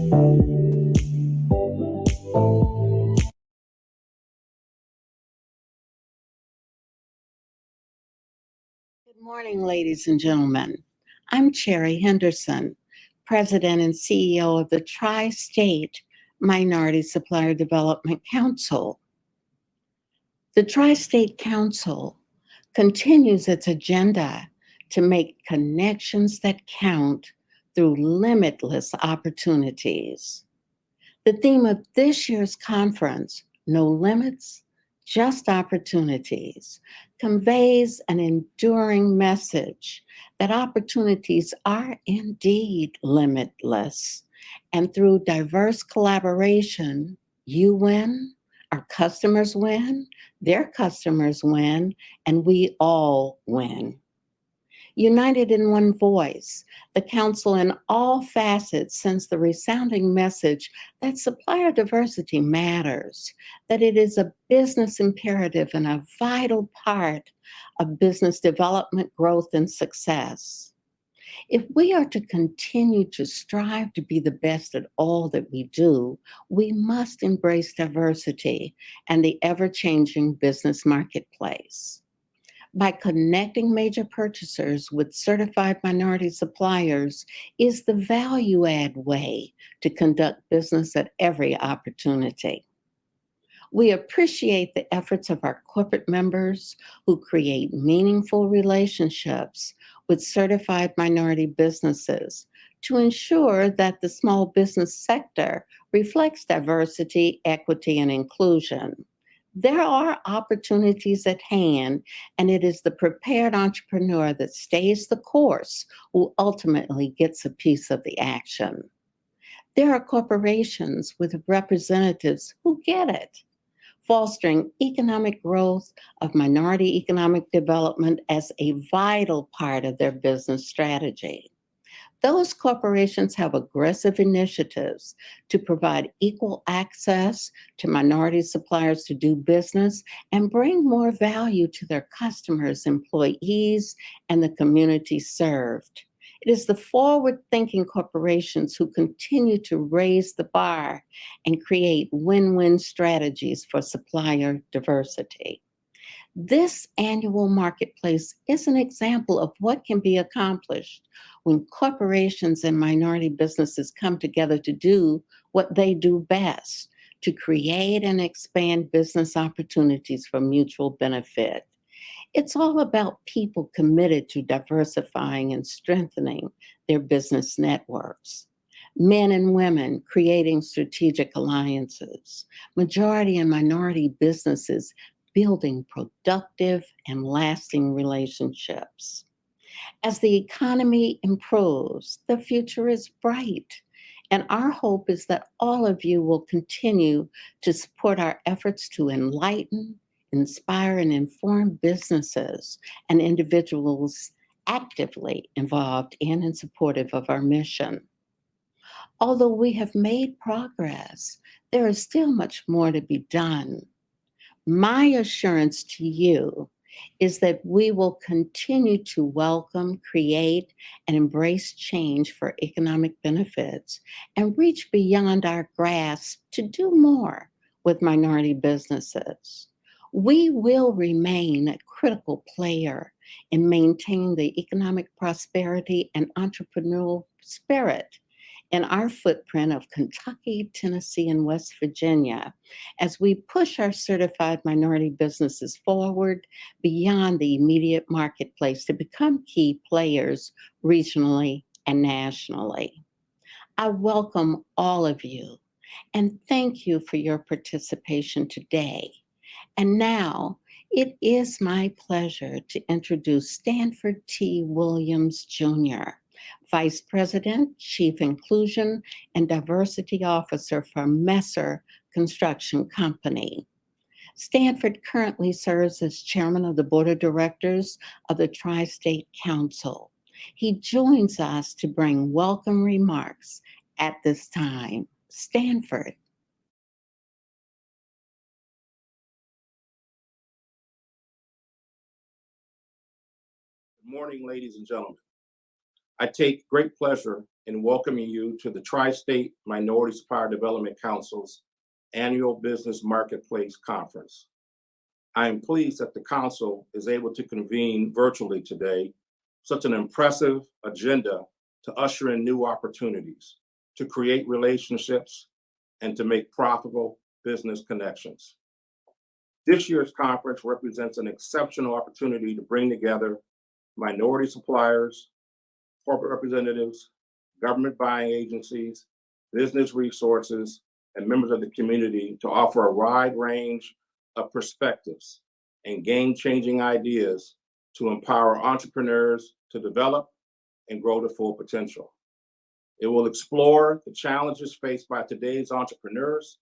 Good morning, ladies and gentlemen. I'm Cherry Henderson, President and CEO of the Tri-State Minority Supplier Development Council. The Tri-State Council continues its agenda to make connections that count through limitless opportunities. The theme of this year's conference, No Limits, Just Opportunities, conveys an enduring message that opportunities are indeed limitless. And through diverse collaboration, you win, our customers win, their customers win, and we all win. United in one voice, the Council in all facets sends the resounding message that supplier diversity matters, that it is a business imperative and a vital part of business development, growth, and success. If we are to continue to strive to be the best at all that we do, we must embrace diversity and the ever-changing business marketplace. By connecting major purchasers with certified minority suppliers is the value-add way to conduct business at every opportunity. We appreciate the efforts of our corporate members who create meaningful relationships with certified minority businesses to ensure that the small business sector reflects diversity, equity, and inclusion. There are opportunities at hand, and it is the prepared entrepreneur that stays the course who ultimately gets a piece of the action. There are corporations with representatives who get it, fostering economic growth of minority economic development as a vital part of their business strategy. Those corporations have aggressive initiatives to provide equal access to minority suppliers to do business and bring more value to their customers, employees, and the community served. It is the forward-thinking corporations who continue to raise the bar and create win-win strategies for supplier diversity. This annual marketplace is an example of what can be accomplished when corporations and minority businesses come together to do what they do best, to create and expand business opportunities for mutual benefit. It's all about people committed to diversifying and strengthening their business networks. Men and women creating strategic alliances, majority and minority businesses building productive and lasting relationships. As the economy improves, the future is bright. And our hope is that all of you will continue to support our efforts to enlighten, inspire, and inform businesses and individuals actively involved in and supportive of our mission. Although we have made progress, there is still much more to be done. My assurance to you is that we will continue to welcome, create, and embrace change for economic benefits and reach beyond our grasp to do more with minority businesses. We will remain a critical player in maintaining the economic prosperity and entrepreneurial spirit in our footprint of Kentucky, Tennessee, and West Virginia as we push our certified minority businesses forward beyond the immediate marketplace to become key players regionally and nationally. I welcome all of you and thank you for your participation today. And now, it is my pleasure to introduce Stanford T. Williams, Jr., Vice President, Chief Inclusion and Diversity Officer for Messer Construction Company. Stanford currently serves as Chairman of the Board of Directors of the Tri-State Council. He joins us to bring welcome remarks at this time. Stanford. Good morning, ladies and gentlemen. I take great pleasure in welcoming you to the Tri-State Minority Supplier Development Council's annual Business Marketplace Conference. I am pleased that the Council is able to convene virtually today, such an impressive agenda to usher in new opportunities, to create relationships, and to make profitable business connections. This year's conference represents an exceptional opportunity to bring together minority suppliers, corporate representatives, government buying agencies, business resources, and members of the community to offer a wide range of perspectives and game-changing ideas to empower entrepreneurs to develop and grow to full potential. It will explore the challenges faced by today's entrepreneurs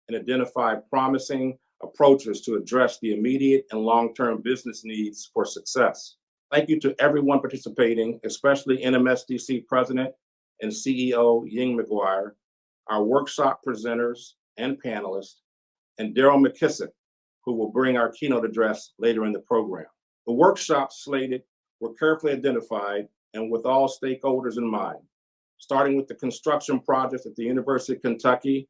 and identify promising approaches to address the immediate and long-term business needs for success. Thank you to everyone participating, especially NMSDC President and CEO Ying McGuire, our workshop presenters and panelists, and Daryl McKissick, who will bring our keynote address later in the program. The workshops slated were carefully identified and with all stakeholders in mind, starting with the construction projects at the University of Kentucky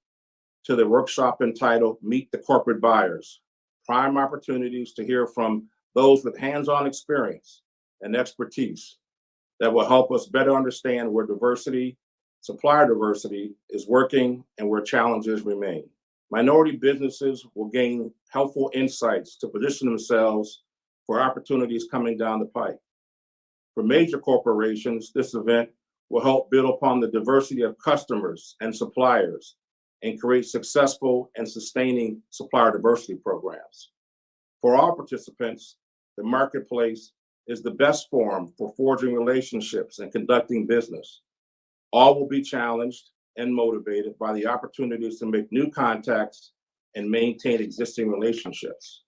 to the workshop entitled Meet the Corporate Buyers, prime opportunities to hear from those with hands-on experience and expertise that will help us better understand where diversity, supplier diversity is working and where challenges remain. Minority businesses will gain helpful insights to position themselves for opportunities coming down the pike. For major corporations, this event will help build upon the diversity of customers and suppliers and create successful and sustaining supplier diversity programs. For all participants, the marketplace is the best forum for forging relationships and conducting business. All will be challenged and motivated by the opportunities to make new contacts and maintain existing relationships.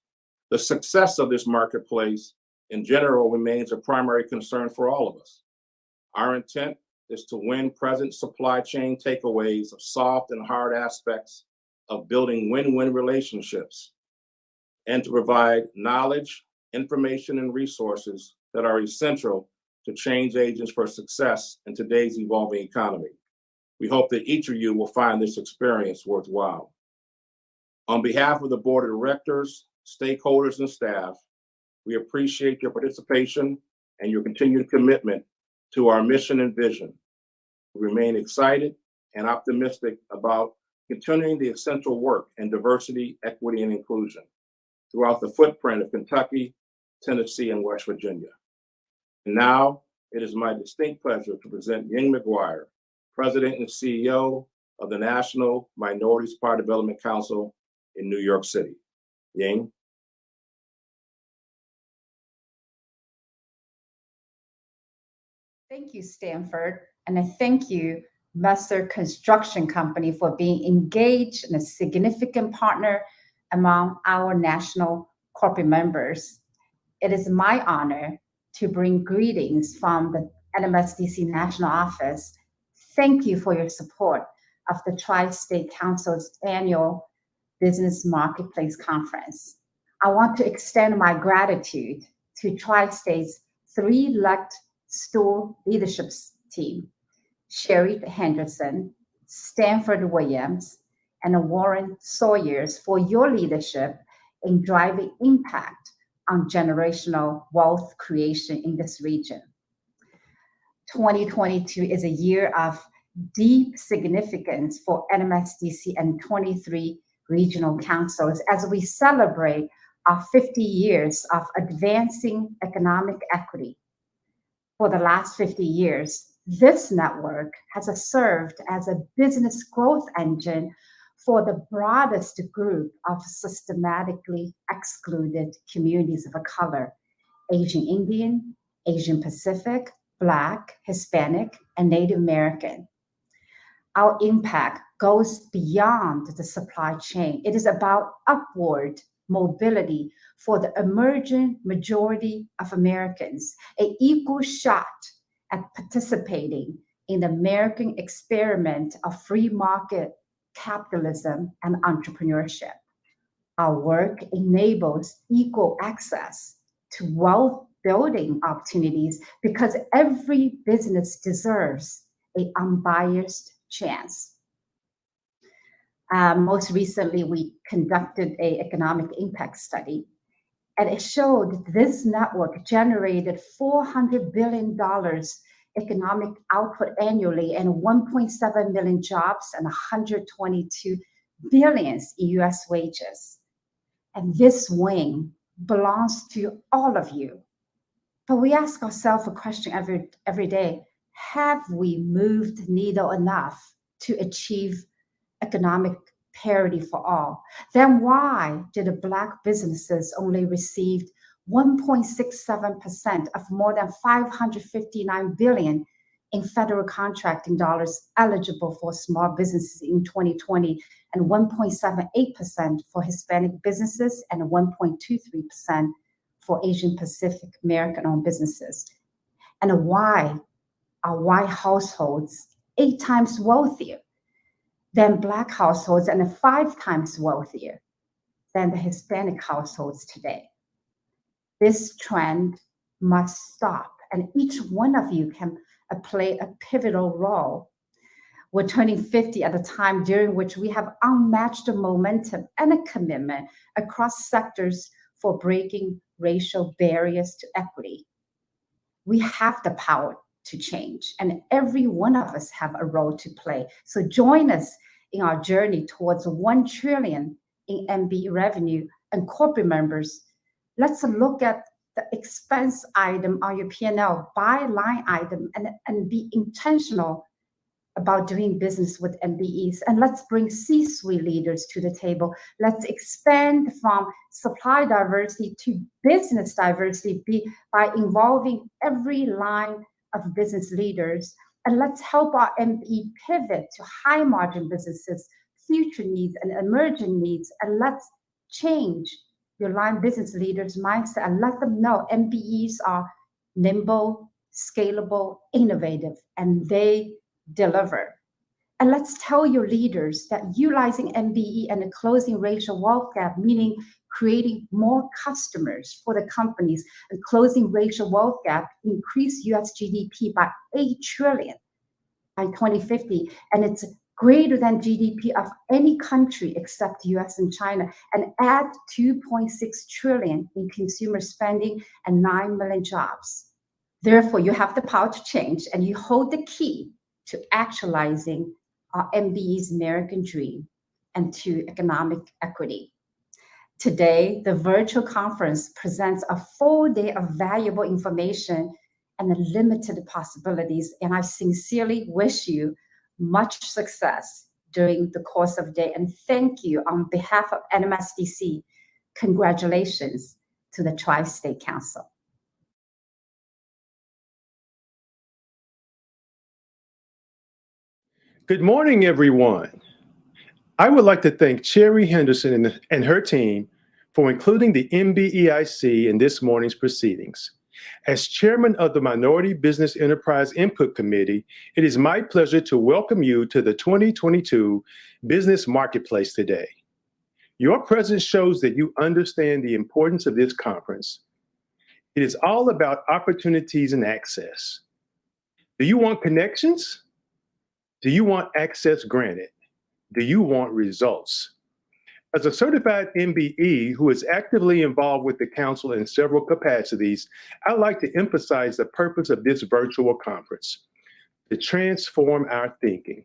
The success of this marketplace in general remains a primary concern for all of us. Our intent is to win present supply chain takeaways of soft and hard aspects of building win-win relationships, and to provide knowledge, information, and resources that are essential to change agents for success in today's evolving economy. We hope that each of you will find this experience worthwhile. On behalf of the Board of Directors, stakeholders, and staff, we appreciate your participation and your continued commitment to our mission and vision. We remain excited and optimistic about continuing the essential work in diversity, equity, and inclusion throughout the footprint of Kentucky, Tennessee, and West Virginia. And now, it is my distinct pleasure to present Ying McGuire, President and CEO of the National Minority Supplier Development Council in New York City. Ying. Thank you, Stanford, and I thank you, Messer Construction Company, for being engaged and a significant partner among our national corporate members. It is my honor to bring greetings from the NMSDC National Office. Thank you for your support of the Tri-State Council's annual Business Marketplace Conference. I want to extend my gratitude to Tri-State's 3-legged stool leadership team, Sherry Henderson, Stanford Williams, and Warren Sawyers, for your leadership in driving impact on generational wealth creation in this region. 2022 is a year of deep significance for NMSDC and 23 regional councils as we celebrate our 50 years of advancing economic equity. For the last 50 years, this network has served as a business growth engine for the broadest group of systematically excluded communities of color: Asian Indian, Asian Pacific, Black, Hispanic, and Native American. Our impact goes beyond the supply chain. It is about upward mobility for the emerging majority of Americans, an equal shot at participating in the American experiment of free market capitalism and entrepreneurship. Our work enables equal access to wealth building opportunities because every business deserves an unbiased chance. Most recently, we conducted an economic impact study, and it showed this network generated $400 billion economic output annually and 1.7 million jobs and 122 billion in US wages. And this wing belongs to all of you. But we ask ourselves a question every day: have we moved the needle enough to achieve economic parity for all? Then why did Black businesses only receive 1.67% of more than $559 billion in federal contracting dollars eligible for small businesses in 2020, and 1.78% for Hispanic businesses, and 1.23% for Asian Pacific American-owned businesses? And why are white households 8 times wealthier than Black households and 5 times wealthier than the Hispanic households today? This trend must stop, and each one of you can play a pivotal role. We're turning 50 at a time during which we have unmatched momentum and a commitment across sectors for breaking racial barriers to equity. We have the power to change, and every one of us have a role to play. So join us in our journey towards 1 trillion in MBE revenue. And corporate members, let's look at the expense item on your P&L by line item and be intentional about doing business with MBEs. And let's bring C-suite leaders to the table. Let's expand from supply diversity to business diversity by involving every line of business leaders. And let's help our MBE pivot to high margin businesses, future needs and emerging needs. And let's change your line business leaders' mindset and let them know MBEs are nimble, scalable, innovative, and they deliver. And let's tell your leaders that utilizing MBE and closing racial wealth gap, meaning creating more customers for the companies, and closing racial wealth gap, increase US GDP by 8 trillion by 2050. And it's greater than GDP of any country except US and China, and add 2.6 trillion in consumer spending and 9 million jobs. Therefore, you have the power to change, and you hold the key to actualizing our MBE's American dream and to economic equity. Today, the virtual conference presents a full day of valuable information and limited possibilities, and I sincerely wish you much success during the course of the day. And thank you on behalf of NMSDC. Congratulations to the Tri-State Council. Good morning, everyone. I would like to thank Cherry Henderson and her team for including the MBEIC in this morning's proceedings. As chairman of the Minority Business Enterprise Input Committee, it is my pleasure to welcome you to the 2022 Business Marketplace today. Your presence shows that you understand the importance of this conference. It is all about opportunities and access. Do you want connections? Do you want access granted? Do you want results? As a certified MBE who is actively involved with the council in several capacities, I'd like to emphasize the purpose of this virtual conference: to transform our thinking.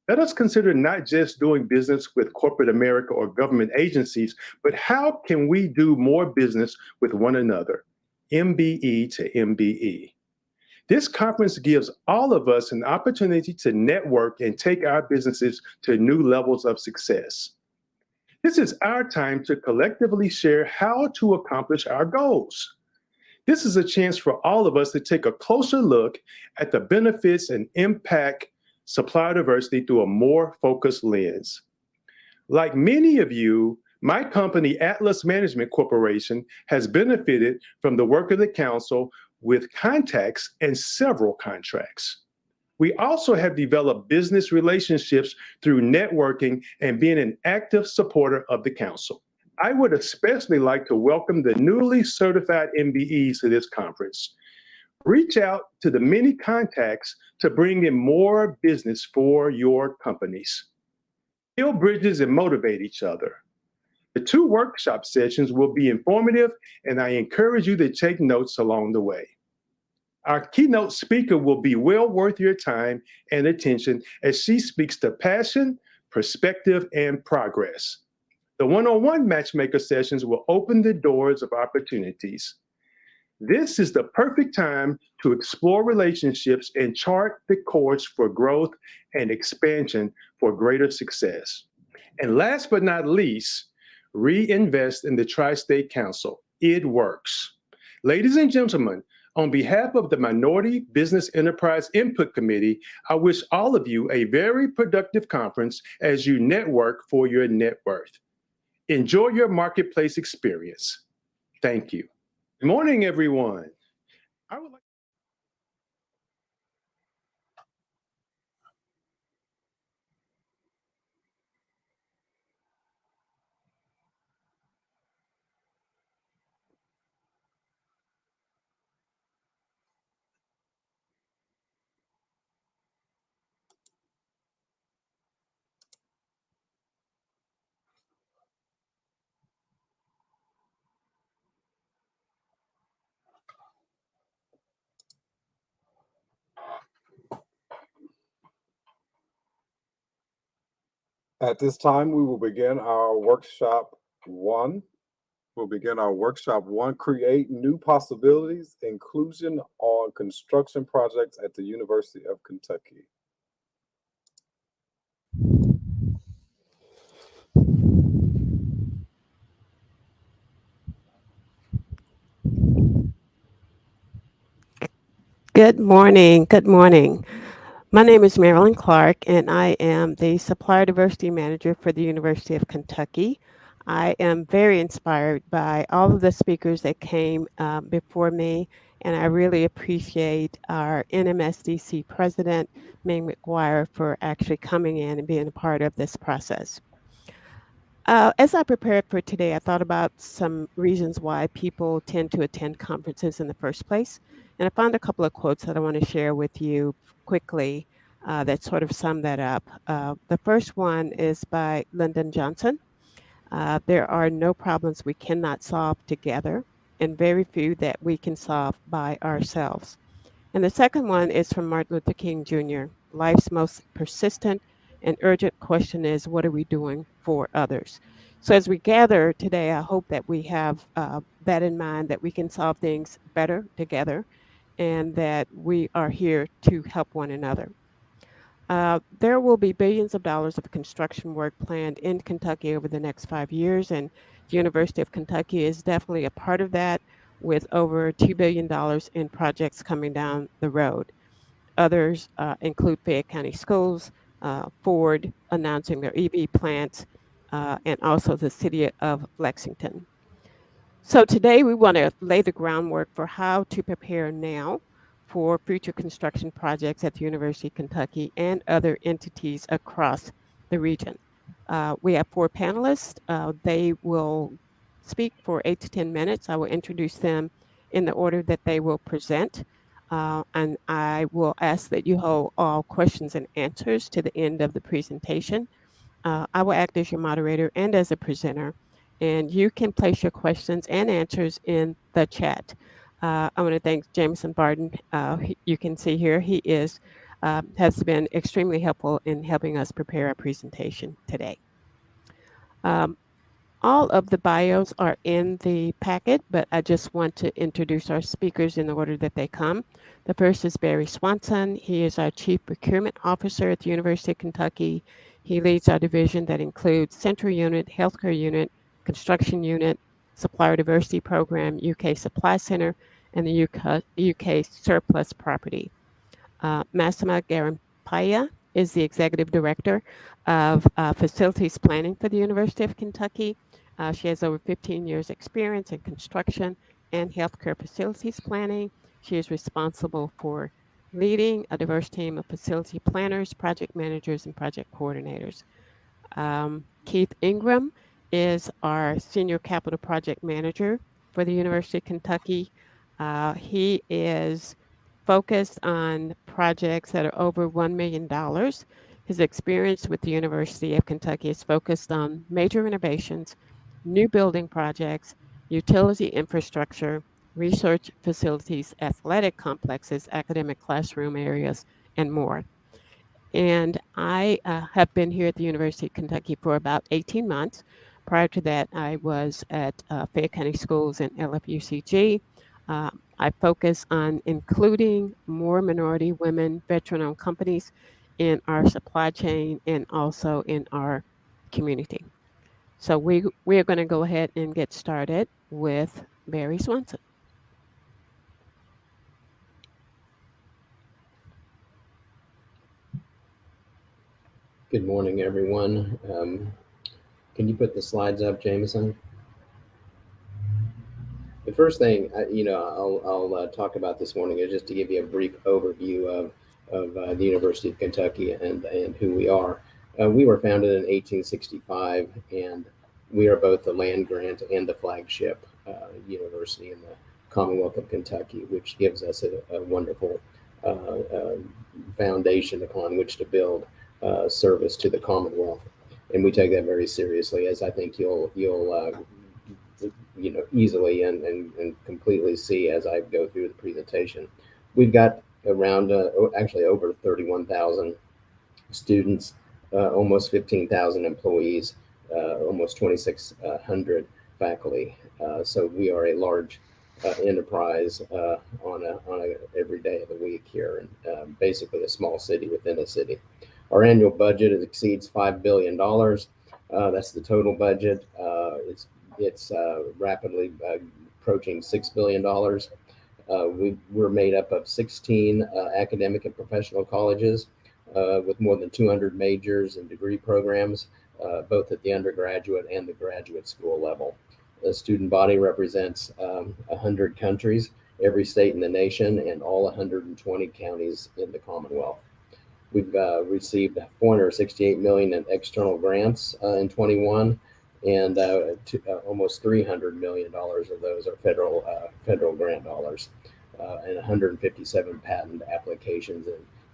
Let us consider not just doing business with corporate America or government agencies, but how can we do more business with one another, MBE to MBE. This conference gives all of us an opportunity to network and take our businesses to new levels of success. This is our time to collectively share how to accomplish our goals. This is a chance for all of us to take a closer look at the benefits and impact supplier diversity through a more focused lens. Like many of you, my company, Atlas Management Corporation, has benefited from the work of the council with contacts and several contracts. We also have developed business relationships through networking and being an active supporter of the council. I would especially like to welcome the newly certified MBEs to this conference. Reach out to the many contacts to bring in more business for your companies. Build bridges and motivate each other. The 2 workshop sessions will be informative, and I encourage you to take notes along the way. Our keynote speaker will be well worth your time and attention as she speaks to passion, perspective, and progress. The one-on-one matchmaker sessions will open the doors of opportunities. This is the perfect time to explore relationships and chart the course for growth and expansion for greater success. And last but not least, reinvest in the Tri-State Council. It works. Ladies and gentlemen, on behalf of the Minority Business Enterprise Input Committee, I wish all of you a very productive conference as you network for your net worth. Enjoy your marketplace experience. Thank you. Good morning, everyone. I would like At this time, we will begin our workshop 1. We'll begin our workshop 1, Create New Possibilities, Inclusion on Construction Projects at the University of Kentucky. Good morning. Good morning. My name is Marilyn Clark, and I am the Supplier Diversity Manager for the University of Kentucky. I am very inspired by all of the speakers that came before me, and I really appreciate our NMSDC President, Ming McGuire, for actually coming in and being a part of this process. As I prepared for today, I thought about some reasons why people tend to attend conferences in the first place. And I found a couple of quotes that I want to share with you quickly that sort of sum that up. The first one is by Lyndon Johnson. There are no problems we cannot solve together, and very few that we can solve by ourselves. And the second one is from Martin Luther King Jr. Life's most persistent and urgent question is, what are we doing for others? So as we gather today, I hope that we have that in mind, that we can solve things better together, and that we are here to help one another. There will be billions of dollars of construction work planned in Kentucky over the next 5 years, and the University of Kentucky is definitely a part of that, with over $2 billion in projects coming down the road. Others include Fayette County Schools, Ford announcing their EV plants, and also the city of Lexington. So today we want to lay the groundwork for how to prepare now for future construction projects at the University of Kentucky and other entities across the region. We have 4 panelists. They will speak for 8 to 10 minutes. I will introduce them in the order that they will present. And I will ask that you hold all questions and answers to the end of the presentation. I will act as your moderator and as a presenter, and you can place your questions and answers in the chat. I want to thank Jameson Barton. You can see here he has been extremely helpful in helping us prepare our presentation today. All of the bios are in the packet, but I just want to introduce our speakers in the order that they come. The first is Barry Swanson. He is our Chief Procurement Officer at the University of Kentucky. He leads our division that includes Central Unit, Healthcare Unit, Construction Unit, Supplier Diversity Program, UK Supply Center, and the UK Surplus Property. Massima Garampaya is the Executive Director of Facilities Planning for the University of Kentucky. She has over 15 years experience in construction and healthcare facilities planning. She is responsible for leading a diverse team of facility planners, project managers, and project coordinators. Keith Ingram is our Senior Capital Project Manager for the University of Kentucky. He is focused on projects that are over $1 million. His experience with the University of Kentucky is focused on major renovations, new building projects, utility infrastructure, research facilities, athletic complexes, academic classroom areas, and more. And I have been here at the University of Kentucky for about 18 months. Prior to that, I was at Fayette County Schools and LFUCG. I focus on including more minority women, veteran-owned companies in our supply chain and also in our community. So we are going to go ahead and get started with Barry Swanson. Good morning, everyone. Can you put the slides up, Jameson? The first thing I'll talk about this morning is just to give you a brief overview of the University of Kentucky and who we are. We were founded in 1865, and we are both the land grant and the flagship university in the Commonwealth of Kentucky, which gives us a wonderful foundation upon which to build service to the Commonwealth. And we take that very seriously, as I think you'll easily and completely see as I go through the presentation. We've got around actually over 31,000 students, almost 15,000 employees, almost 2,600 faculty. So we are a large enterprise on a every day of the week here, and basically a small city within a city. Our annual budget exceeds $5 billion. That's the total budget. It's rapidly approaching $6 billion. We're made up of 16 academic and professional colleges with more than 200 majors and degree programs, both at the undergraduate and the graduate school level. The student body represents 100 countries, every state in the nation, and all 120 counties in the Commonwealth. We've received $468 million in external grants in 21, and almost $300 million of those are federal grant dollars, and 157 patent applications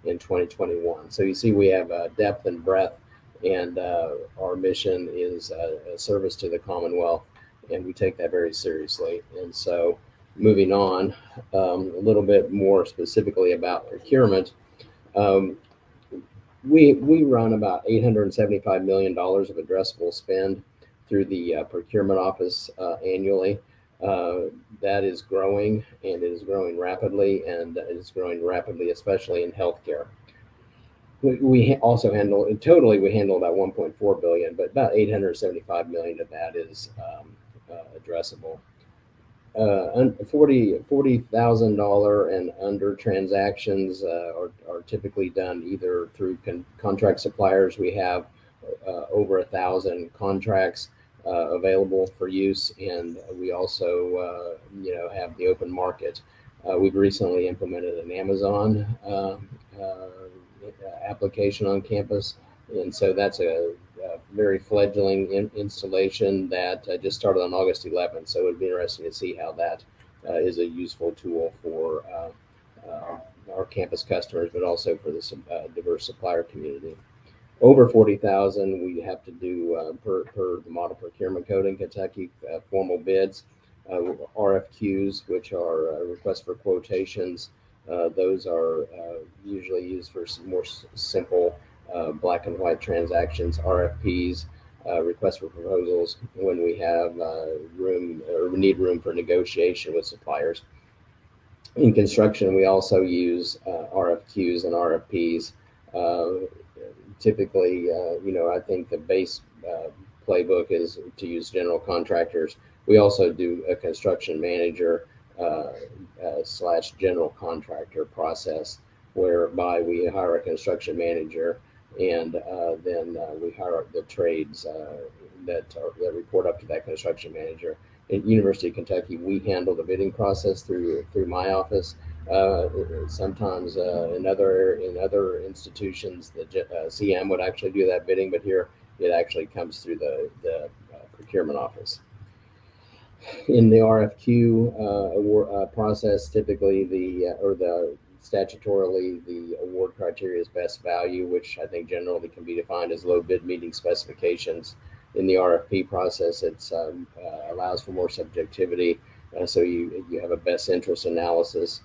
in 2021. So you see, we have depth and breadth, and our mission is a service to the Commonwealth, and we take that very seriously. And so, moving on, a little bit more specifically about procurement. We run about $875 million of addressable spend through the procurement office annually. That is growing, and it is growing rapidly, and it is growing rapidly, especially in healthcare. We also handle, totally we handle about 1.4 billion, but about 875 million of that is addressable. $40,000 and under transactions are typically done either through contract suppliers. We have over 1,000 contracts available for use, and we also have the open market. We've recently implemented an Amazon application on campus, and so that's a very fledgling installation that just started on August 11th. So it would be interesting to see how that is a useful tool for our campus customers, but also for the diverse supplier community. Over 40,000, we have to do per the model procurement code in Kentucky, formal bids, RFQs, which are requests for quotations. Those are usually used for some more simple black and white transactions. RFPs, requests for proposals, when we have room or we need room for negotiation with suppliers. In construction, we also use RFQs and RFPs. Typically, I think the base playbook is to use general contractors. We also do a construction manager / general contractor process, whereby we hire a construction manager, and then we hire the trades that report up to that construction manager. At University of Kentucky, we handle the bidding process through my office. Sometimes in other institutions, the CM would actually do that bidding, but here it actually comes through the procurement office. In the RFQ award process, typically statutorily, the award criteria is best value, which I think generally can be defined as low bid meeting specifications. In the RFP process, it allows for more subjectivity, so you have a best interest analysis.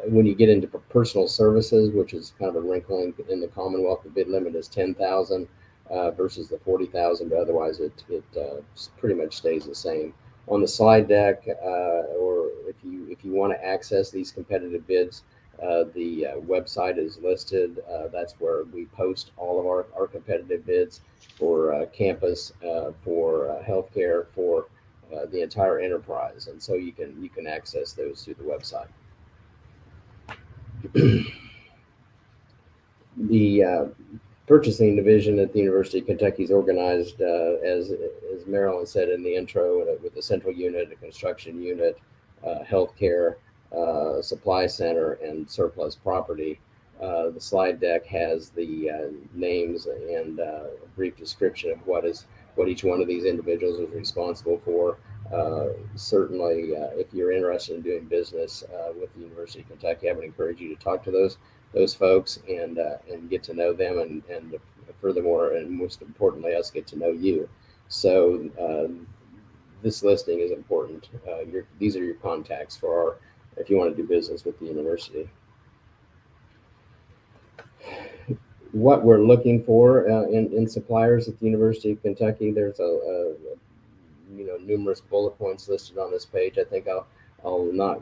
When you get into personal services, which is kind of a wrinkle in the Commonwealth, the bid limit is 10,000 versus the 40,000, but otherwise it pretty much stays the same. On the slide deck, or if you want to access these competitive bids, the website is listed. That's where we post all of our competitive bids for campus, for healthcare, for the entire enterprise, and so you can access those through the website. The purchasing division at the University of Kentucky is organized, as Marilyn said in the intro, with a central unit, a construction unit, healthcare, supply center, and surplus property. The slide deck has the names and a brief description of what each one of these individuals is responsible for. Certainly, if you're interested in doing business with the University of Kentucky, I would encourage you to talk to those folks and get to know them, and furthermore, and most importantly, us get to know you. So this listing is important. These are your contacts if you want to do business with the university. What we're looking for in suppliers at the University of Kentucky, there's numerous bullet points listed on this page. I think I'll not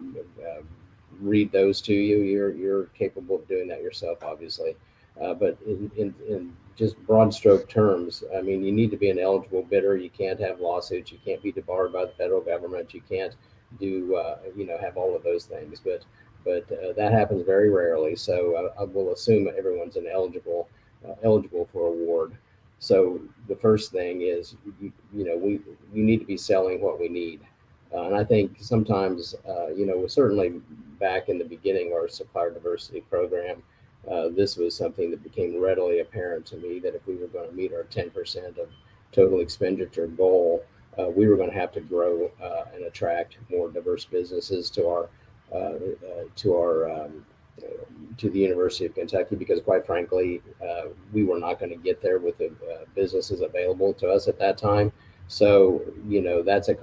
read those to you. You're capable of doing that yourself, obviously. But in just broad stroke terms, I mean, you need to be an eligible bidder. You can't have lawsuits. You can't be debarred by the federal government. You can't do have all of those things. But that happens very rarely. So I will assume everyone's eligible for award. So the first thing is, we need to be selling what we need. And I think sometimes, certainly back in the beginning of our supplier diversity program, this was something that became readily apparent to me, that if we were going to meet our 10% of total expenditure goal, we were going to have to grow and attract more diverse businesses to the University of Kentucky, because quite frankly, we were not going to get there with the businesses available to us at that time. So, that's a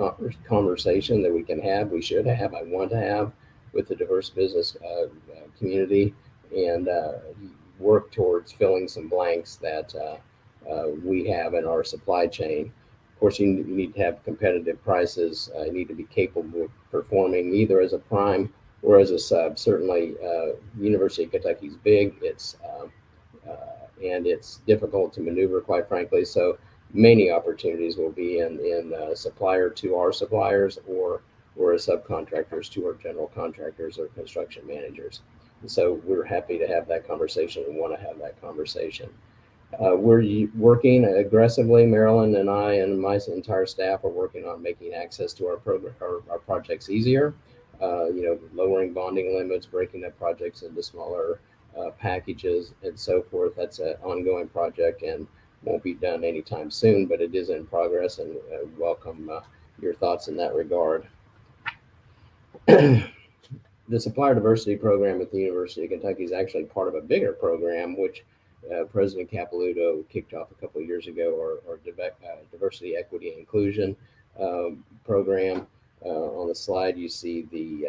conversation that we can have, we should have, I want to have with the diverse business community, and work towards filling some blanks that we have in our supply chain. Of course, you need to have competitive prices. You need to be capable of performing either as a prime or as a sub. Certainly, University of Kentucky is big. And it's difficult to maneuver, quite frankly. So many opportunities will be in supplier to our suppliers, or as subcontractors to our general contractors or construction managers. So we're happy to have that conversation and want to have that conversation. We're working aggressively. Marilyn and I and my entire staff are working on making access to our program, our projects easier. Lowering bonding limits, breaking up projects into smaller packages, and so forth. That's an ongoing project and won't be done anytime soon, but it is in progress, and welcome your thoughts in that regard. The Supplier Diversity Program at the University of Kentucky is actually part of a bigger program, which President Capilouto kicked off a couple of years ago, our Diversity, Equity, and Inclusion program. On the slide, you see the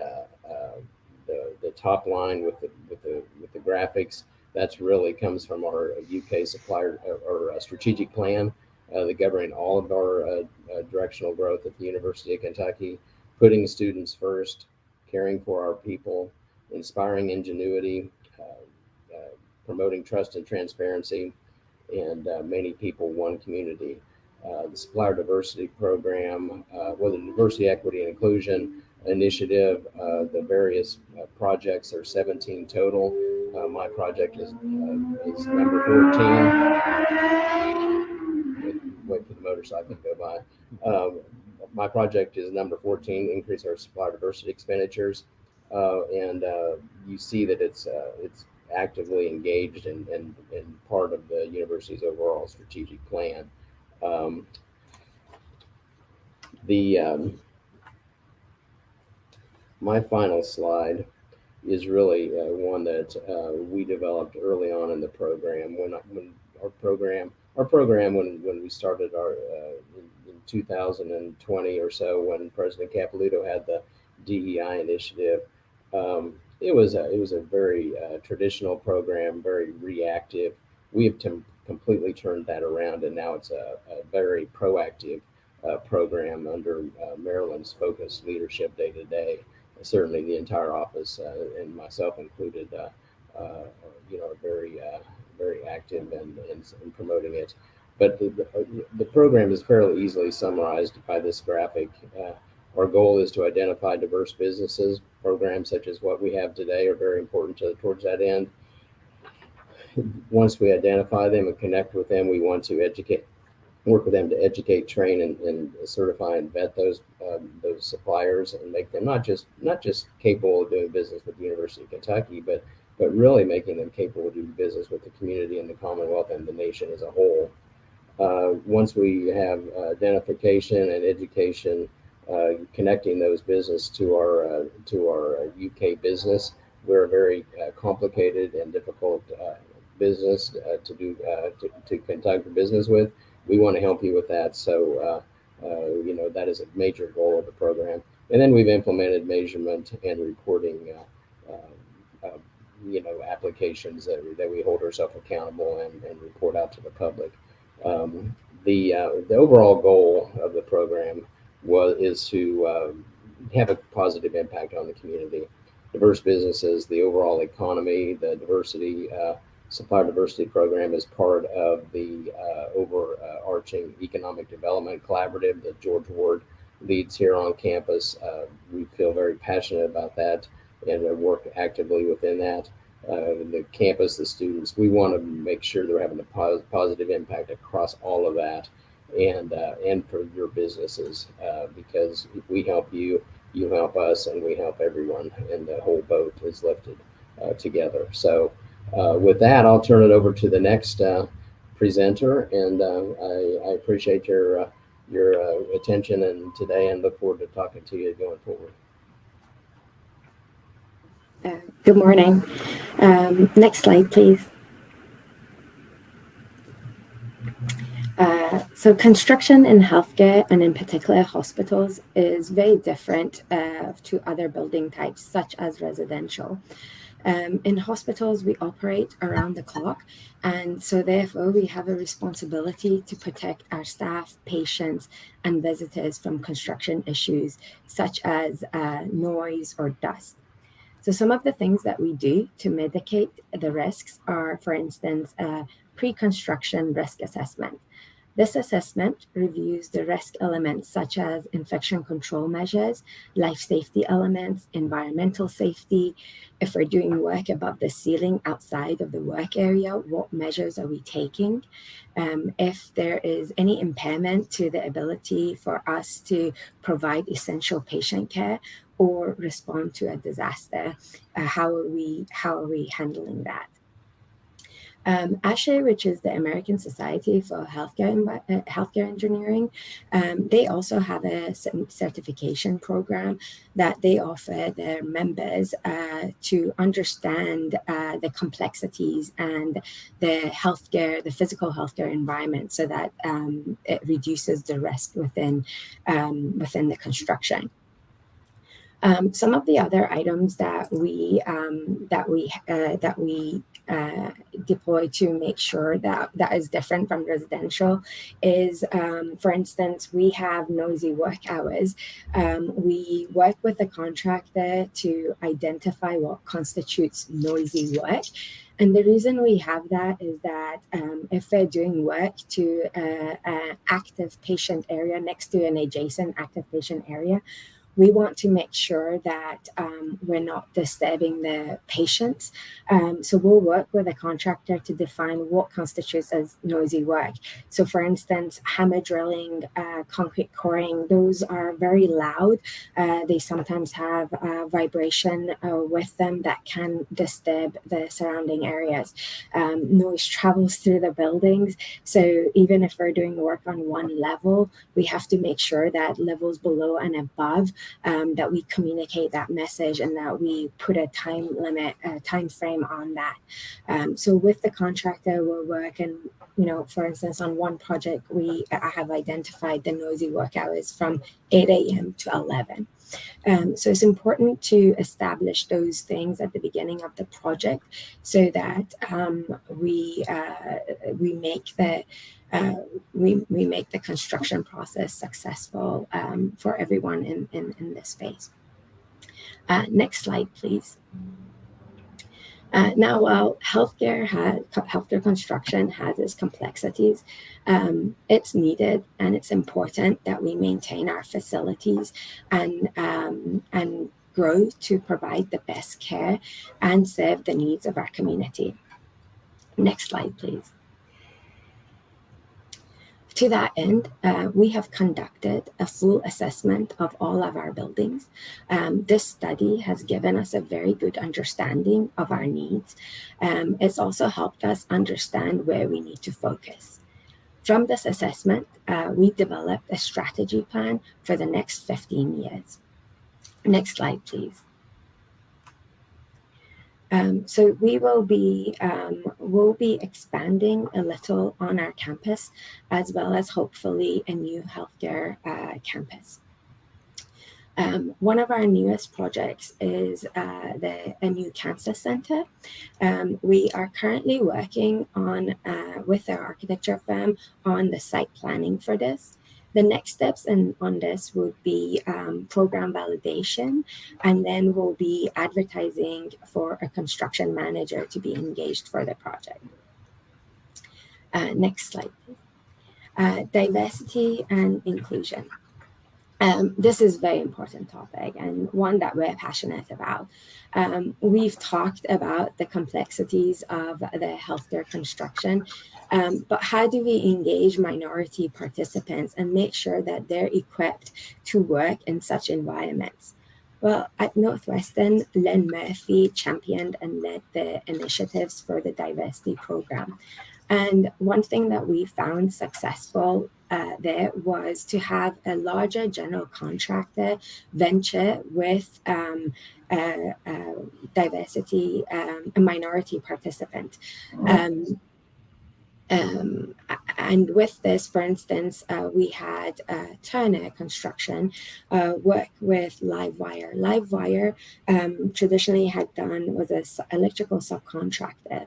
top line with the graphics. That's really comes from our UK supplier or strategic plan, the governing all of our directional growth at the University of Kentucky, putting students first, caring for our people, inspiring ingenuity, promoting trust and transparency, and many people, one community. The Supplier Diversity Program, the Diversity, Equity, and Inclusion Initiative, the various projects are 17 total. My project is number 14. Wait for the motorcycle to go by. My project is number 14, increase our supplier diversity expenditures. And you see that it's actively engaged and part of the university's overall strategic plan. The my final slide is really one that we developed early on in the program. When our program when we started our in 2020 or so, when President Capelouto had the DEI initiative, it was a very traditional program, very reactive. We have completely turned that around, and now it's a very proactive program under Maryland's focused leadership day to day. Certainly, the entire office and myself included, are very active in promoting it. But the program is fairly easily summarized by this graphic. Our goal is to identify diverse businesses. Programs such as what we have today are very important towards that end. Once we identify them and connect with them, we want to work with them to educate, train, and certify and vet those suppliers, and make them not just capable of doing business with the University of Kentucky, but really making them capable of doing business with the community and the Commonwealth and the nation as a whole. Once we have identification and education, connecting those business to our UK business, we're a very complicated and difficult business to conduct business with. We want to help you with that. So, that is a major goal of the program. And then we've implemented measurement and reporting, applications that we hold ourselves accountable and report out to the public. The overall goal of the program is to have a positive impact on the community. Diverse businesses, the overall economy, the diversity, supplier diversity program is part of the overarching economic development collaborative that George Ward leads here on campus. We feel very passionate about that and work actively within that. The campus, the students, we want to make sure they're having a positive impact across all of that, and for your businesses, because if we help you, you help us, and we help everyone, and the whole boat is lifted together. So with that, I'll turn it over to the next presenter, and I appreciate your attention and today, and look forward to talking to you going forward. Good morning. Next slide, please. So construction in healthcare, and in particular hospitals, is very different to other building types, such as residential. In hospitals, we operate around the clock, and so therefore we have a responsibility to protect our staff, patients, and visitors from construction issues such as noise or dust. So some of the things that we do to mitigate the risks are, for instance, pre-construction risk assessment. This assessment reviews the risk elements such as infection control measures, life safety elements, environmental safety. If we're doing work above the ceiling outside of the work area, what measures are we taking? If there is any impairment to the ability for us to provide essential patient care or respond to a disaster, how are we handling that? ASHE, which is the American Society for Healthcare Engineering, they also have a certification program that they offer their members to understand the complexities and the physical healthcare environment, so that it reduces the risk within the construction. Some of the other items that we deploy to make sure that is different from residential is, for instance, we have noisy work hours. We work with the contractor to identify what constitutes noisy work. And the reason we have that is that if we're doing work to an active patient area next to an adjacent active patient area, we want to make sure that we're not disturbing the patients. So we'll work with a contractor to define what constitutes as noisy work. So for instance, hammer drilling, concrete coring, those are very loud. They sometimes have vibration with them that can disturb the surrounding areas. Noise travels through the buildings. So even if we're doing work on one level, we have to make sure that levels below and above, that we communicate that message and that we put a time limit, a time frame on that. So with the contractor, we're working, for instance, on one project, I have identified the noisy work hours from 8 a.m. to 11. So it's important to establish those things at the beginning of the project so that we make the construction process successful for everyone in this space. Next slide, please. Now, while healthcare construction has its complexities, it's needed and it's important that we maintain our facilities and grow to provide the best care and serve the needs of our community. Next slide, please. To that end, we have conducted a full assessment of all of our buildings. This study has given us a very good understanding of our needs. It's also helped us understand where we need to focus. From this assessment, we developed a strategy plan for the next 15 years. Next slide, please. So we'll be expanding a little on our campus, as well as hopefully a new healthcare campus. One of our newest projects is a new cancer center. We are currently working on with our architecture firm on the site planning for this. The next steps on this would be program validation, and then we'll be advertising for a construction manager to be engaged for the project. Next slide, please. Diversity and inclusion. This is a very important topic and one that we're passionate about. We've talked about the complexities of the healthcare construction, but how do we engage minority participants and make sure that they're equipped to work in such environments? Well, at Northwestern, Len Murphy championed and led the initiatives for the diversity program. And one thing that we found successful there was to have a larger general contractor venture with diversity, a minority participant. And with this, for instance, we had Turner Construction work with Livewire. Livewire traditionally was an electrical subcontractor.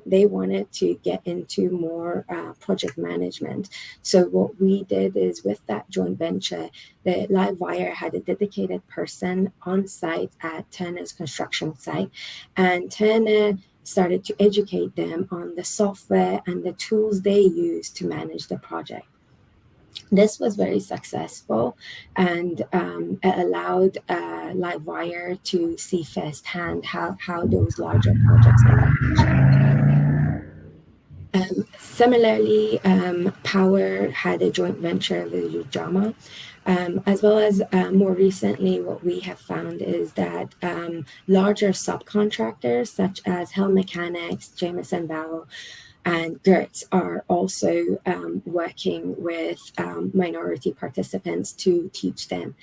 They wanted to get into more project management. So what we did is with that joint venture, the Livewire had a dedicated person on site at Turner's construction site, and Turner started to educate them on the software and the tools they use to manage the project. This was very successful, and it allowed Livewire to see firsthand how those larger projects are managed. Similarly, Power had a joint venture with Ujama. As well as more recently, what we have found is that larger subcontractors such as Hell Mechanics, Jameson Barrow, and Gertz are also working with minority participants to teach them.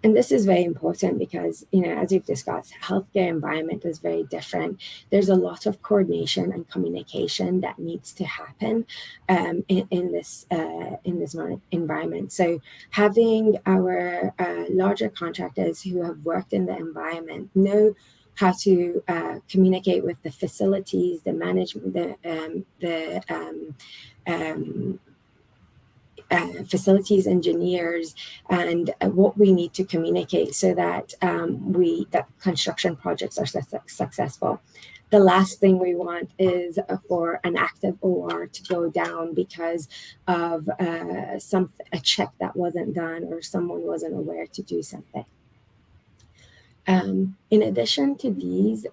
And this is very important because, as we've discussed, healthcare environment is very different. There's a lot of coordination and communication that needs to happen in this environment. So having our larger contractors who have worked in the environment know how to communicate with the facilities, the management, facilities engineers, and what we need to communicate so that that construction projects are successful. the last thing we want is for an active OR to go down because of a check that wasn't done or someone wasn't aware to do something. In addition to these,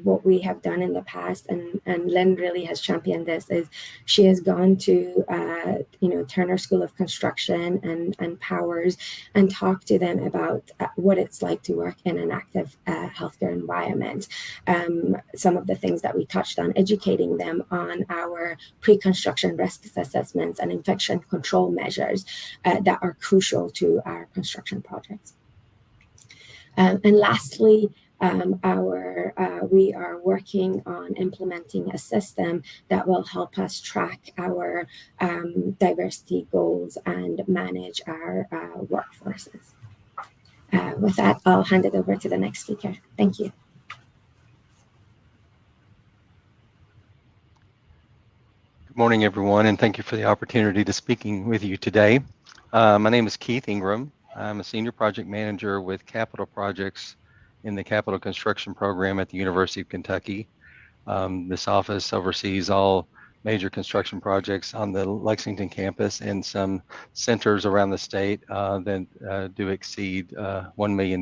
what we have done in the past, and Lynn really has championed this, is she has gone to Turner School of Construction and Powers and talked to them about what it's like to work in an active healthcare environment. Some of the things that we touched on, educating them on our pre-construction risk assessments and infection control measures that are crucial to our construction projects. And lastly, we are working on implementing a system that will help us track our diversity goals and manage our workforces. With that, I'll hand it over to the next speaker. Thank you. Good morning, everyone, and thank you for the opportunity to speaking with you today. My name is Keith Ingram. I'm a senior project manager with capital projects in the capital construction program at the University of Kentucky. This office oversees all major construction projects on the Lexington campus and some centers around the state that do exceed $1 million.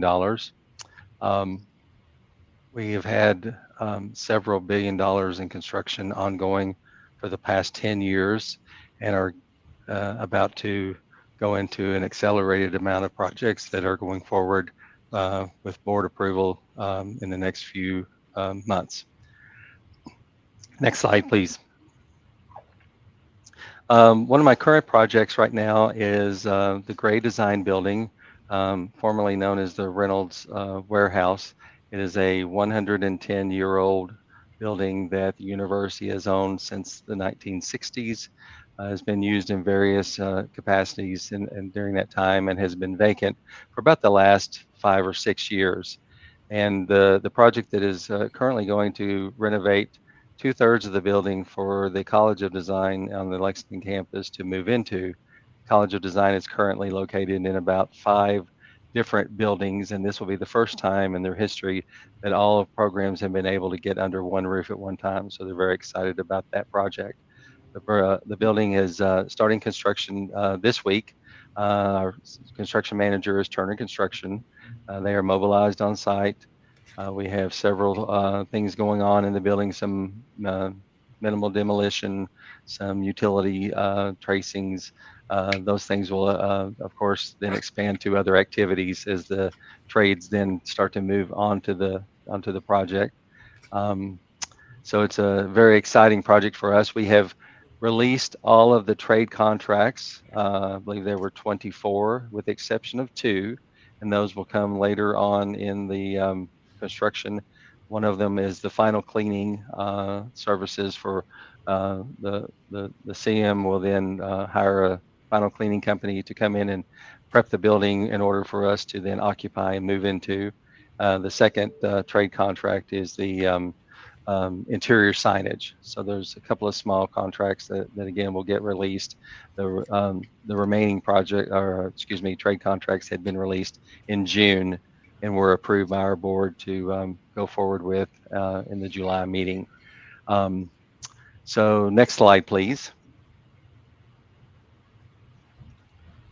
We have had several $1 billion in construction ongoing for the past 10 years and are about to go into an accelerated amount of projects that are going forward with board approval in the next few months. Next slide, please. One of my current projects right now is the Gray Design Building, formerly known as the Reynolds Warehouse. It is a 110-year-old building that the university has owned since the 1960s. Has been used in various capacities and during that time, and has been vacant for about the last 5 or 6 years. And the project that is currently going to renovate 2/3 of the building for the College of Design on the Lexington campus to move into. College of Design is currently located in about 5 different buildings, and this will be the first time in their history that all of programs have been able to get under one roof at one time. So they're very excited about that project. The building is starting construction this week. Our construction manager is Turner Construction. They are mobilized on site. We have several things going on in the building, some minimal demolition, some utility tracings. Those things will, of course, then expand to other activities as the trades then start to move onto the project. So it's a very exciting project for us. We have released all of the trade contracts. I believe there were 24 with the exception of 2, and those will come later on in the construction. One of them is the final cleaning services for the CM will then hire a final cleaning company to come in and prep the building in order for us to then occupy and move into. The second trade contract is the interior signage. So there's a couple of small contracts that again will get released. The remaining trade contracts had been released in June and were approved by our board to go forward with in the July meeting. So next slide, please.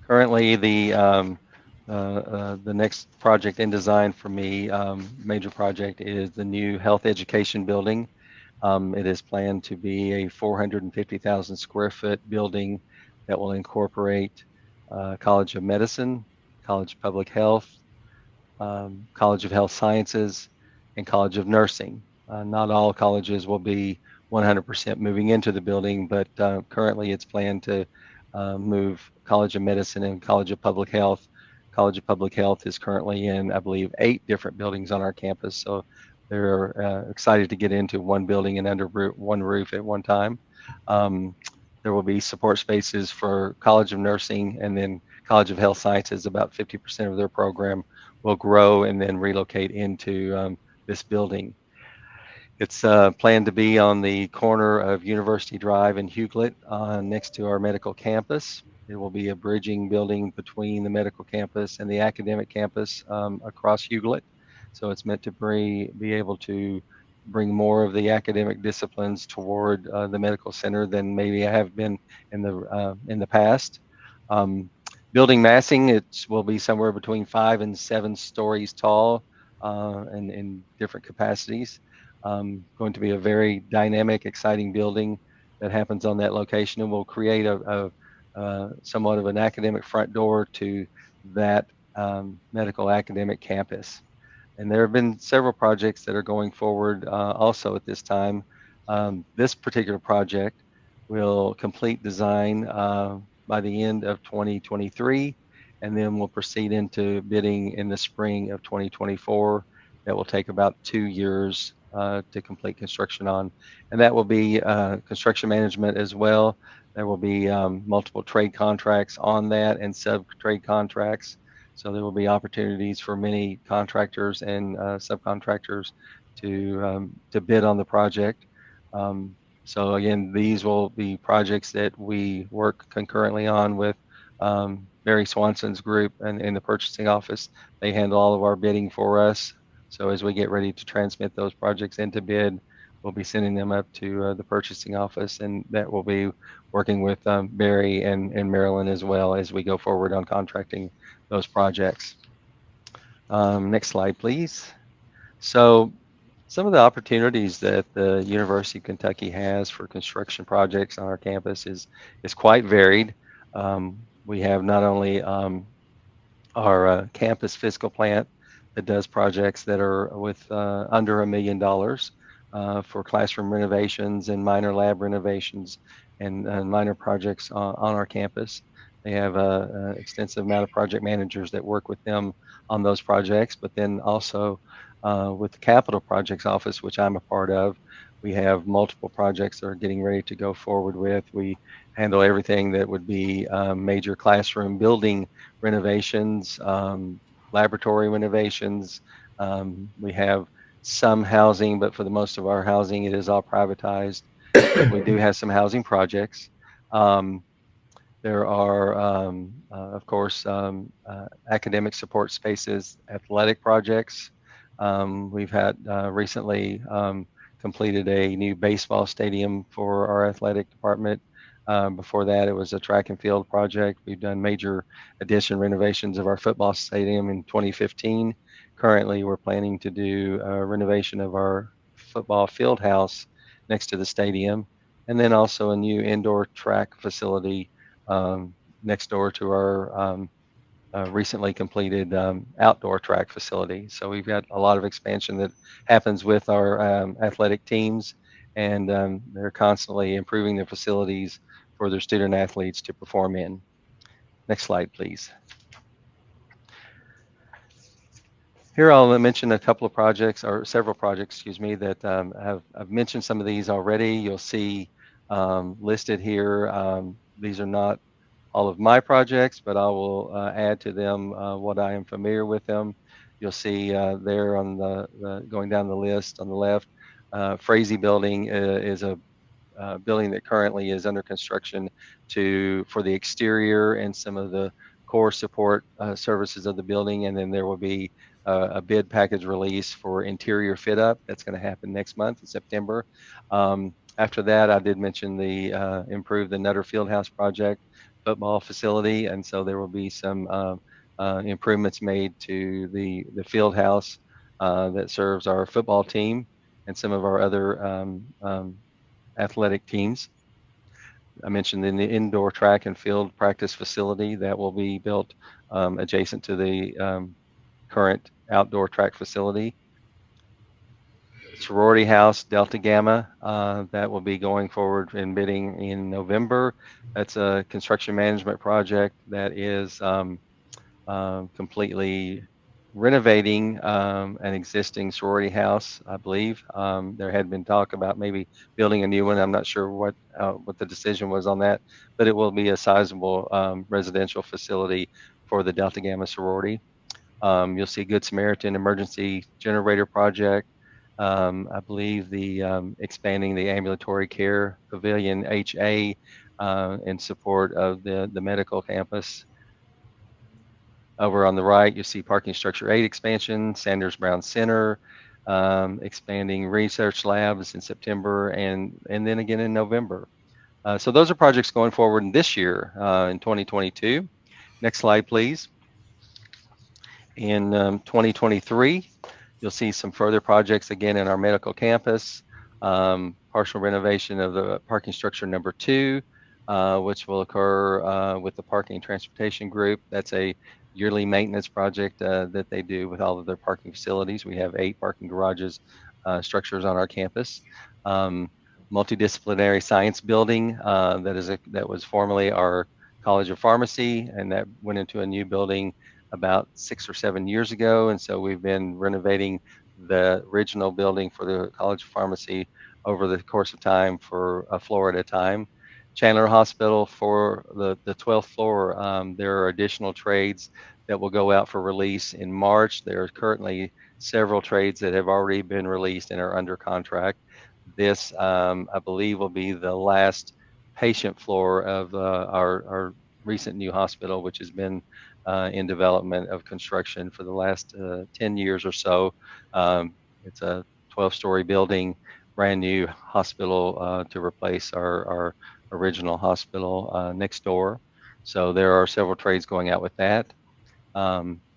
Currently, the next project in design for me, major project, is the new health education building. It is planned to be a 450,000 square foot building that will incorporate College of Medicine, College of Public Health, College of Health Sciences, and College of Nursing. Not all colleges will be 100% moving into the building, but currently it's planned to move College of Medicine and College of Public Health. College of Public Health is currently in, I believe, 8 different buildings on our campus. So they're excited to get into one building and under one roof at one time. There will be support spaces for College of Nursing, and then College of Health Sciences. About 50% of their program will grow and then relocate into this building. It's planned to be on the corner of University Drive and Huglet next to our medical campus. It will be a bridging building between the medical campus and the academic campus across Huglet. So it's meant to be able to bring more of the academic disciplines toward the medical center than maybe I have been in the past. Building massing, it will be somewhere between 5 and 7 stories tall and in different capacities. Going to be a very dynamic, exciting building that happens on that location, and will create a somewhat of an academic front door to that medical academic campus. And there have been several projects that are going forward also at this time. This particular project will complete design by the end of 2023, and then we'll proceed into bidding in the spring of 2024. That will take about 2 years to complete construction on. And that will be construction management as well. There will be multiple trade contracts on that and sub-trade contracts. So there will be opportunities for many contractors and subcontractors to bid on the project. So again, these will be projects that we work concurrently on with Barry Swanson's group and in the purchasing office. They handle all of our bidding for us. So as we get ready to transmit those projects into bid, we'll be sending them up to the purchasing office, and that will be working with Barry and Marilyn as well as we go forward on contracting those projects. Next slide, please. So some of the opportunities that the University of Kentucky has for construction projects on our campus is quite varied. We have not only our campus physical plant that does projects that are with under $1 million for classroom renovations and minor lab renovations and minor projects on our campus. They have an extensive amount of project managers that work with them on those projects, but then also with the Capital Projects Office, which I'm a part of, we have multiple projects that are getting ready to go forward with. We handle everything that would be major classroom building renovations, laboratory renovations. We have some housing, but for the most of our housing, it is all privatized. But we do have some housing projects. There are, of course, academic support spaces, athletic projects. We've had recently completed a new baseball stadium for our athletic department. Before that, it was a track and field project. We've done major addition renovations of our football stadium in 2015. Currently, we're planning to do a renovation of our football field house next to the stadium, and then also a new indoor track facility next door to our recently completed outdoor track facility. So we've got a lot of expansion that happens with our athletic teams, and they're constantly improving their facilities for their student athletes to perform in. Next slide, please. Here I'll mention a couple of projects, or several projects, excuse me, that I've mentioned some of these already. You'll see listed here. These are not all of my projects, but I will add to them what I am familiar with them. You'll see there on the going down the list on the left, Frazee Building is a building that currently is under construction for the exterior and some of the core support services of the building, and then there will be a bid package release for interior fit up. That's going to happen next month in September. After that, I did mention the improve the Nutter Fieldhouse project football facility, and so there will be some improvements made to the field house that serves our football team and some of our other athletic teams. I mentioned in the indoor track and field practice facility that will be built adjacent to the current outdoor track facility. Sorority House Delta Gamma that will be going forward in bidding in November. That's a construction management project that is completely renovating an existing sorority house, I believe. There had been talk about maybe building a new one. I'm not sure what the decision was on that, but it will be a sizable residential facility for the Delta Gamma sorority. You'll see Good Samaritan Emergency Generator Project. I believe the expanding the ambulatory care pavilion HA in support of the medical campus. Over on the right, you see parking structure 8 expansion, Sanders Brown Center, expanding research labs in September, and then again in November. So those are projects going forward in this year, in 2022. Next slide, please. In 2023, you'll see some further projects again in our medical campus, partial renovation of the parking structure number 2, which will occur with the parking and transportation group. That's a yearly maintenance project that they do with all of their parking facilities. We have 8 parking garages structures on our campus. Multidisciplinary science building that was formerly our College of Pharmacy, and that went into a new building about 6 or 7 years ago. And so we've been renovating the original building for the College of Pharmacy over the course of time for a floor at a time. Chandler Hospital for the 12th floor, there are additional trades that will go out for release in March. There are currently several trades that have already been released and are under contract. This, I believe, will be the last patient floor of our recent new hospital, which has been in development of construction for the last 10 years or so. It's a 12-story building, brand new hospital to replace our original hospital next door. So there are several trades going out with that.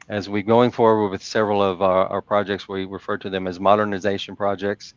As we going forward with several of our projects, we refer to them as modernization projects.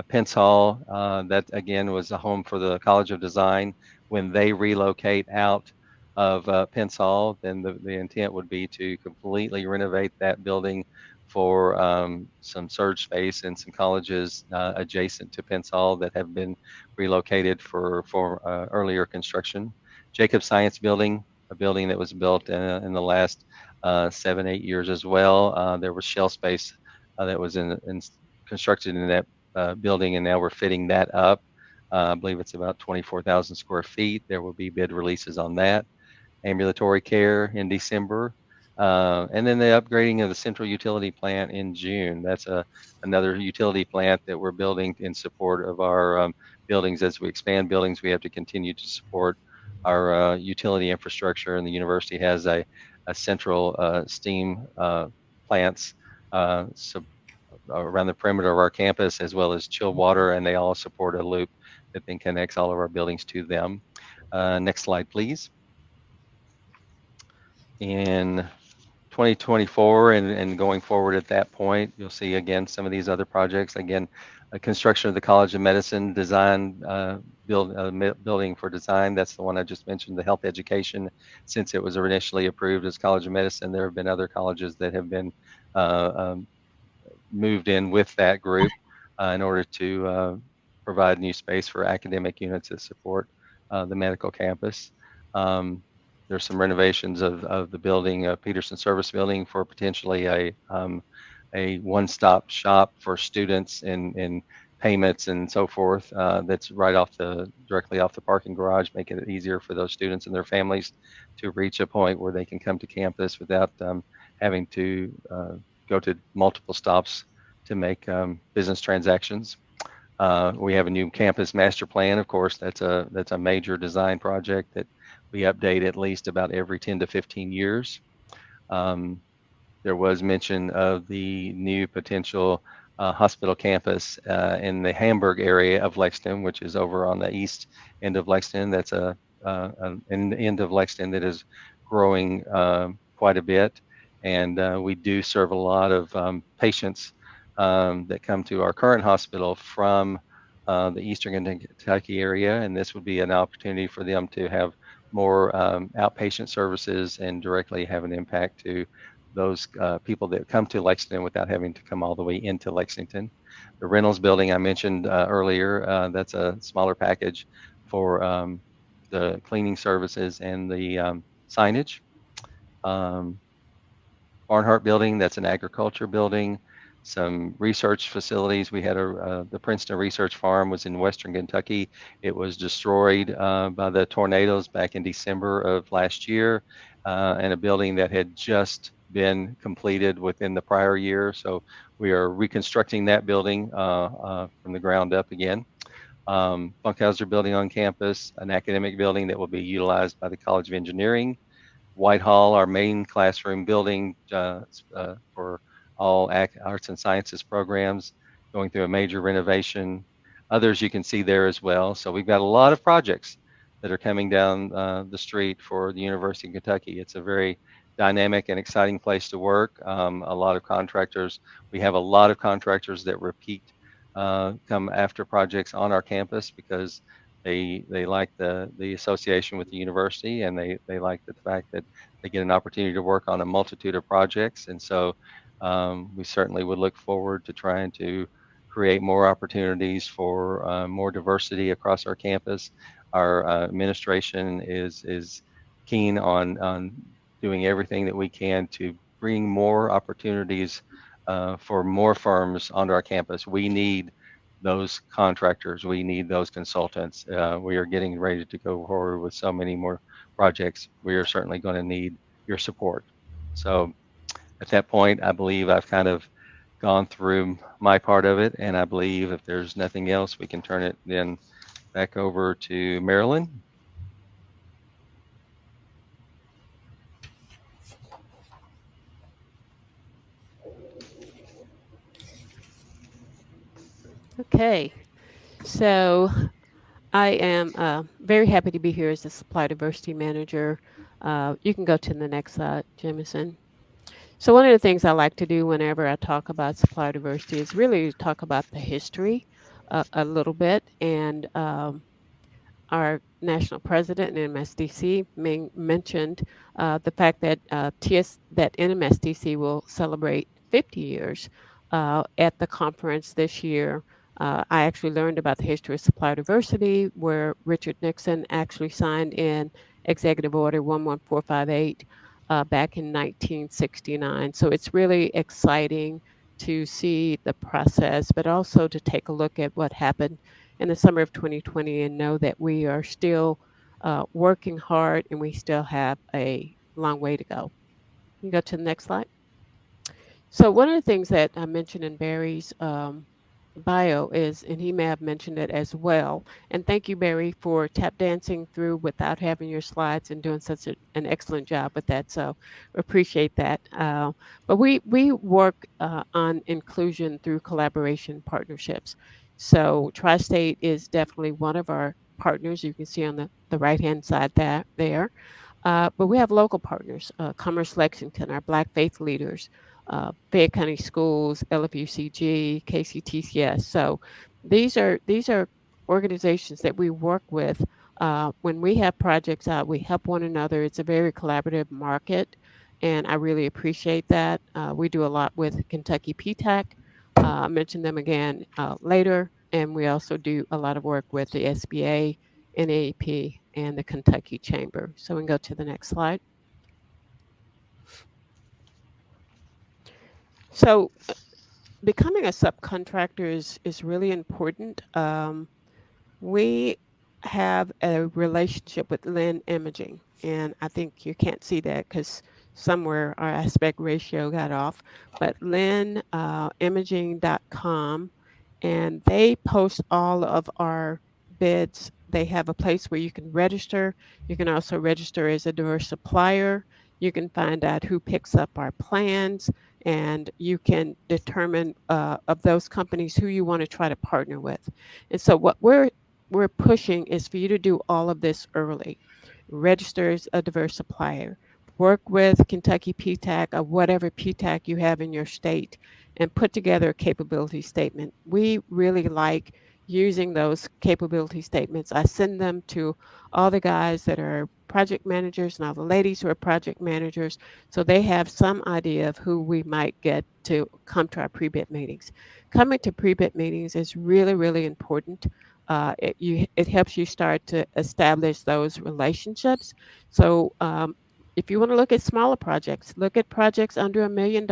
Pence Hall, that again was a home for the College of Design. When they relocate out of Pence Hall, then the intent would be to completely renovate that building for some surge space and some colleges adjacent to Pence Hall that have been relocated for earlier construction. Jacob Science Building, a building that was built in the last 7-8 years as well. There was shell space that was constructed in that building, and now we're fitting that up. I believe it's about 24,000 square feet. There will be bid releases on that. Ambulatory care in December. And then the upgrading of the central utility plant in June. That's another utility plant that we're building in support of our buildings. As we expand buildings, we have to continue to support our utility infrastructure, and the university has a central steam plants around the perimeter of our campus, as well as chilled water, and they all support a loop that then connects all of our buildings to them. Next slide, please. In 2024 and going forward at that point, you'll see again some of these other projects. Again, construction of the College of Medicine design building for design. That's the one I just mentioned, the health education. Since it was initially approved as College of Medicine, there have been other colleges that have been moved in with that group in order to provide new space for academic units that support the medical campus. There's some renovations of the building, Peterson Service Building, for potentially a one-stop shop for students in payments and so forth. That's directly off the parking garage, making it easier for those students and their families to reach a point where they can come to campus without having to go to multiple stops to make business transactions. We have a new campus master plan. Of course, that's a major design project that we update at least about every 10 to 15 years. There was mention of the new potential hospital campus in the Hamburg area of Lexington, which is over on the east end of Lexington. That's an end of Lexington that is growing quite a bit. And we do serve a lot of patients that come to our current hospital from the Eastern Kentucky area. And this would be an opportunity for them to have more outpatient services and directly have an impact to those people that come to Lexington without having to come all the way into Lexington. The Reynolds building I mentioned earlier, that's a smaller package for the cleaning services and the signage. Barnhart building, that's an agriculture building. Some research facilities. We had the Princeton Research Farm was in Western Kentucky. It was destroyed by the tornadoes back in December of last year, and a building that had just been completed within the prior year. So we are reconstructing that building from the ground up again. Bunkhauser building on campus, an academic building that will be utilized by the College of Engineering. Whitehall, our main classroom building for all arts and sciences programs, going through a major renovation. Others you can see there as well. So we've got a lot of projects that are coming down the street for the University of Kentucky. It's a very dynamic and exciting place to work. A lot of contractors. We have a lot of contractors that repeat come after projects on our campus because they like the association with the university, and they like the fact that they get an opportunity to work on a multitude of projects. And so we certainly would look forward to trying to create more opportunities for more diversity across our campus. Our administration is keen on doing everything that we can to bring more opportunities for more firms onto our campus. We need those contractors. We need those consultants. We are getting ready to go forward with so many more projects. We are certainly going to need your support. So at that point, I believe I've kind of gone through my part of it, and I believe if there's nothing else, we can turn it then back over to Marilyn. Okay, so I am very happy to be here as the Supply Diversity Manager. You can go to the next slide, Jemison. So one of the things I like to do whenever I talk about supply diversity is really talk about the history a little bit. And our national president in MSDC mentioned the fact that that NMSDC will celebrate 50 years at the conference this year. I actually learned about the history of supply diversity, where Richard Nixon actually signed in Executive Order 11458 back in 1969. So it's really exciting to see the process, but also to take a look at what happened in the summer of 2020 and know that we are still working hard and we still have a long way to go. You can go to the next slide. So one of the things that I mentioned in Barry's bio is, and he may have mentioned it as well, and thank you, Barry, for tap dancing through without having your slides and doing such an excellent job with that. So appreciate that. But we work on inclusion through collaboration partnerships. So Tri-State is definitely one of our partners. You can see on the right-hand side there. But we have local partners, Commerce Lexington, our Black Faith Leaders, Fayette County Schools, LFUCG, KCTCS. So these are organizations that we work with. When we have projects out, we help one another. It's a very collaborative market, and I really appreciate that. We do a lot with Kentucky PTAC. I'll mention them again later, and we also do a lot of work with the SBA, NAEP, and the Kentucky Chamber. So we can go to the next slide. So becoming a subcontractor is really important. We have a relationship with Lynn Imaging, and I think you can't see that because somewhere our aspect ratio got off, but lynnimaging.com, and they post all of our bids. They have a place where you can register. You can also register as a diverse supplier. You can find out who picks up our plans, and you can determine of those companies who you want to try to partner with. And so what we're pushing is for you to do all of this early. Register as a diverse supplier. Work with Kentucky PTAC or whatever PTAC you have in your state and put together a capability statement. We really like using those capability statements. I send them to all the guys that are project managers and all the ladies who are project managers, so they have some idea of who we might get to come to our pre-bid meetings. Coming to pre-bid meetings is really, really important. It helps you start to establish those relationships. So if you want to look at smaller projects, look at projects under $1 million.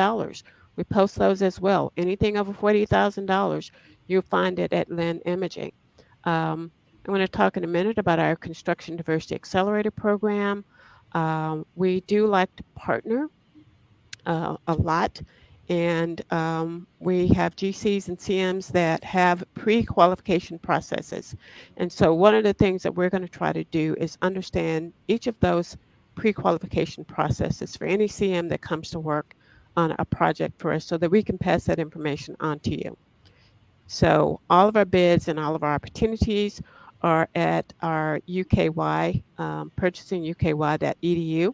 We post those as well. Anything over $40,000, you'll find it at Lynn Imaging. I'm going to talk in a minute about our Construction Diversity Accelerator program. We do like to partner a lot. And we have GCs and CMs that have pre-qualification processes. And so one of the things that we're going to try to do is understand each of those pre-qualification processes for any CM that comes to work on a project for us so that we can pass that information on to you. So all of our bids and all of our opportunities are at our UKY, purchasingUKY.edu.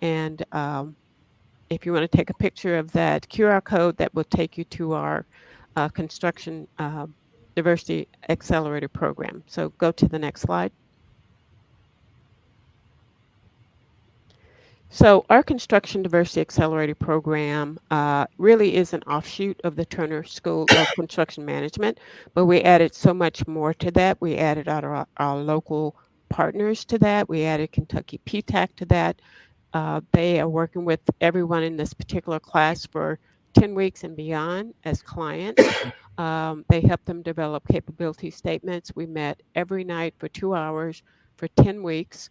And if you want to take a picture of that QR code, that will take you to our construction diversity accelerator program. So go to the next slide. So our Construction Diversity Accelerator program really is an offshoot of the Turner School of Construction Management, but we added so much more to that. We added our local partners to that. We added Kentucky PTAC to that. They are working with everyone in this particular class for 10 weeks and beyond as clients. They help them develop capability statements. We met every night for 2 hours for 10 weeks.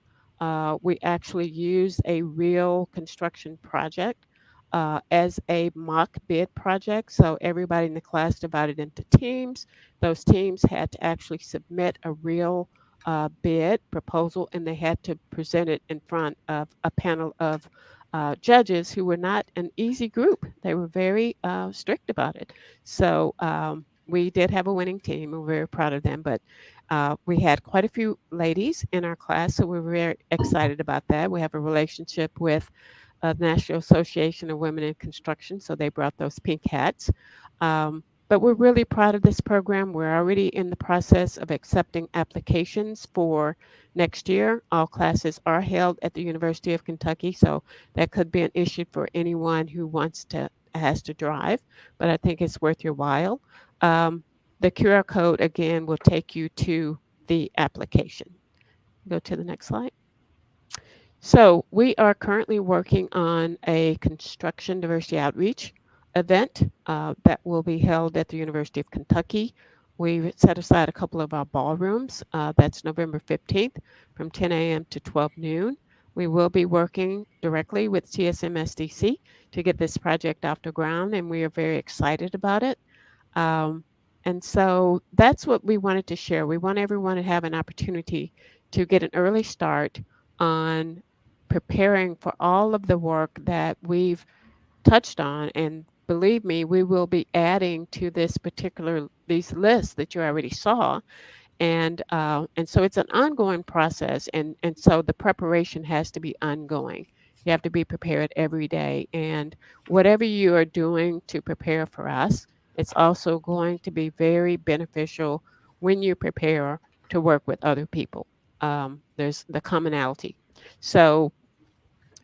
We actually used a real construction project as a mock bid project. So everybody in the class divided into teams. Those teams had to actually submit a real bid proposal, and they had to present it in front of a panel of judges who were not an easy group. They were very strict about it. So we did have a winning team, and we're very proud of them. But we had quite a few ladies in our class, so we're very excited about that. We have a relationship with the National Association of Women in Construction, so they brought those pink hats. But we're really proud of this program. We're already in the process of accepting applications for next year. All classes are held at the University of Kentucky, so that could be an issue for anyone who has to drive, but I think it's worth your while. The QR code, again, will take you to the application. Go to the next slide. So we are currently working on a construction diversity outreach event that will be held at the University of Kentucky. We set aside a couple of our ballrooms. That's November 15th from 10 a.m. to 12 noon. We will be working directly with TSMSDC to get this project off the ground, and we are very excited about it. And so that's what we wanted to share. We want everyone to have an opportunity to get an early start on preparing for all of the work that we've touched on. And believe me, we will be adding to these lists that you already saw. And so it's an ongoing process. And so the preparation has to be ongoing. You have to be prepared every day. And whatever you are doing to prepare for us, it's also going to be very beneficial when you prepare to work with other people. There's the commonality. So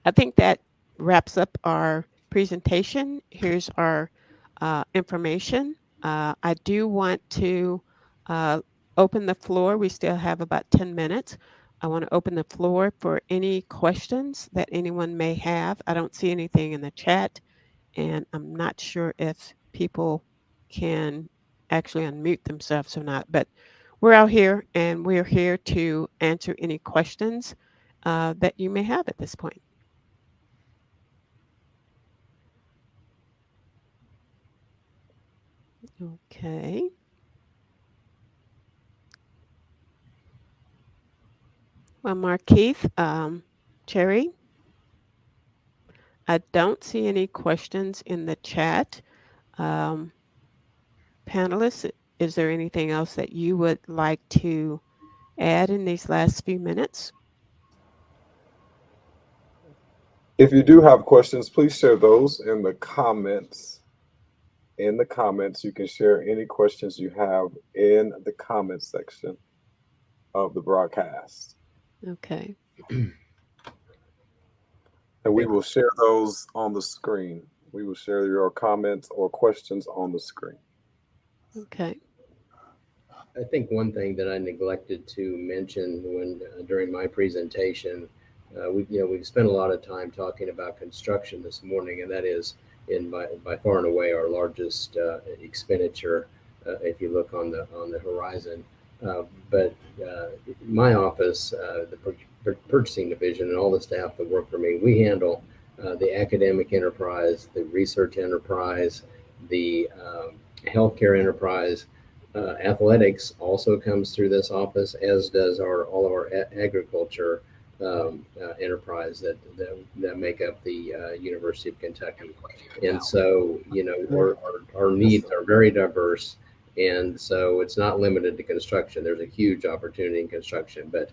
I think that wraps up our presentation. Here's our information. I do want to open the floor. We still have about 10 minutes. I want to open the floor for any questions that anyone may have. I don't see anything in the chat, and I'm not sure if people can actually unmute themselves or not, but we're out here and we're here to answer any questions that you may have at this point. Okay. Well, Markeith, Cherry, I don't see any questions in the chat. Panelists, is there anything else that you would like to add in these last few minutes? If you do have questions, please share those in the comments. In the comments, you can share any questions you have in the comment section of the broadcast. Okay. And we will share those on the screen. We will share your comments or questions on the screen. Okay. I think one thing that I neglected to mention during my presentation, we've spent a lot of time talking about construction this morning, and that is by far and away our largest expenditure if you look on the horizon. But my office, the purchasing division, and all the staff that work for me, we handle the academic enterprise, the research enterprise, the healthcare enterprise. Athletics also comes through this office, as does all of our agriculture enterprise that make up the University of Kentucky. And so, you know, our needs are very diverse. And so it's not limited to construction. There's a huge opportunity in construction, but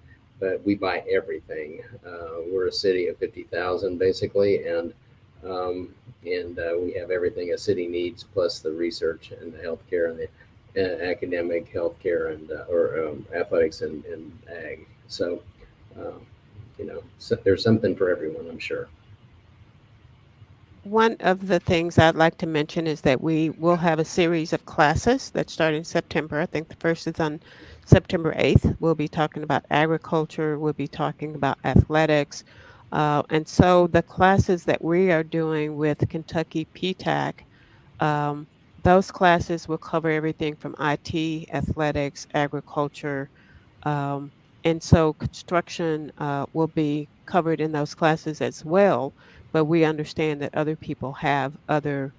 we buy everything. We're a city of 50,000 basically, and we have everything a city needs, plus the research and the healthcare and the academic healthcare and or athletics and ag. So, you know, so there's something for everyone, I'm sure. One of the things I'd like to mention is that we will have a series of classes that start in September. I think the first is on September 8th. We'll be talking about agriculture, we'll be talking about athletics. And so the classes that we are doing with Kentucky PTAC, those classes will cover everything from IT, athletics, agriculture, and so construction will be covered in those classes as well, but we understand that other people have other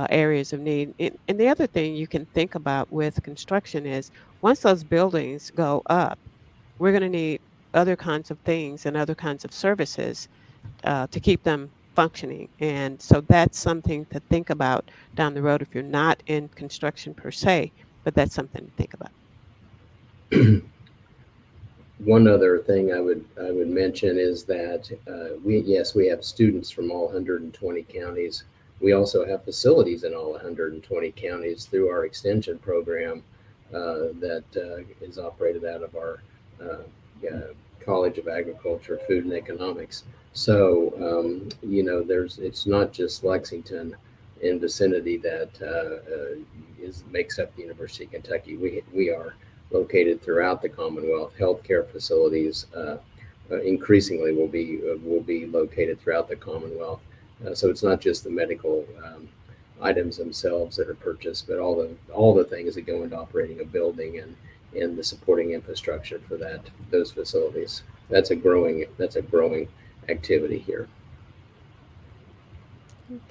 areas of need. And the other thing you can think about with construction is once those buildings go up, we're going to need other kinds of things and other kinds of services to keep them functioning. And so that's something to think about down the road if you're not in construction per se, but that's something to think about. One other thing I would mention is that we have students from all 120 counties. We also have facilities in all 120 counties through our extension program that is operated out of our College of Agriculture, Food and Economics. So you know, it's not just Lexington in vicinity that makes up the University of Kentucky. We are located throughout the Commonwealth. Healthcare facilities increasingly will be located throughout the Commonwealth. So it's not just the medical items themselves that are purchased, but all the things that go into operating a building and the supporting infrastructure for those facilities. That's a growing activity here.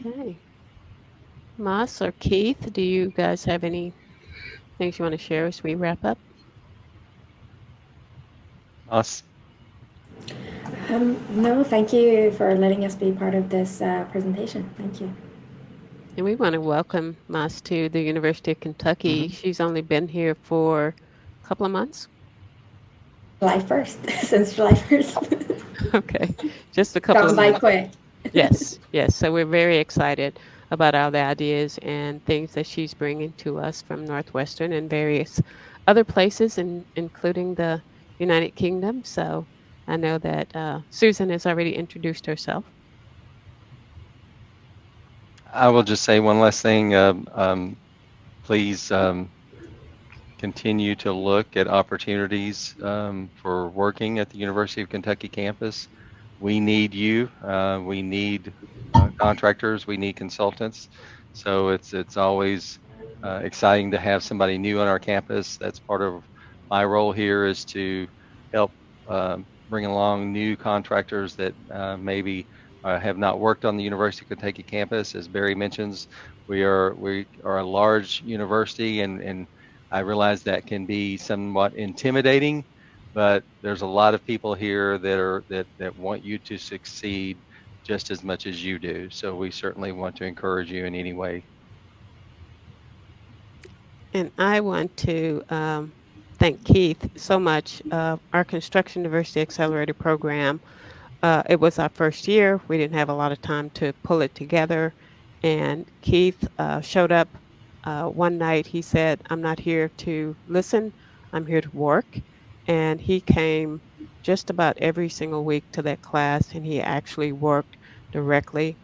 Okay. Moss or Keith, do you guys have any things you want to share as we wrap up? Us. No, thank you for letting us be part of this presentation. Thank you. And we want to welcome Moss to the University of Kentucky. She's only been here for a couple of months. July 1st, since July 1st. Okay, just a couple of By months. quick. Yes, yes. So we're very excited about all the ideas and things that she's bringing to us from Northwestern and various other places, including the United Kingdom. So I know that Susan has already introduced herself. I will just say one last thing. Please continue to look at opportunities for working at the University of Kentucky campus. We need you. We need contractors. We need consultants. So it's always exciting to have somebody new on our campus. That's part of my role here, is to help bring along new contractors that maybe have not worked on the University of Kentucky campus. As Barry mentions, we are a large university, and I realize that can be somewhat intimidating, but there's a lot of people here that want you to succeed just as much as you do. So we certainly want to encourage you in any way. And I want to thank Keith so much. Our Construction Diversity Accelerator program, it was our first year. We didn't have a lot of time to pull it together. And Keith showed up one night. He said, I'm not here to listen, I'm here to work. And he came just about every single week to that class, and he actually worked directly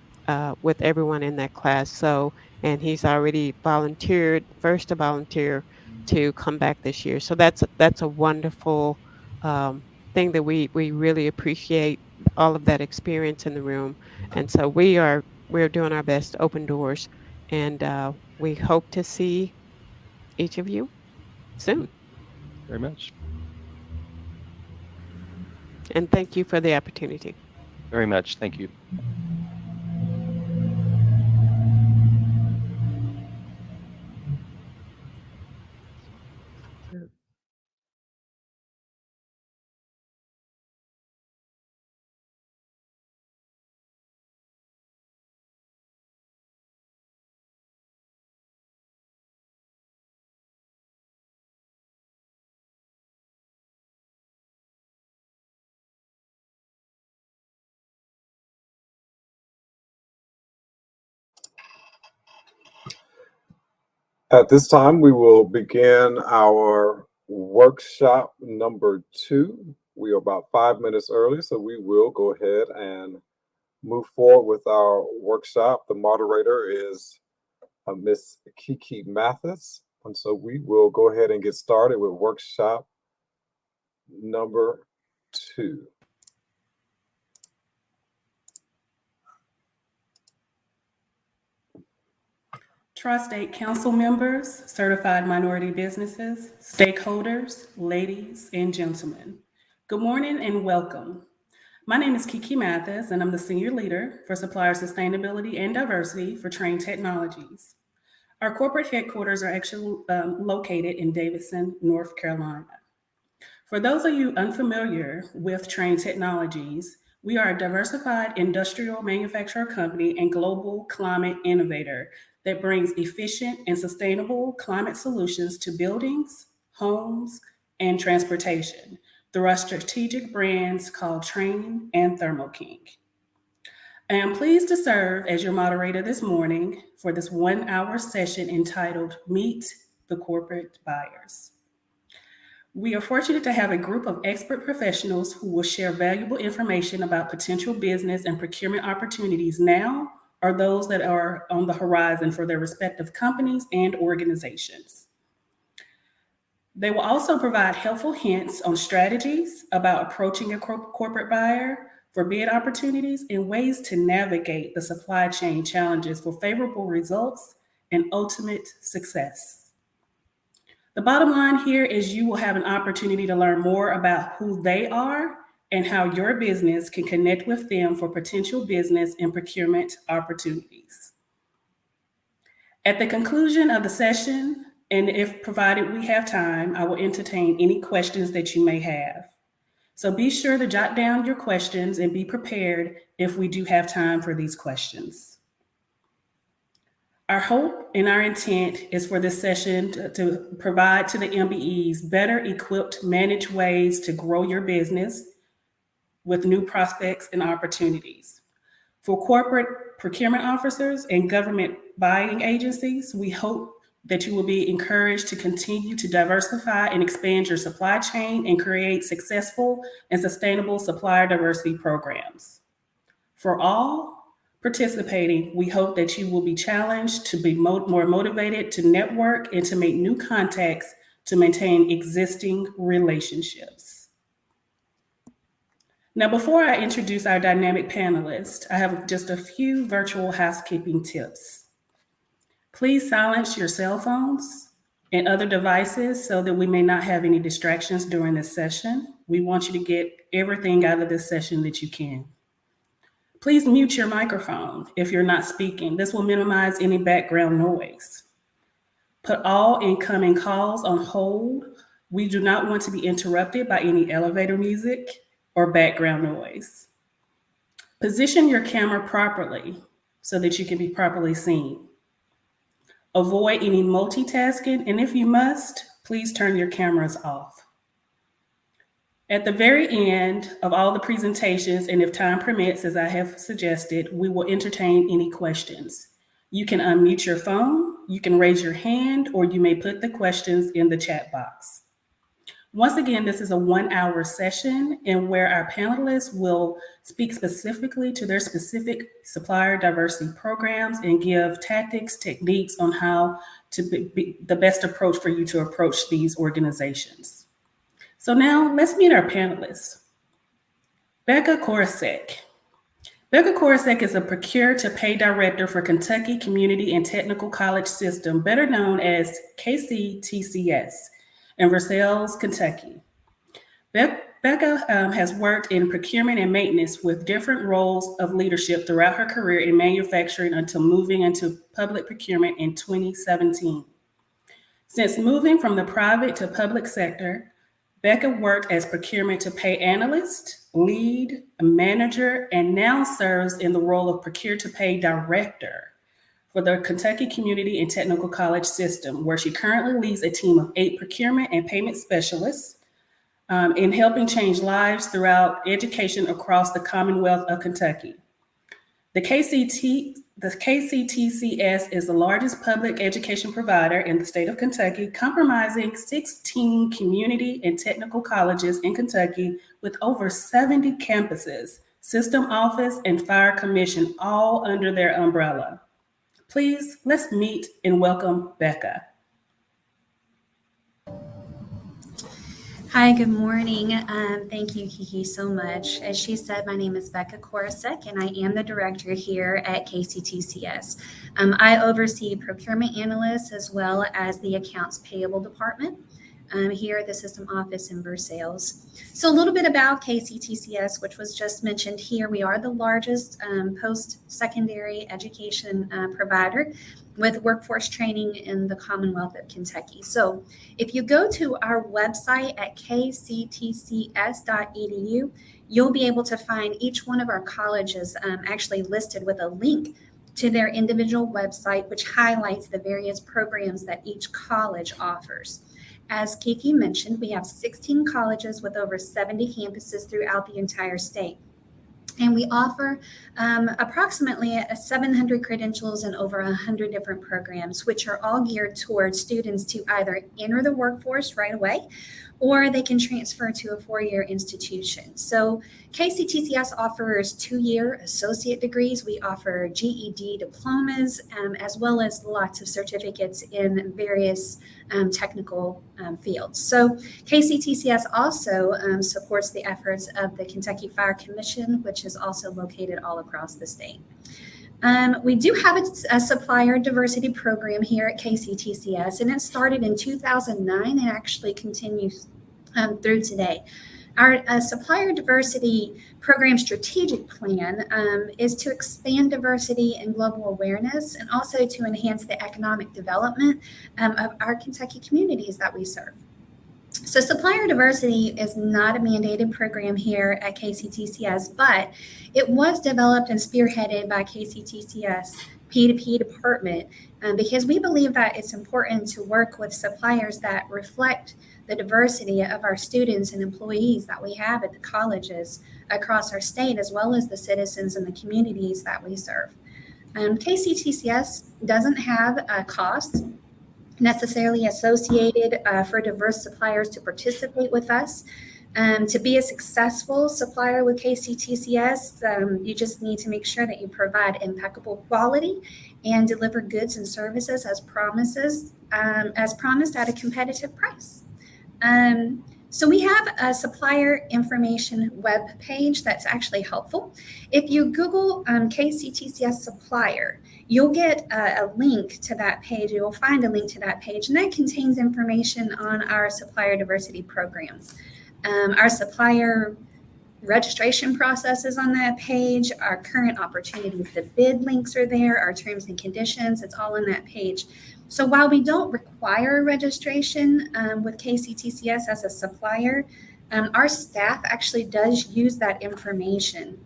with everyone in that class. So, and he's already volunteered, first to volunteer to come back this year. So that's a wonderful thing that we really appreciate all of that experience in the room. And so we're doing our best to open doors, and we hope to see each of you soon. Very much. And thank you for the opportunity. Very much. Thank you. At this time, we will begin our workshop number 2. We are about 5 minutes early, so we will go ahead and move forward with our workshop. The moderator is Miss Kiki Mathis, and so we will go ahead and get started with workshop number 2. Tri-State Council members, certified minority businesses, stakeholders, ladies and gentlemen. Good morning and welcome. My name is Kiki Mathis, and I'm the Senior Leader for Supplier Sustainability and Diversity for Train Technologies. Our corporate headquarters are actually located in Davidson, North Carolina. For those of you unfamiliar with Train Technologies, we are a diversified industrial manufacturer company and global climate innovator that brings efficient and sustainable climate solutions to buildings, homes, and transportation through our strategic brands called Train and Thermo King. I am pleased to serve as your moderator this morning for this 1-hour session entitled Meet the Corporate Buyers. We are fortunate to have a group of expert professionals who will share valuable information about potential business and procurement opportunities now or those that are on the horizon for their respective companies and organizations. They will also provide helpful hints on strategies about approaching a corporate buyer for bid opportunities and ways to navigate the supply chain challenges for favorable results and ultimate success. The bottom line here is you will have an opportunity to learn more about who they are and how your business can connect with them for potential business and procurement opportunities. At the conclusion of the session, and if provided we have time, I will entertain any questions that you may have. So be sure to jot down your questions and be prepared if we do have time for these questions. Our hope and our intent is for this session to provide to the MBEs better equipped, managed ways to grow your business with new prospects and opportunities. For corporate procurement officers and government buying agencies, we hope that you will be encouraged to continue to diversify and expand your supply chain and create successful and sustainable supplier diversity programs. For all participating, we hope that you will be challenged to be more motivated to network and to make new contacts to maintain existing relationships. Now, before I introduce our dynamic panelists, I have just a few virtual housekeeping tips. Please silence your cell phones and other devices so that we may not have any distractions during this session. We want you to get everything out of this session that you can. Please mute your microphone if you're not speaking. This will minimize any background noise. Put all incoming calls on hold. We do not want to be interrupted by any elevator music or background noise. Position your camera properly so that you can be properly seen. Avoid any multitasking, and if you must, please turn your cameras off. At the very end of all the presentations, and if time permits, as I have suggested, we will entertain any questions. You can unmute your phone, you can raise your hand, or you may put the questions in the chat box. Once again, this is a 1-hour session and where our panelists will speak specifically to their specific supplier diversity programs and give tactics, techniques on how to be the best approach for you to approach these organizations. So now let's meet our panelists. Becca Korosek. Becca Korosek is a procure-to-pay director for Kentucky Community and Technical College System, better known as KCTCS, in Versailles, Kentucky. Becca has worked in procurement and maintenance with different roles of leadership throughout her career in manufacturing until moving into public procurement in 2017. Since moving from the private to public sector, Becca worked as procurement to pay analyst, lead, manager, and now serves in the role of procure to pay director for the Kentucky Community and Technical College System, where she currently leads a team of 8 procurement and payment specialists in helping change lives throughout education across the Commonwealth of Kentucky. The KCTCS is the largest public education provider in the state of Kentucky, comprising 16 community and technical colleges in Kentucky with over 70 campuses, system office, and fire commission all under their umbrella. Please, let's meet and welcome Becca. Hi, good morning. Thank you, Kiki, so much. As she said, my name is Becca Korosek, and I am the director here at KCTCS. I oversee procurement analysts as well as the accounts payable department here at the system office in Versailles. So a little bit about KCTCS, which was just mentioned here. We are the largest post-secondary education provider with workforce training in the Commonwealth of Kentucky. So if you go to our website at kctcs.edu, you'll be able to find each one of our colleges actually listed with a link to their individual website, which highlights the various programs that each college offers. As Kiki mentioned, we have 16 colleges with over 70 campuses throughout the entire state. And we offer approximately 700 credentials and over 100 different programs, which are all geared towards students to either enter the workforce right away, or they can transfer to a 4-year institution. So KCTCS offers 2-year associate degrees. We offer GED diplomas, as well as lots of certificates in various technical fields. So KCTCS also supports the efforts of the Kentucky Fire Commission, which is also located all across the state. We do have a supplier diversity program here at KCTCS, and it started in 2009 and actually continues through today. Our supplier diversity program strategic plan is to expand diversity and global awareness, and also to enhance the economic development of our Kentucky communities that we serve. So supplier diversity is not a mandated program here at KCTCS, but it was developed and spearheaded by KCTCS P2P department because we believe that it's important to work with suppliers that reflect the diversity of our students and employees that we have at the colleges across our state, as well as the citizens and the communities that we serve. KCTCS doesn't have a cost necessarily associated for diverse suppliers to participate with us. To be a successful supplier with KCTCS, you just need to make sure that you provide impeccable quality and deliver goods and services as promised at a competitive price. So we have a supplier information web page that's actually helpful. If you Google KCTCS supplier, you'll get a link to that page. You'll find a link to that page, and that contains information on our supplier diversity program. Our supplier registration process is on that page. Our current opportunities to bid links are there. Our terms and conditions, it's all on that page. So while we don't require registration with KCTCS as a supplier, our staff actually does use that information.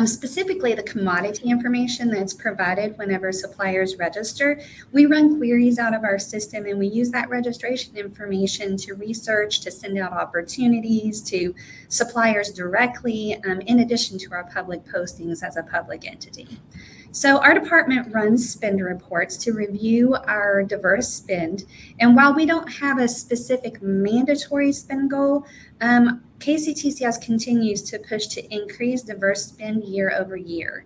Specifically the commodity information that's provided whenever suppliers register. We run queries out of our system, and we use that registration information to research, to send out opportunities to suppliers directly, in addition to our public postings as a public entity. So our department runs spend reports to review our diverse spend. And while we don't have a specific mandatory spend goal, KCTCS continues to push to increase diverse spend year over year.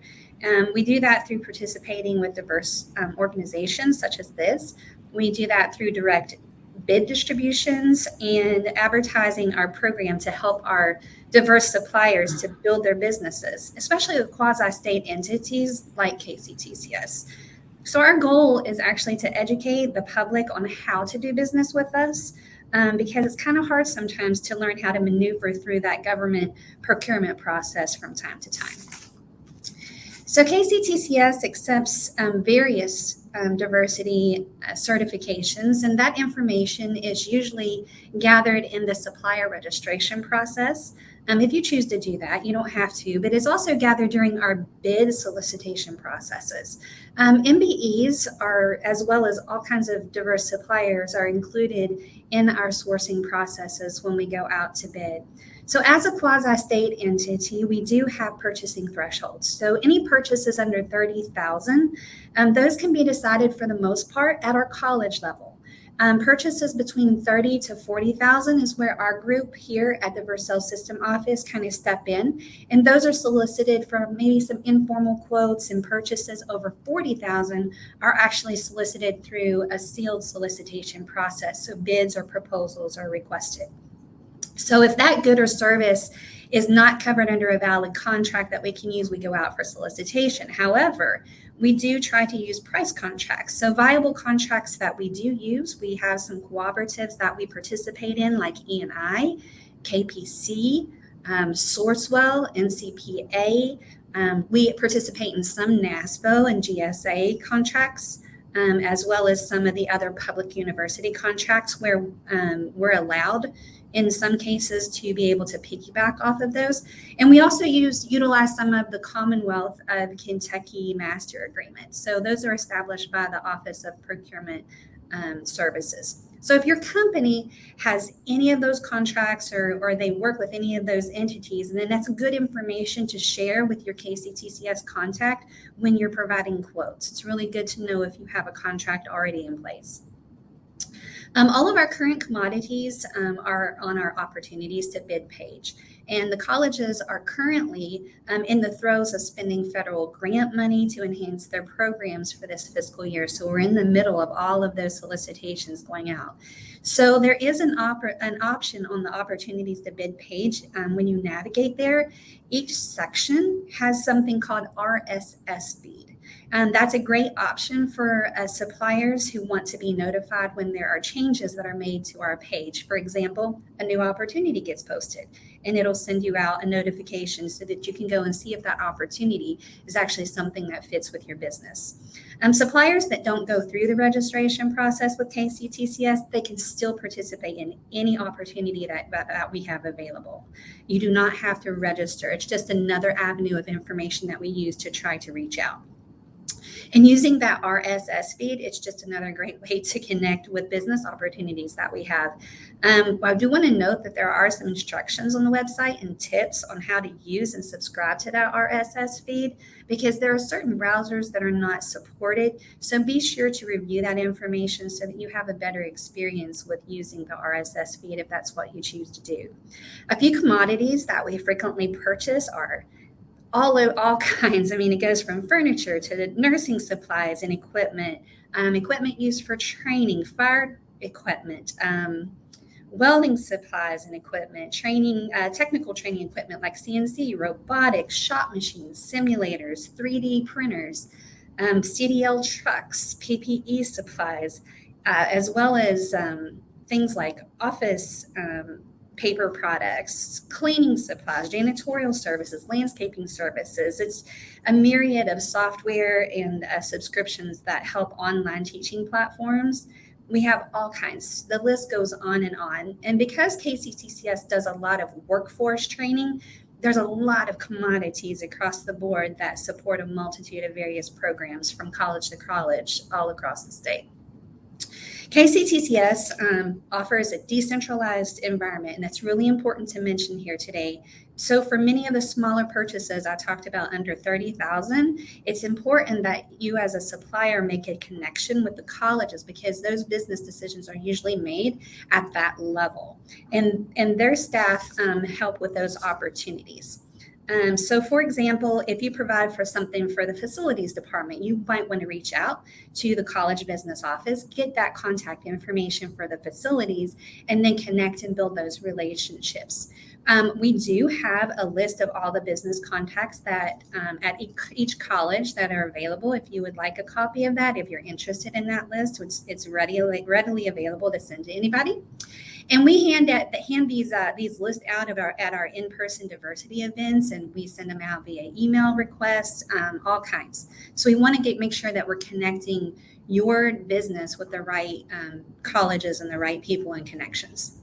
We do that through participating with diverse organizations such as this. We do that through direct bid distributions and advertising our program to help our diverse suppliers to build their businesses, especially with quasi-state entities like KCTCS. So our goal is actually to educate the public on how to do business with us, because it's kind of hard sometimes to learn how to maneuver through that government procurement process from time to time. So KCTCS accepts various diversity certifications, and that information is usually gathered in the supplier registration process. If you choose to do that, you don't have to, but it's also gathered during our bid solicitation processes. MBEs are, as well as all kinds of diverse suppliers, are included in our sourcing processes when we go out to bid. So as a quasi-state entity, we do have purchasing thresholds. So any purchases under 30,000, those can be decided for the most part at our college level. Purchases between 30 to 40,000 is where our group here at the Vercel System Office kind of step in, and those are solicited from maybe some informal quotes, and purchases over 40,000 are actually solicited through a sealed solicitation process. So bids or proposals are requested. So if that good or service is not covered under a valid contract that we can use, we go out for solicitation. However, we do try to use price contracts. So viable contracts that we do use, we have some cooperatives that we participate in, like E&I, KPC, Sourcewell, NCPA. We participate in some NASPO and GSA contracts, as well as some of the other public university contracts where we're allowed in some cases to be able to piggyback off of those. And we also utilize some of the Commonwealth of Kentucky master agreements. So those are established by the Office of Procurement Services. So if your company has any of those contracts or they work with any of those entities, then that's good information to share with your KCTCS contact when you're providing quotes. It's really good to know if you have a contract already in place. All of our current commodities are on our opportunities to bid page. And the colleges are currently in the throes of spending federal grant money to enhance their programs for this fiscal year. So we're in the middle of all of those solicitations going out. So there is an option on the opportunities to bid page. When you navigate there, each section has something called RSS feed. That's a great option for suppliers who want to be notified when there are changes that are made to our page. For example, a new opportunity gets posted, and it'll send you out a notification so that you can go and see if that opportunity is actually something that fits with your business. Suppliers that don't go through the registration process with KCTCS, they can still participate in any opportunity that we have available. You do not have to register. It's just another avenue of information that we use to try to reach out. And using that RSS feed, it's just another great way to connect with business opportunities that we have. I do want to note that there are some instructions on the website and tips on how to use and subscribe to that RSS feed, because there are certain browsers that are not supported. So be sure to review that information so that you have a better experience with using the RSS feed if that's what you choose to do. A few commodities that we frequently purchase are all kinds. I mean, it goes from furniture to nursing supplies and equipment, equipment used for training, fire equipment, welding supplies and equipment, training, technical training equipment like CNC, robotics, shop machines, simulators, 3D printers, CDL trucks, PPE supplies, as well as things like office paper products, cleaning supplies, janitorial services, landscaping services. It's a myriad of software and subscriptions that help online teaching platforms. We have all kinds. The list goes on and on. And because KCTCS does a lot of workforce training, there's a lot of commodities across the board that support a multitude of various programs from college to college all across the state. KCTCS offers a decentralized environment, and that's really important to mention here today. So for many of the smaller purchases I talked about under 30,000, it's important that you as a supplier make a connection with the colleges, because those business decisions are usually made at that level. And their staff help with those opportunities. So for example, if you provide for something for the facilities department, you might want to reach out to the college business office, get that contact information for the facilities, and then connect and build those relationships. We do have a list of all the business contacts that at each college that are available. If you would like a copy of that, if you're interested in that list, it's readily available to send to anybody. And we hand these lists out at our in-person diversity events, and we send them out via email requests, all kinds. So we want to make sure that we're connecting your business with the right colleges and the right people and connections.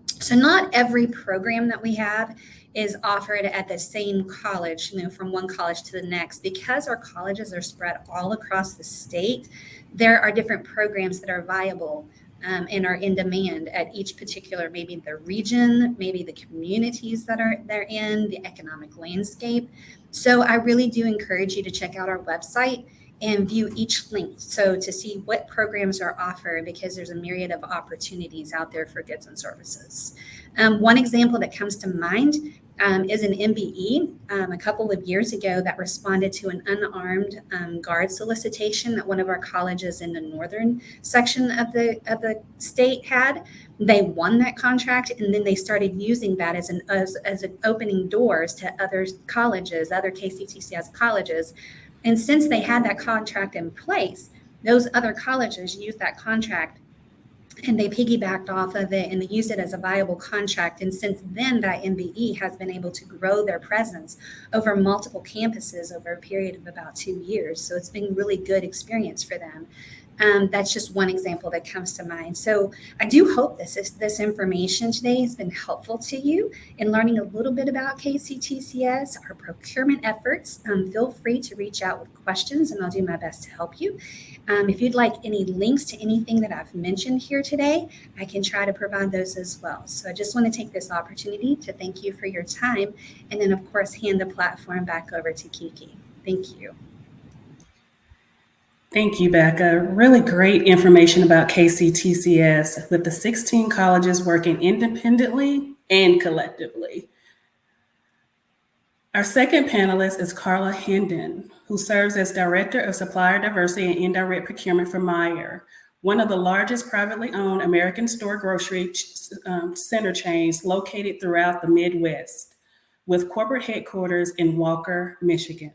So not every program that we have is offered at the same college, from one college to the next. Because our colleges are spread all across the state, there are different programs that are viable and are in demand at each particular, maybe the region, maybe the communities that they're in, the economic landscape. So I really do encourage you to check out our website and view each link. So to see what programs are offered, because there's a myriad of opportunities out there for goods and services. One example that comes to mind is an MBE a couple of years ago that responded to an unarmed guard solicitation that one of our colleges in the northern section of the state had. They won that contract, and then they started using that as an opening doors to other colleges, other KCTCS colleges. And since they had that contract in place, those other colleges used that contract and they piggybacked off of it and they used it as a viable contract. And since then, that MBE has been able to grow their presence over multiple campuses over a period of about 2 years. So it's been really good experience for them. That's just one example that comes to mind. So I do hope this information today has been helpful to you in learning a little bit about KCTCS, our procurement efforts. Feel free to reach out with questions and I'll do my best to help you. If you'd like any links to anything that I've mentioned here today, I can try to provide those as well. So I just want to take this opportunity to thank you for your time and then of course hand the platform back over to Kiki. Thank you. Thank you, Becca. Really great information about KCTCS with the 16 colleges working independently and collectively. Our second panelist is Carla Hendon, who serves as Director of Supplier Diversity and Indirect Procurement for Meijer, one of the largest privately owned American store grocery center chains located throughout the Midwest, with corporate headquarters in Walker, Michigan.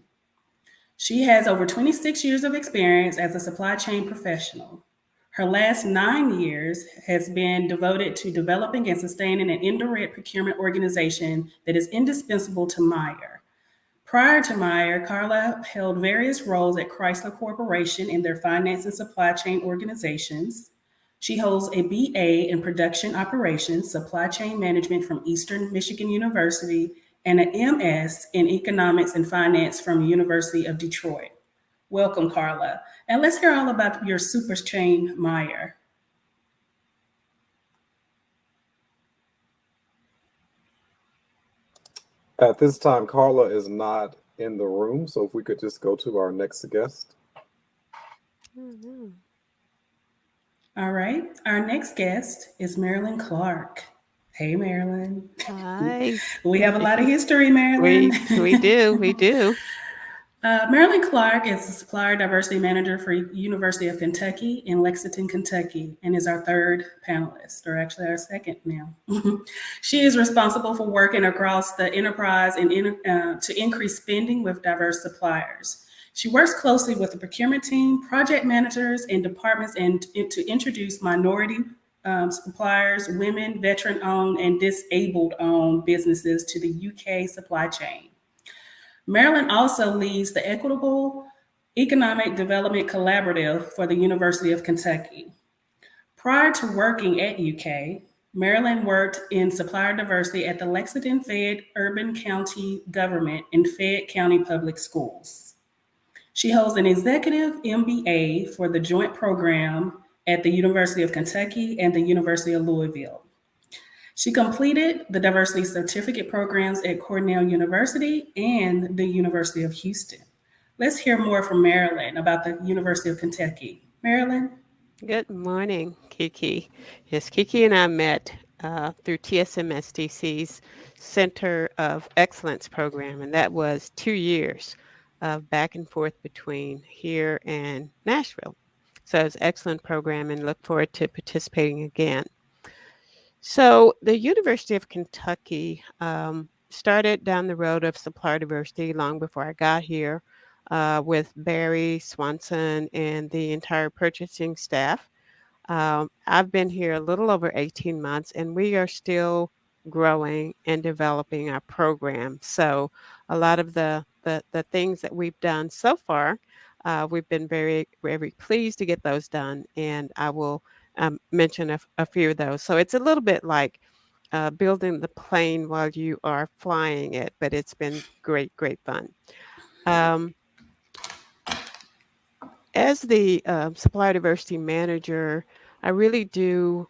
She has over 26 years of experience as a supply chain professional. Her last 9 years has been devoted to developing and sustaining an indirect procurement organization that is indispensable to Meijer. Prior to Meijer, Carla held various roles at Chrysler Corporation in their finance and supply chain organizations. She holds a BA in production operations, supply chain management from Eastern Michigan University, and an MS in economics and finance from University of Detroit. Welcome, Carla. And let's hear all about your super chain, Meijer. At this time, Carla is not in the room, so if we could just go to our next guest. All right, our next guest is Marilyn Clark. Hey, Marilyn. Hi. We have a lot of history, Marilyn. We do. Marilyn Clark is the Supplier Diversity Manager for University of Kentucky in Lexington, Kentucky, and is our third panelist, or actually our second now. She is responsible for working across the enterprise and to increase spending with diverse suppliers. She works closely with the procurement team, project managers, and departments to introduce minority suppliers, women, veteran-owned, and disabled-owned businesses to the UK supply chain. Marilyn also leads the Equitable Economic Development Collaborative for the University of Kentucky. Prior to working at UK, Marilyn worked in supplier diversity at the Lexington Fayette Urban County Government and Fayette County Public Schools. She holds an executive MBA for the joint program at the University of Kentucky and the University of Louisville. She completed the diversity certificate programs at Cornell University and the University of Houston. Let's hear more from Marilyn about the University of Kentucky. Marilyn? Good morning, Kiki. Yes, Kiki and I met through TSMSDC's Center of Excellence program, and that was 2 years of back and forth between here and Nashville. So it's an excellent program and look forward to participating again. So the University of Kentucky started down the road of supplier diversity long before I got here with Barry Swanson and the entire purchasing staff. I've been here a little over 18 months and we are still growing and developing our program. So a lot of the things that we've done so far, we've been very, very pleased to get those done. And I will mention a few of those. So it's a little bit like building the plane while you are flying it, but it's been great, great fun. As the supplier diversity manager, I really do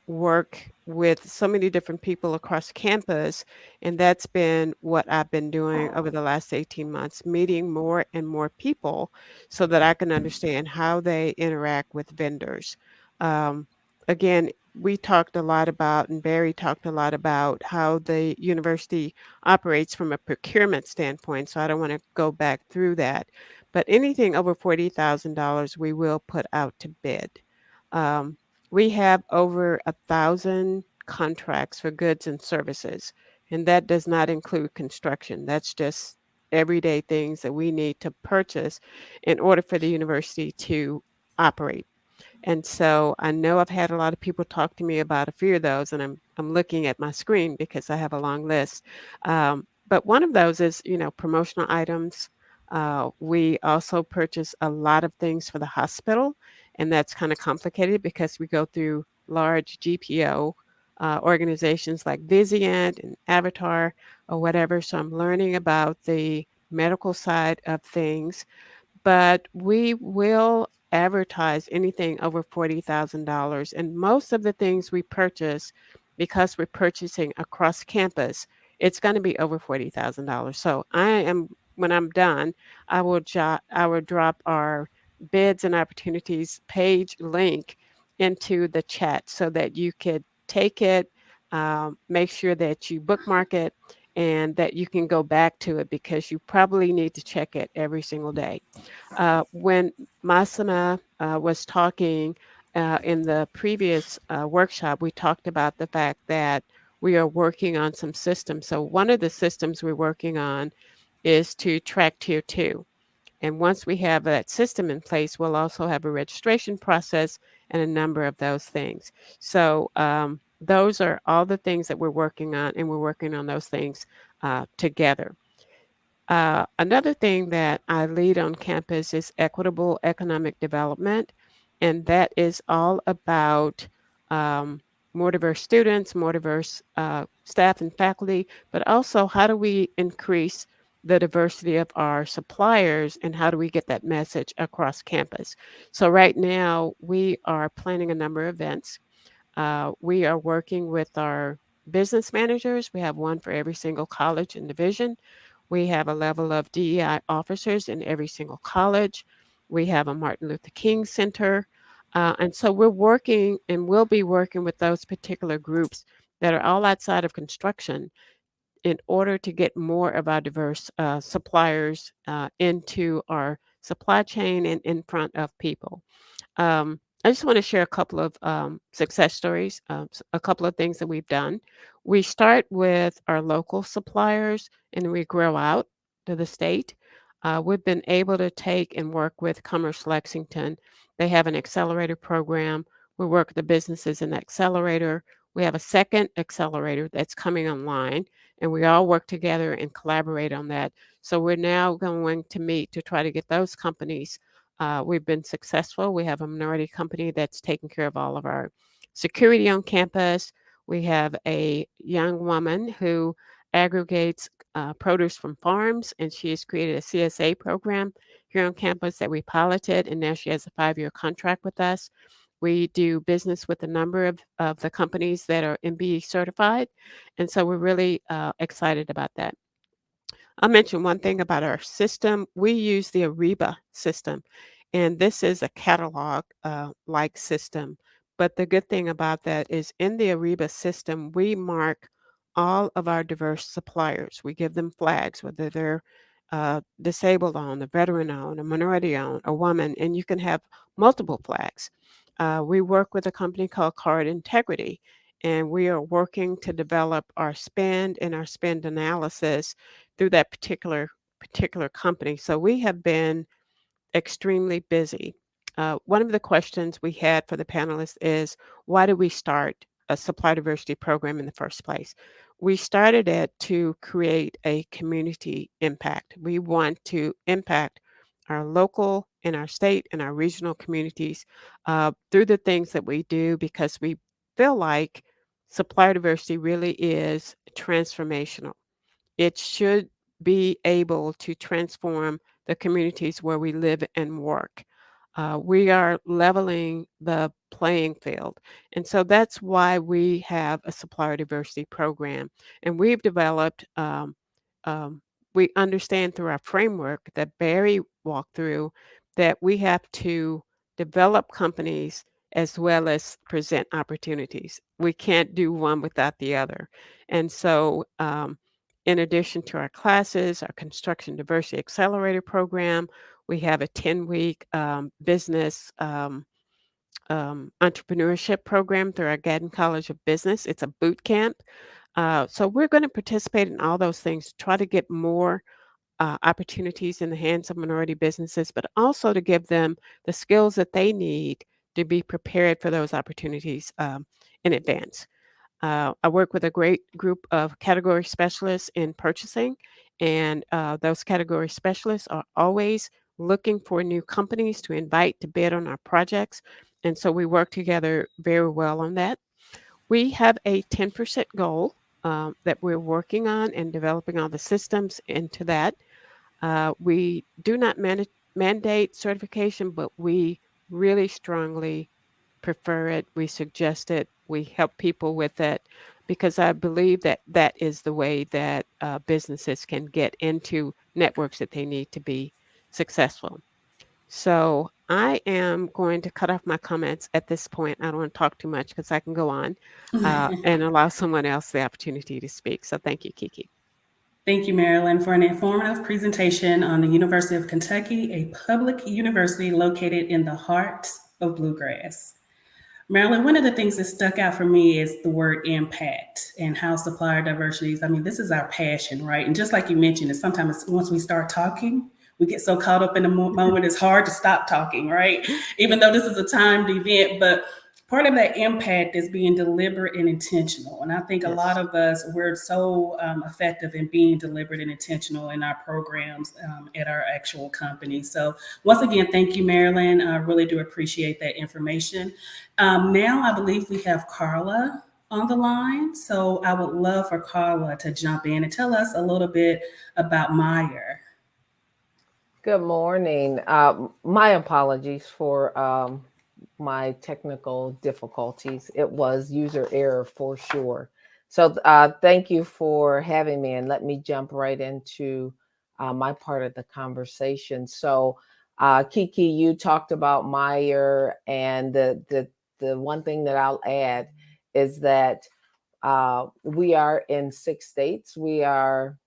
work with so many different people across campus, and that's been what I've been doing over the last 18 months, meeting more and more people so that I can understand how they interact with vendors. Um, Again, we talked a lot about, and Barry talked a lot about how the university operates from a procurement standpoint, so I don't want to go back through that. But anything over $40,000, we will put out to bid. Um, we have over 1,000 contracts for goods and services, and that does not include construction. That's just everyday things that we need to purchase in order for the university to operate. And so I know I've had a lot of people talk to me about a few of those, and I'm looking at my screen because I have a long list. But one of those is, promotional items. We also purchase a lot of things for the hospital, and that's kind of complicated because we go through large GPO organizations like Vizient and Avatar or whatever. So I'm learning about the medical side of things, but we will advertise anything over $40,000. And most of the things we purchase, because we're purchasing across campus, it's going to be over $40,000. So when I'm done, I will drop our bids and opportunities page link into the chat so that you could take it, make sure that you bookmark it, and that you can go back to it because you probably need to check it every single day. When Masama was talking in the previous workshop, we talked about the fact that we are working on some systems. So one of the systems we're working on is to track tier 2. And once we have that system in place, we'll also have a registration process and a number of those things. So those are all the things that we're working on, and we're working on those things together. Another thing that I lead on campus is equitable economic development, and that is all about more diverse students, more diverse staff and faculty, but also how do we increase the diversity of our suppliers and how do we get that message across campus. So right now we are planning a number of events. We are working with our business managers. We have one for every single college and division. We have a level of DEI officers in every single college. We have a Martin Luther King Center. And so we're working and we'll be working with those particular groups that are all outside of construction in order to get more of our diverse suppliers into our supply chain and in front of people. I just want to share a couple of success stories, a couple of things that we've done. We start with our local suppliers and we grow out to the state. We've been able to take and work with Commerce Lexington. They have an accelerator program. We work with the businesses in the accelerator. We have a second accelerator that's coming online, and we all work together and collaborate on that. So we're now going to meet to try to get those companies. We've been successful. We have a minority company that's taking care of all of our security on campus. We have a young woman who aggregates produce from farms, and she has created a CSA program here on campus that we piloted, and now she has a 5-year contract with us. We do business with a number of the companies that are MBE certified, and so we're really excited about that. I'll mention one thing about our system. We use the Ariba system, and this is a catalog like system. But the good thing about that is in the Ariba system, we mark all of our diverse suppliers. We give them flags, whether they're disabled owned, a veteran owned, a minority owned, a woman, and you can have multiple flags. We work with a company called Card Integrity, and we are working to develop our spend and our spend analysis through that particular company. So we have been extremely busy. One of the questions we had for the panelists is, why did we start a supply diversity program in the first place? We started it to create a community impact. We want to impact our local and our state and our regional communities through the things that we do because we feel like supplier diversity really is transformational. It should be able to transform the communities where we live and work. We are leveling the playing field. And so that's why we have a supplier diversity program. And we've developed, we understand through our framework that Barry walked through that we have to develop companies as well as present opportunities. We can't do one without the other. And so, in addition to our classes, our Construction Diversity Accelerator program, we have a 10-week business entrepreneurship program through our Gadden College of Business. It's a boot camp. So we're going to participate in all those things, try to get more opportunities in the hands of minority businesses, but also to give them the skills that they need to be prepared for those opportunities in advance. I work with a great group of category specialists in purchasing, and those category specialists are always looking for new companies to invite to bid on our projects. And so we work together very well on that. We have a 10% goal that we're working on and developing all the systems into that. We do not mandate certification, but we really strongly prefer it. We suggest it. We help people with it because I believe that that is the way that businesses can get into networks that they need to be successful. So I am going to cut off my comments at this point. I don't want to talk too much because I can go on and allow someone else the opportunity to speak. So thank you, Kiki. Thank you, Marilyn, for an informative presentation on the University of Kentucky, a public university located in the heart of Bluegrass. Marilyn, one of the things that stuck out for me is the word impact and how supplier diversities, I mean, this is our passion, right? And just like you mentioned, it's sometimes once we start talking, we get so caught up in the moment, it's hard to stop talking, right? Even though this is a timed event, but part of that impact is being deliberate and intentional. And I think a lot of us, we're so effective in being deliberate and intentional in our programs at our actual company. So once again, thank you, Marilyn. I really do appreciate that information. Now I believe we have Carla on the line. So I would love for Carla to jump in and tell us a little bit about Meyer. Good morning. My apologies for my technical difficulties. It was user error for sure. So thank you for having me, and let me jump right into my part of the conversation. So Kiki, you talked about Meyer, and the one thing that I'll add is that we are in 6 states. We are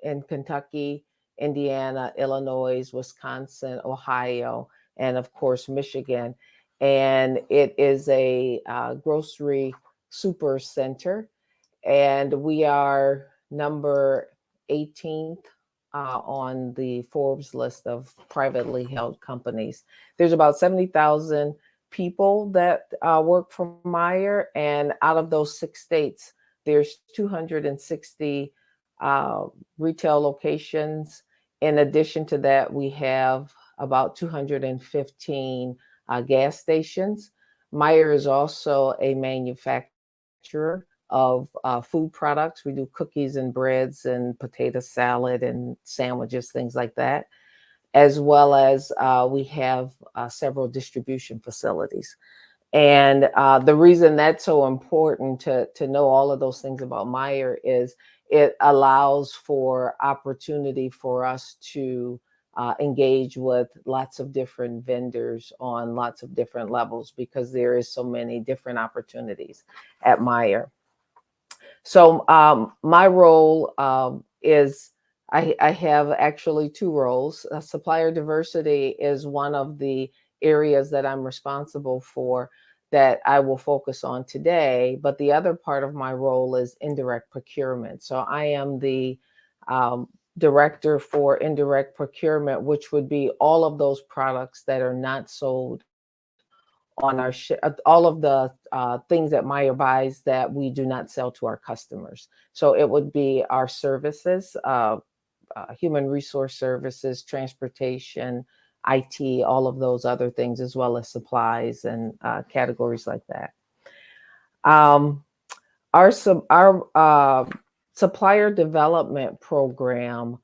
in Kentucky, Indiana, Illinois, Wisconsin, Ohio, and of course, Michigan. And it is a grocery super center. And we are number 18th on the Forbes list of privately held companies. There's about 70,000 people that work for Meyer. And out of those 6 states, there's 260 retail locations. In addition to that, we have about 215 gas stations. Meyer is also a manufacturer of food products. We do cookies and breads and potato salad and sandwiches, things like that, as well as we have several distribution facilities. And the reason that's so important to know all of those things about Meyer is it allows for opportunity for us to engage with lots of different vendors on lots of different levels, because there is so many different opportunities at Meyer. So my role is I have actually 2 roles. Supplier diversity is one of the areas that I'm responsible for that I will focus on today. But the other part of my role is indirect procurement. So I am the director for indirect procurement, which would be all of those products that are not sold on our all of the things that Meyer buys that we do not sell to our customers. So it would be our services, human resource services, transportation, IT, all of those other things, as well as supplies and categories like that. Our supplier development program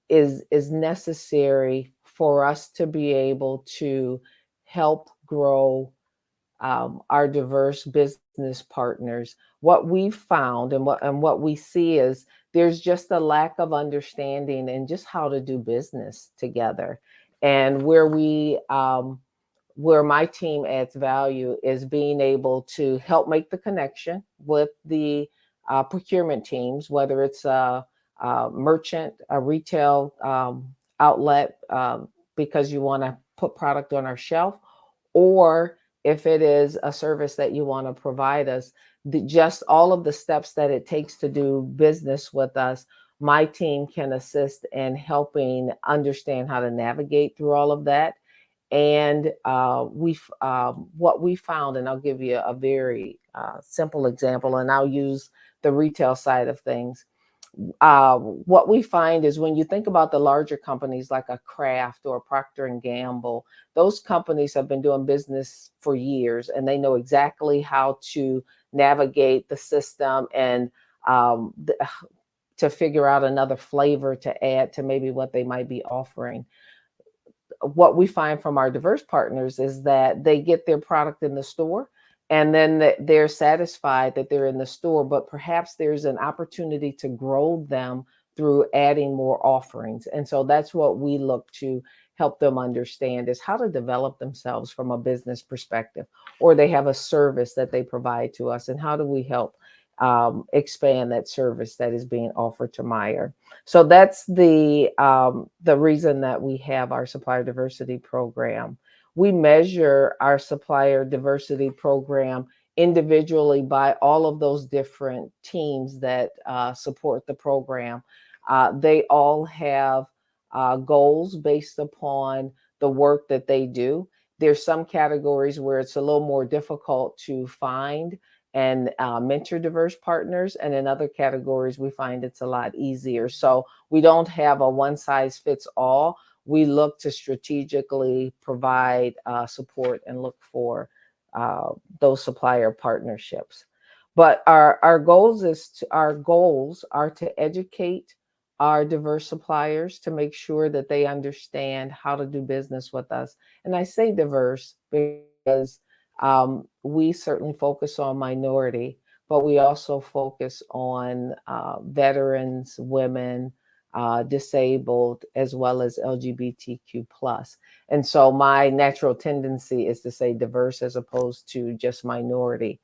is necessary for us to be able to help grow our diverse business partners, what we've found and what we see is there's just a lack of understanding in just how to do business together. And where my team adds value is being able to help make the connection with the procurement teams, whether it's a merchant, a retail outlet, because you want to put product on our shelf, or if it is a service that you want to provide us, just all of the steps that it takes to do business with us, my team can assist in helping understand how to navigate through all of that. And what we found, and I'll give you a very simple example, and I'll use the retail side of things. What we find is when you think about the larger companies like a Kraft or Procter and Gamble, those companies have been doing business for years, and they know exactly how to navigate the system and to figure out another flavor to add to maybe what they might be offering. What we find from our diverse partners is that they get their product in the store, and then they're satisfied that they're in the store, but perhaps there's an opportunity to grow them through adding more offerings. And so that's what we look to help them understand, is how to develop themselves from a business perspective, or they have a service that they provide to us, and how do we help expand that service that is being offered to Meyer. So that's the reason that we have our supplier diversity program. We measure our supplier diversity program individually by all of those different teams that support the program. They all have goals based upon the work that they do. There's some categories where it's a little more difficult to find and mentor diverse partners. And in other categories, we find it's a lot easier. So we don't have a one size fits all. We look to strategically provide support and look for those supplier partnerships. But our goals are to educate our diverse suppliers to make sure that they understand how to do business with us. And I say diverse because we certainly focus on minority, but we also focus on veterans, women, disabled, as well as LGBTQ+. And so my natural tendency is to say diverse as opposed to just minority.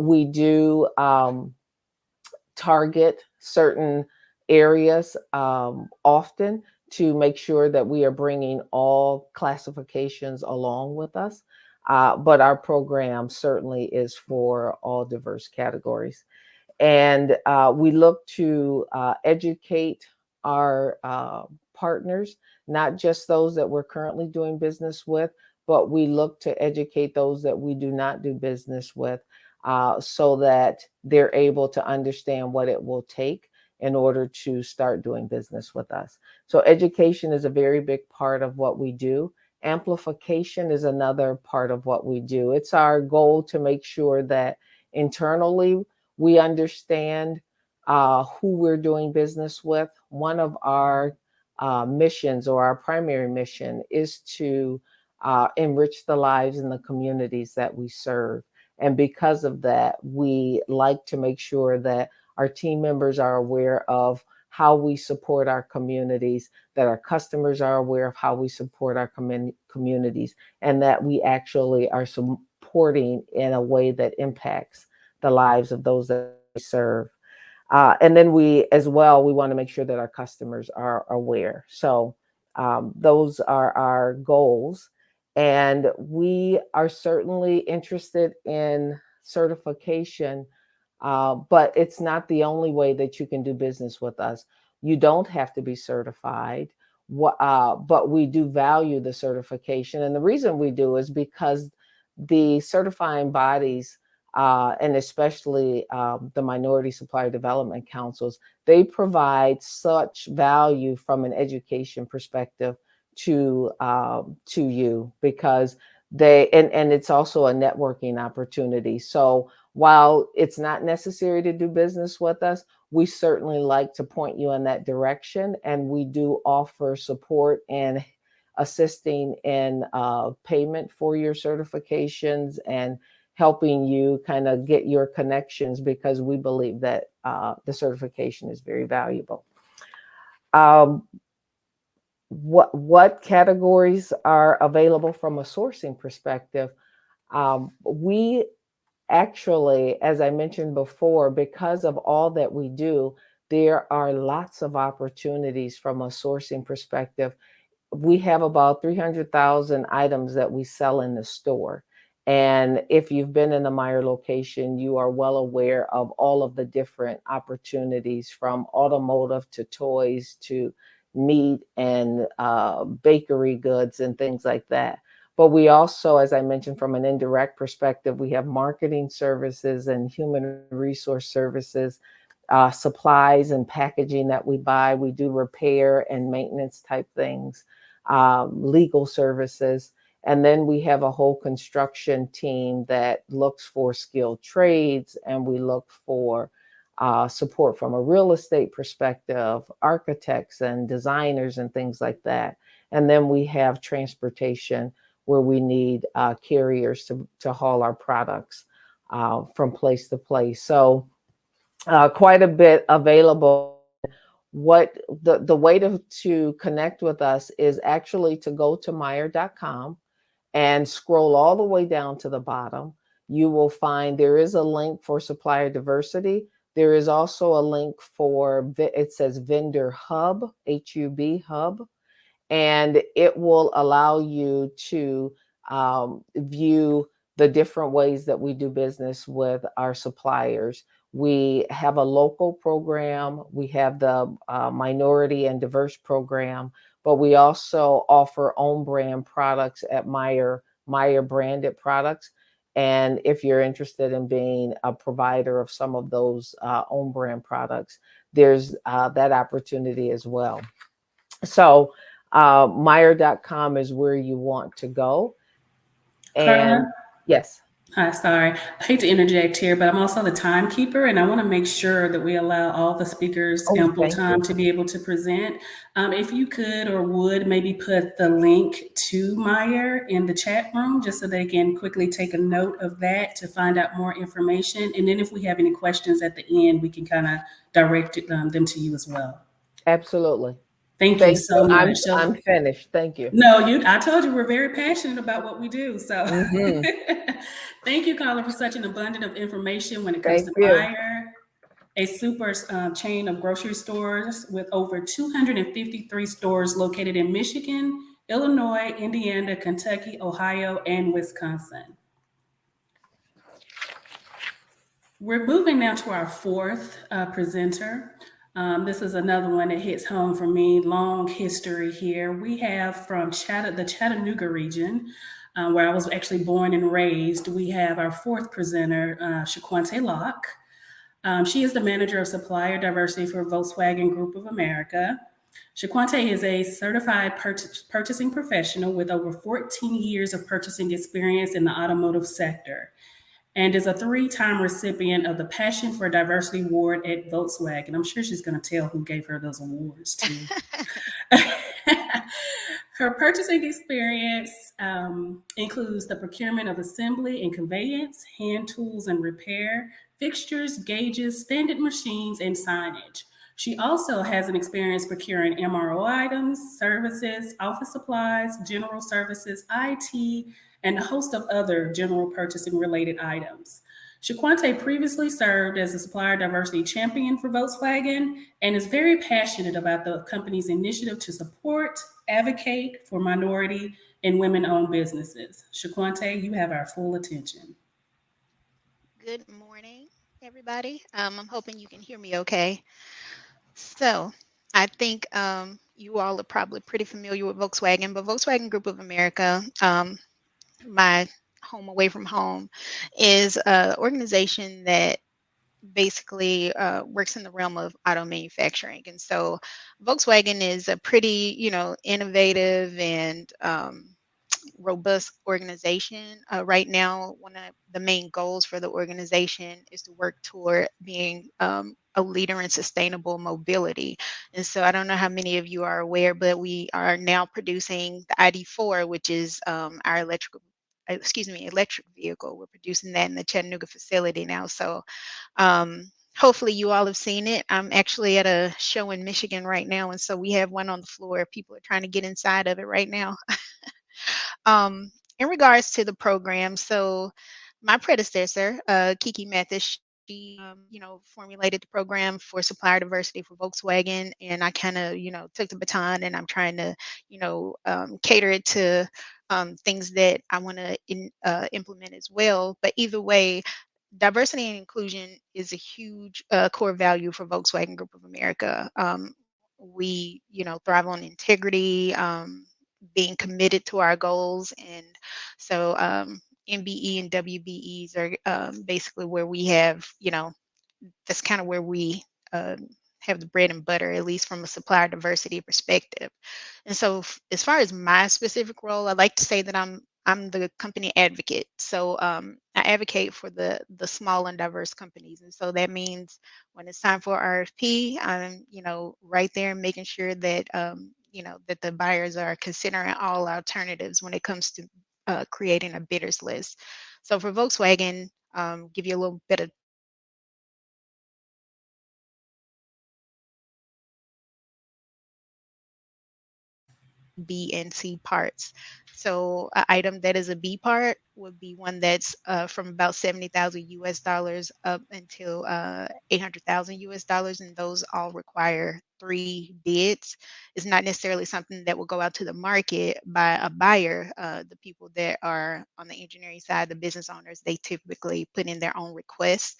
We do target certain areas often to make sure that we are bringing all classifications along with us. But our program certainly is for all diverse categories. And we look to educate our partners, not just those that we're currently doing business with, but we look to educate those that we do not do business with, so that they're able to understand what it will take in order to start doing business with us. So education is a very big part of what we do. Amplification is another part of what we do. It's our goal to make sure that internally we understand who we're doing business with. One of our missions, or our primary mission, is to enrich the lives in the communities that we serve. And because of that, we like to make sure that our team members are aware of how we support our communities, that our customers are aware of how we support our communities, and that we actually are supporting in a way that impacts the lives of those that we serve. And then we want to make sure that our customers are aware. So those are our goals. And we are certainly interested in certification, but it's not the only way that you can do business with us. You don't have to be certified, but we do value the certification. And the reason we do is because the certifying bodies, and especially the Minority Supplier Development Councils, they provide such value from an education perspective to you, because and it's also a networking opportunity. So while it's not necessary to do business with us, we certainly like to point you in that direction, and we do offer support and assisting in payment for your certifications and helping you kind of get your connections, because we believe that the certification is very valuable. What categories are available from a sourcing perspective? We actually, as I mentioned before, because of all that we do, there are lots of opportunities from a sourcing perspective. We have about 300,000 items that we sell in the store. And if you've been in the Meyer location, you are well aware of all of the different opportunities, from automotive to toys to meat and bakery goods and things like that. But we also, as I mentioned, from an indirect perspective, we have marketing services and human resource services, supplies and packaging that we buy. We do repair and maintenance type things, legal services. And then we have a whole construction team that looks for skilled trades, and we look for support from a real estate perspective, architects and designers and things like that. And then we have transportation, where we need carriers to haul our products from place to place. So quite a bit available. What the way to connect with us is actually to go to Meyer.com and scroll all the way down to the bottom. You will find there is a link for supplier diversity. There is also a link for, it says vendor hub, HUB hub, and it will allow you to view the different ways that we do business with our suppliers. We have a local program, we have the minority and diverse program, but we also offer own brand products at Meyer branded products. And if you're interested in being a provider of some of those own brand products, there's that opportunity as well. So Meyer.com is where you want to go. And Carla? yes. Hi, sorry. I hate to interject here, but I'm also the timekeeper, and I want to make sure that we allow all the speakers ample time to be able to present. If you could or would maybe put the link to Meyer in the chat room, just so they can quickly take a note of that to find out more information. And then if we have any questions at the end, we can kind of direct them to you as well. Absolutely. Thank you so much. I'm finished. Thank you. No, I told you we're very passionate about what we do. So thank you, Carla, for such an abundance of information when it comes to Meyer, a super chain of grocery stores with over 253 stores located in Michigan, Illinois, Indiana, Kentucky, Ohio, and Wisconsin. We're moving now to our fourth presenter. This is another one that hits home for me. Long history here. We have from the Chattanooga region, where I was actually born and raised. We have our fourth presenter, Shaquante Locke. She is the manager of supplier diversity for Volkswagen Group of America. Shaquante is a certified purchasing professional with over 14 years of purchasing experience in the automotive sector, and is a 3-time recipient of the Passion for Diversity Award at Volkswagen. I'm sure she's going to tell who gave her those awards too. Her purchasing experience includes the procurement of assembly and conveyance, hand tools and repair, fixtures, gauges, standard machines, and signage. She also has an experience procuring MRO items, services, office supplies, general services, IT, and a host of other general purchasing related items. Shaquante previously served as a supplier diversity champion for Volkswagen and is very passionate about the company's initiative to support, advocate for minority and women-owned businesses. Shaquante, you have our full attention. Good morning, everybody. I'm hoping you can hear me okay. So I think you all are probably pretty familiar with Volkswagen, but Volkswagen Group of America, my home away from home, is an organization that basically works in the realm of auto manufacturing. And so Volkswagen is a pretty, innovative and robust organization. Right now, one of the main goals for the organization is to work toward being a leader in sustainable mobility. And so I don't know how many of you are aware, but we are now producing the ID4, which is our electric vehicle. We're producing that in the Chattanooga facility now. So hopefully you all have seen it. I'm actually at a show in Michigan right now, and so we have one on the floor. People are trying to get inside of it right now. In regards to the program, so my predecessor, Kiki Mathis, she, formulated the program for supplier diversity for Volkswagen, and I kind of, took the baton, and I'm trying to, cater it to things that I want to implement as well. But either way, diversity and inclusion is a huge core value for Volkswagen Group of America. We, thrive on integrity, being committed to our goals, and so MBE and WBEs are basically where we have, that's kind of where we have the bread and butter, at least from a supplier diversity perspective. And so, as far as my specific role, I like to say that I'm the company advocate. So I advocate for the small and diverse companies, and so that means when it's time for RFP, I'm right there making sure that that the buyers are considering all alternatives when it comes to creating a bidders list. So for Volkswagen, give you a little bit of B and C parts. So an item that is a B part would be one that's from about 70,000 US dollars up until 800,000 US dollars, and those all require 3 bids. It's not necessarily something that will go out to the market by a buyer. The people that are on the engineering side, the business owners, they typically put in their own requests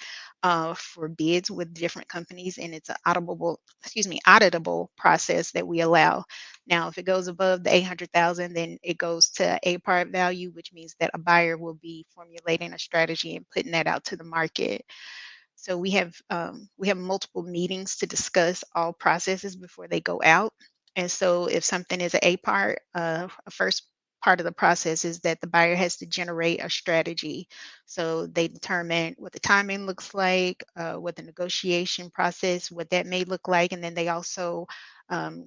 for bids with different companies, and it's an auditable process that we allow. Now, if it goes above the 800,000, then it goes to a part value, which means that a buyer will be formulating a strategy and putting that out to the market. So we have multiple meetings to discuss all processes before they go out. And so if something is an A part, a first part of the process is that the buyer has to generate a strategy. So they determine what the timing looks like, what the negotiation process, what that may look like, and then they also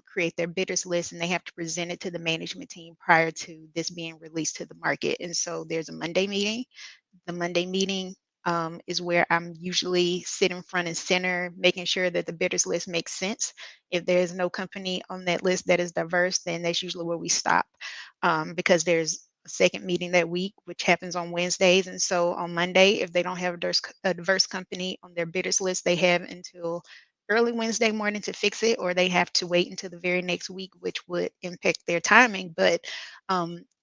create their bidders list, and they have to present it to the management team prior to this being released to the market. And so there's a Monday meeting. The Monday meeting is where I'm usually sitting front and center, making sure that the bidders list makes sense. If there's no company on that list that is diverse, then that's usually where we stop, because there's a second meeting that week, which happens on Wednesdays. And so on Monday, if they don't have a diverse company on their bidders list, they have until early Wednesday morning to fix it, or they have to wait until the very next week, which would impact their timing. But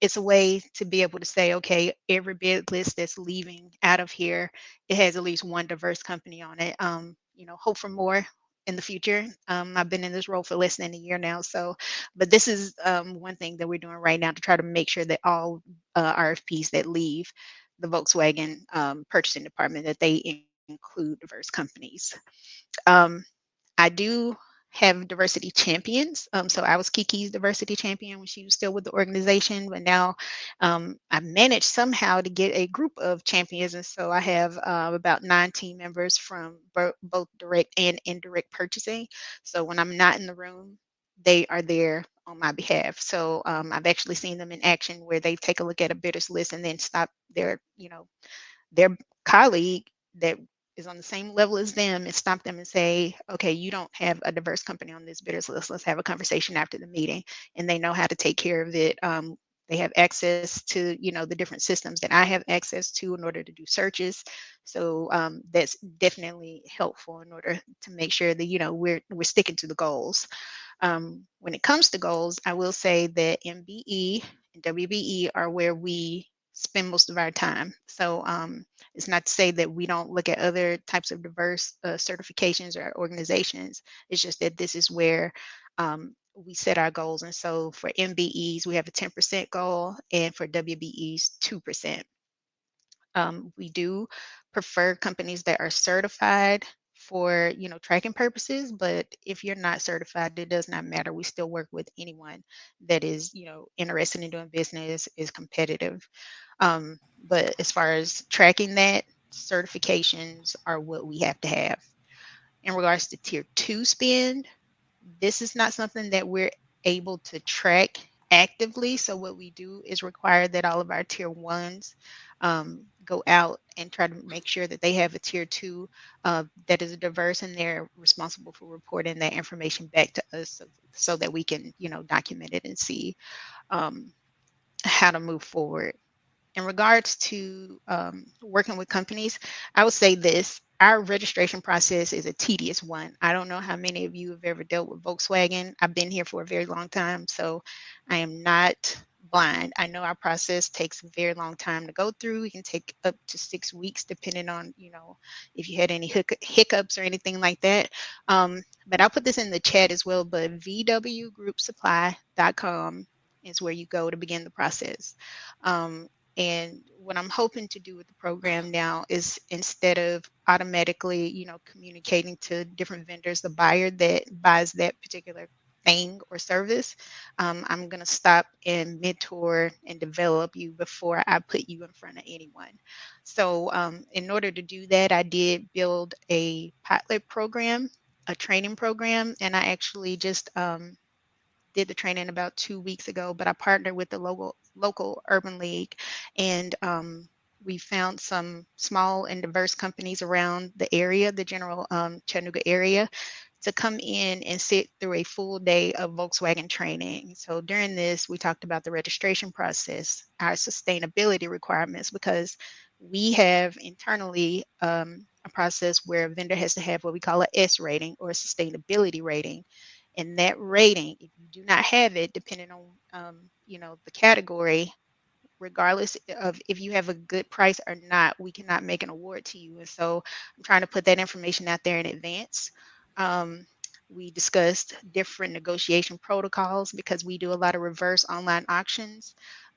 it's a way to be able to say, okay, every bid list that's leaving out of here, it has at least one diverse company on it. Hope for more in the future. I've been in this role for less than a year now, but this is one thing that we're doing right now to try to make sure that all RFPs that leave the Volkswagen purchasing department, that they include diverse companies. I do have diversity champions. So I was Kiki's diversity champion when she was still with the organization, but now I managed somehow to get a group of champions. And so I have about 9 team members from both direct and indirect purchasing. So when I'm not in the room, they are there on my behalf. So I've actually seen them in action where they take a look at a bidders list and then stop their colleague that is on the same level as them and stop them and say, okay, you don't have a diverse company on this bidders list. Let's have a conversation after the meeting. And they know how to take care of it. They have access to, the different systems that I have access to in order to do searches. So that's definitely helpful in order to make sure that, we're sticking to the goals. When it comes to goals, I will say that MBE and WBE are where we spend most of our time. So it's not to say that we don't look at other types of diverse certifications or organizations. It's just that this is where we set our goals. And so for MBEs, we have a 10% goal, and for WBEs, 2%. We do prefer companies that are certified for, tracking purposes, but if you're not certified, it does not matter. We still work with anyone that is, interested in doing business, is competitive. But as far as tracking that, certifications are what we have to have. In regards to tier 2 spend, this is not something that we're able to track actively. So what we do is require that all of our tier 1s go out and try to make sure that they have a tier 2 that is diverse, and they're responsible for reporting that information back to us, so that we can, document it and see how to move forward. In regards to working with companies, I would say this: our registration process is a tedious one. I don't know how many of you have ever dealt with Volkswagen. I've been here for a very long time, so I am not blind. I know our process takes a very long time to go through. It can take up to 6 weeks, depending on, if you had any hiccups or anything like that. But I'll put this in the chat as well, but vwgroupsupply.com is where you go to begin the process. And what I'm hoping to do with the program now is, instead of automatically, communicating to different vendors, the buyer that buys that particular thing or service, I'm going to stop and mentor and develop you before I put you in front of anyone. So in order to do that, I did build a pilot program, a training program, and I actually just did the training about 2 weeks ago, but I partnered with the local urban league, and we found some small and diverse companies around the area, the general Chattanooga area, to come in and sit through a full day of Volkswagen training. So during this, we talked about the registration process, our sustainability requirements, because we have internally a process where a vendor has to have what we call a S rating, or a sustainability rating. And that rating, if you do not have it, depending on the category, regardless of if you have a good price or not, we cannot make an award to you. And so I'm trying to put that information out there in advance. We discussed different negotiation protocols, because we do a lot of reverse online auctions,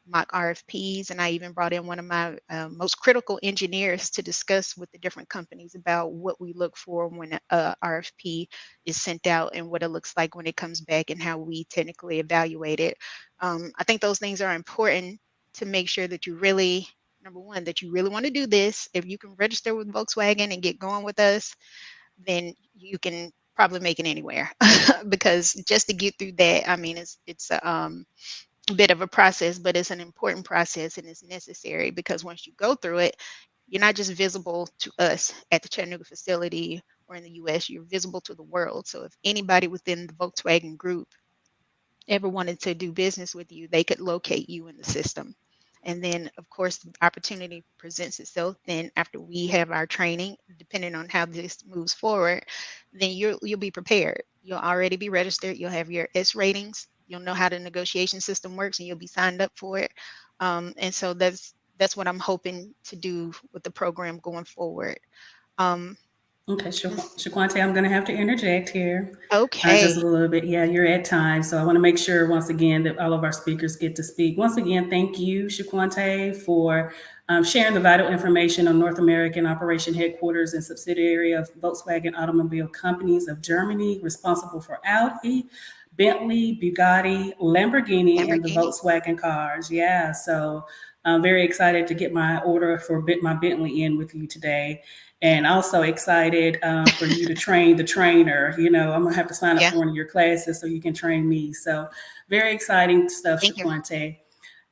mock RFPs, and I even brought in one of my most critical engineers to discuss with the different companies about what we look for when a RFP is sent out, and what it looks like when it comes back, and how we technically evaluate it. I think those things are important to make sure that you really, number one, that you really want to do this. If you can register with Volkswagen and get going with us, then you can probably make it anywhere. Because just to get through that, I mean, it's a bit of a process, but it's an important process, and it's necessary, because once you go through it, you're not just visible to us at the Chattanooga facility or in the US, you're visible to the world. So if anybody within the Volkswagen group ever wanted to do business with you, they could locate you in the system. And then, of course, the opportunity presents itself. Then after we have our training, depending on how this moves forward, then you'll be prepared. You'll already be registered. You'll have your S ratings. You'll know how the negotiation system works, and you'll be signed up for it. And so that's what I'm hoping to do with the program going forward. Okay, Shaquante, I'm going to have to interject here. Okay. Just a little bit. Yeah, you're at time. So I want to make sure, once again, that all of our speakers get to speak. Once again, thank you, Shaquante, for sharing the vital information on North American Operation Headquarters and subsidiary of Volkswagen Automobile Companies of Germany, responsible for Audi, Bentley, Bugatti, Lamborghini, and the Volkswagen cars. Yeah, so I'm very excited to get my order for my Bentley in with you today. And also excited for you to train the trainer. I'm going to have to sign up for one of your classes so you can train me. So very exciting stuff, Shaquante.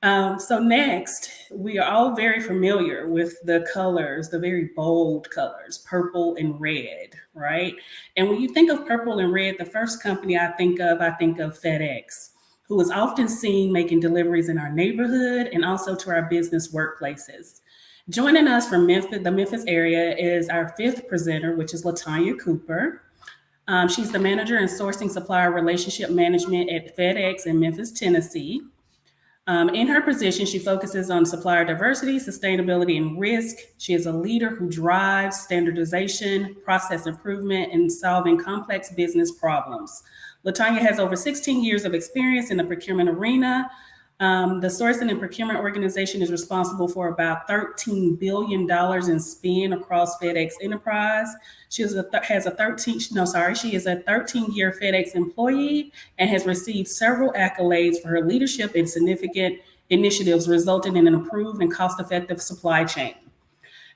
So next, we are all very familiar with the colors, the very bold colors, purple and red, right? And when you think of purple and red, the first company I think of FedEx, who is often seen making deliveries in our neighborhood and also to our business workplaces. Joining us from the Memphis area is our fifth presenter, which is LaTanya Cooper. She's the manager in sourcing supplier relationship management at FedEx in Memphis, Tennessee. In her position, she focuses on supplier diversity, sustainability, and risk. She is a leader who drives standardization, process improvement, and solving complex business problems. LaTanya has over 16 years of experience in the procurement arena, The sourcing and procurement organization is responsible for about $13 billion in spend across FedEx Enterprise. She is a 13-year FedEx employee and has received several accolades for her leadership in significant initiatives resulting in an improved and cost-effective supply chain.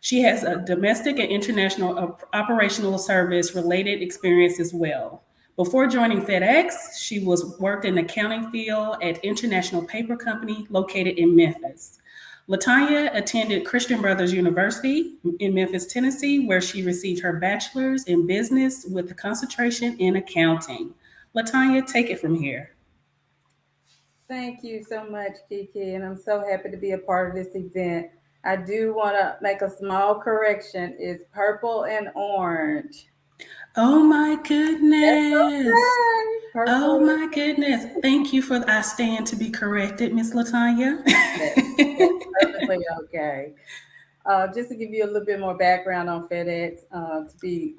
She has a domestic and international operational service related experience as well. Before joining FedEx, she worked in the accounting field at International Paper Company located in Memphis. Latanya attended Christian Brothers University in Memphis, Tennessee, where she received her bachelor's in business with a concentration in accounting. Latanya, take it from here. Thank you so much, Kiki, and I'm so happy to be a part of this event. I do want to make a small correction. It's purple and orange. Oh my goodness. Okay. Oh my goodness. Thank you for I stand to be corrected, Miss Latanya. That's perfectly okay. Just to give you a little bit more background on FedEx, to be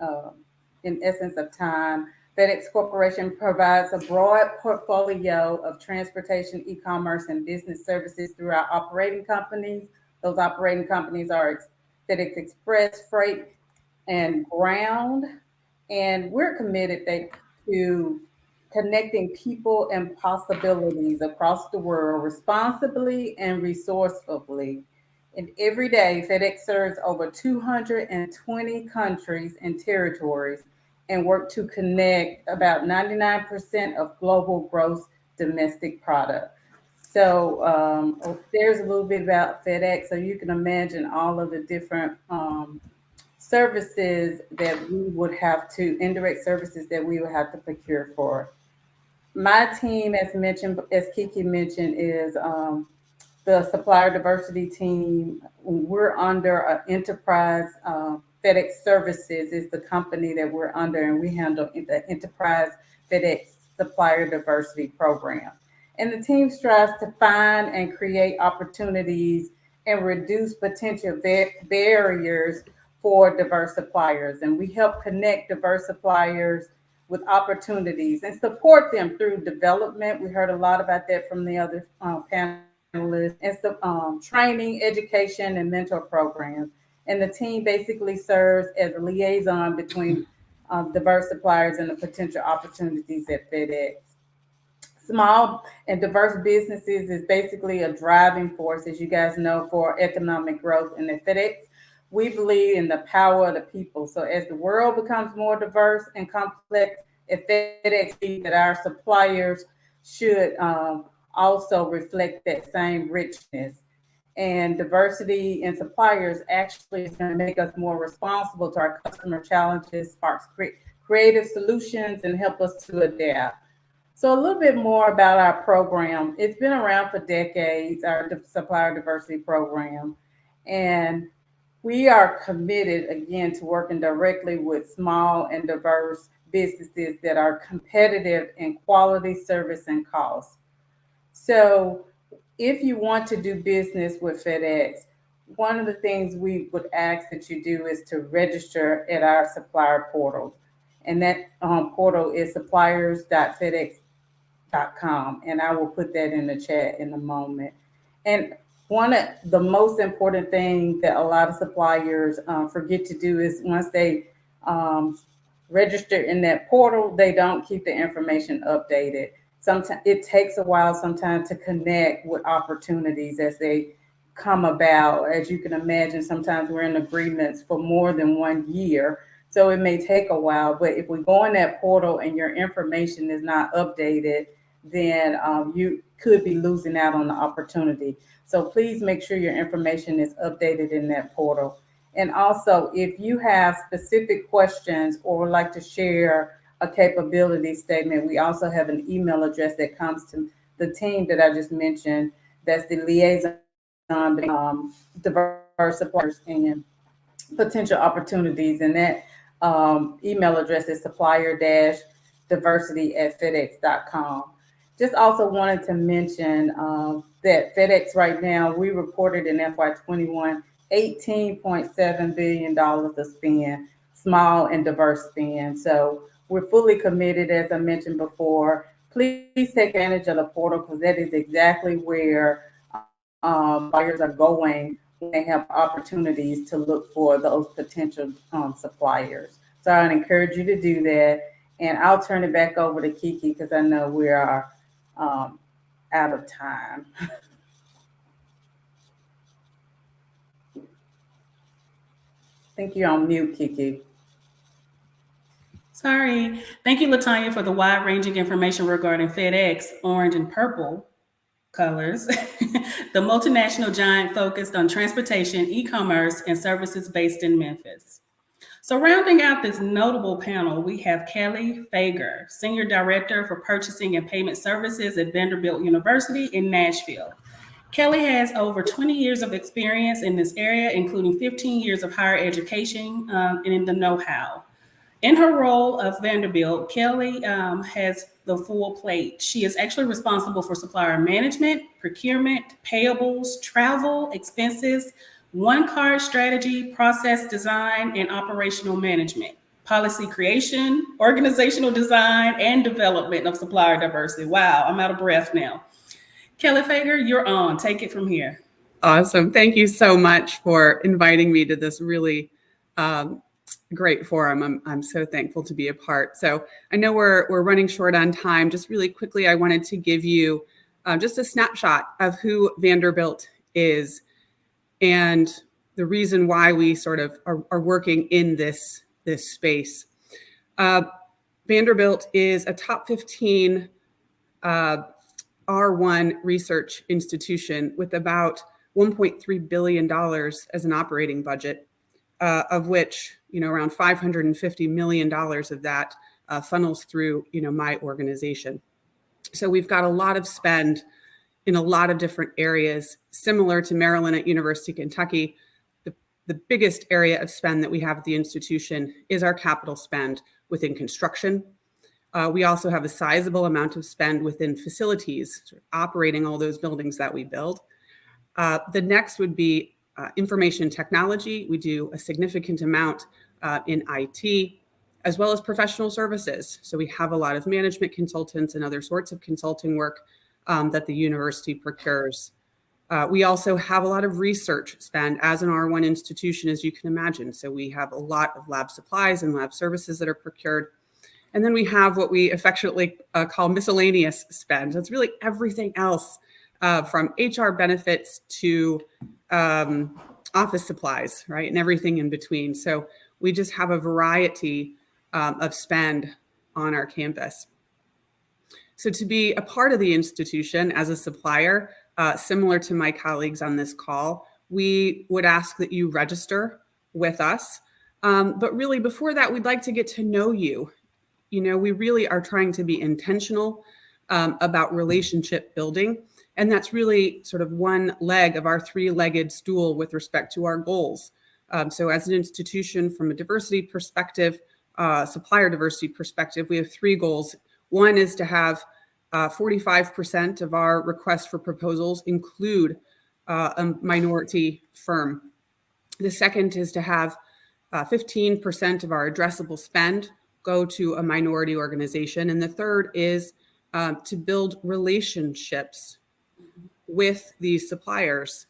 in essence of time, FedEx Corporation provides a broad portfolio of transportation, e-commerce, and business services through our operating companies. Those operating companies are FedEx Express, Freight, and Ground. And we're committed to connecting people and possibilities across the world responsibly and resourcefully. And every day, FedEx serves over 220 countries and territories and work to connect about 99% of global gross domestic product. So there's a little bit about FedEx, so you can imagine all of the different services that we would have to, indirect services that we would have to procure for. My team, as Kiki mentioned, is the supplier diversity team. We're under an enterprise. FedEx Services is the company that we're under, and we handle the enterprise FedEx supplier diversity program. And the team strives to find and create opportunities and reduce potential barriers for diverse suppliers. And we help connect diverse suppliers with opportunities and support them through development. We heard a lot about that from the other panelists, and training, education, and mentor programs. And the team basically serves as a liaison between diverse suppliers and the potential opportunities at FedEx. Small and diverse businesses is basically a driving force, as you guys know, for economic growth. And at FedEx, we believe in the power of the people. So as the world becomes more diverse and complex, at FedEx, we see that our suppliers should also reflect that same richness. And diversity in suppliers actually is going to make us more responsible to our customer challenges, sparks creative solutions, and help us to adapt. So a little bit more about our program. It's been around for decades, our supplier diversity program. And we are committed, again, to working directly with small and diverse businesses that are competitive in quality, service, and cost. So if you want to do business with FedEx, one of the things we would ask that you do is to register at our supplier portal. And that portal is suppliers.fedex.com. And I will put that in the chat in a moment. And one of the most important things that a lot of suppliers forget to do is once they register in that portal, they don't keep the information updated. Sometimes it takes a while sometimes to connect with opportunities as they come about. As you can imagine, sometimes we're in agreements for more than 1 year. So it may take a while, but if we go in that portal and your information is not updated, then you could be losing out on the opportunity. So please make sure your information is updated in that portal. And also, if you have specific questions or would like to share a capability statement, we also have an email address that comes to the team that I just mentioned. That's the liaison between diverse suppliers and potential opportunities. And that email address is supplier-diversity@fedex.com. Just also wanted to mention that FedEx right now, we reported in FY21, $18.7 billion of spend, small and diverse spend. So we're fully committed, as I mentioned before. please take advantage of the portal because that is exactly where buyers are going when they have opportunities to look for those potential suppliers. So I'd encourage you to do that. And I'll turn it back over to Kiki because I know we are out of time. I think you're on mute, Kiki. Sorry. Thank you, Latanya, for the wide-ranging information regarding FedEx, orange and purple colors, the multinational giant focused on transportation, e-commerce, and services based in Memphis. So rounding out this notable panel, we have Kelly Fager, Senior Director for Purchasing and Payment Services at Vanderbilt University in Nashville. Kelly has over 20 years of experience in this area, including 15 years of higher education and in the know-how. In her role of Vanderbilt, Kelly has the full plate. She is actually responsible for supplier management, procurement, payables, travel, expenses, one-card strategy, process design, and operational management, policy creation, organizational design, and development of supplier diversity. Wow, I'm out of breath now. Kelly Fager, you're on. Take it from here. Awesome. Thank you so much for inviting me to this really great forum. I'm so thankful to be a part. So I know we're running short on time. Just really quickly, I wanted to give you just a snapshot of who Vanderbilt is and the reason why we sort of are working in this space. Vanderbilt is a top 15 R1 research institution with about $1.3 billion as an operating budget, of which around $550 million of that funnels through my organization. So we've got a lot of spend in a lot of different areas, similar to Maryland at University of Kentucky. The biggest area of spend that we have at the institution is our capital spend within construction. We also have a sizable amount of spend within facilities, sort of operating all those buildings that we build. The next would be information technology. We do a significant amount in IT, as well as professional services. So we have a lot of management consultants and other sorts of consulting work that the university procures. We also have a lot of research spend as an R1 institution, as you can imagine. So we have a lot of lab supplies and lab services that are procured. And then we have what we affectionately call miscellaneous spend. That's really everything else from HR benefits to office supplies, right? And everything in between. So we just have a variety of spend on our campus. So to be a part of the institution as a supplier, similar to my colleagues on this call, we would ask that you register with us. But really before that, we'd like to get to know you. We really are trying to be intentional about relationship building. And that's really sort of one leg of our three-legged stool with respect to our goals. So as an institution, from a diversity perspective, supplier diversity perspective, we have three goals. One is to have 45% of our requests for proposals include a minority firm. The second is to have 15% of our addressable spend go to a minority organization. And the third is to build relationships with these suppliers.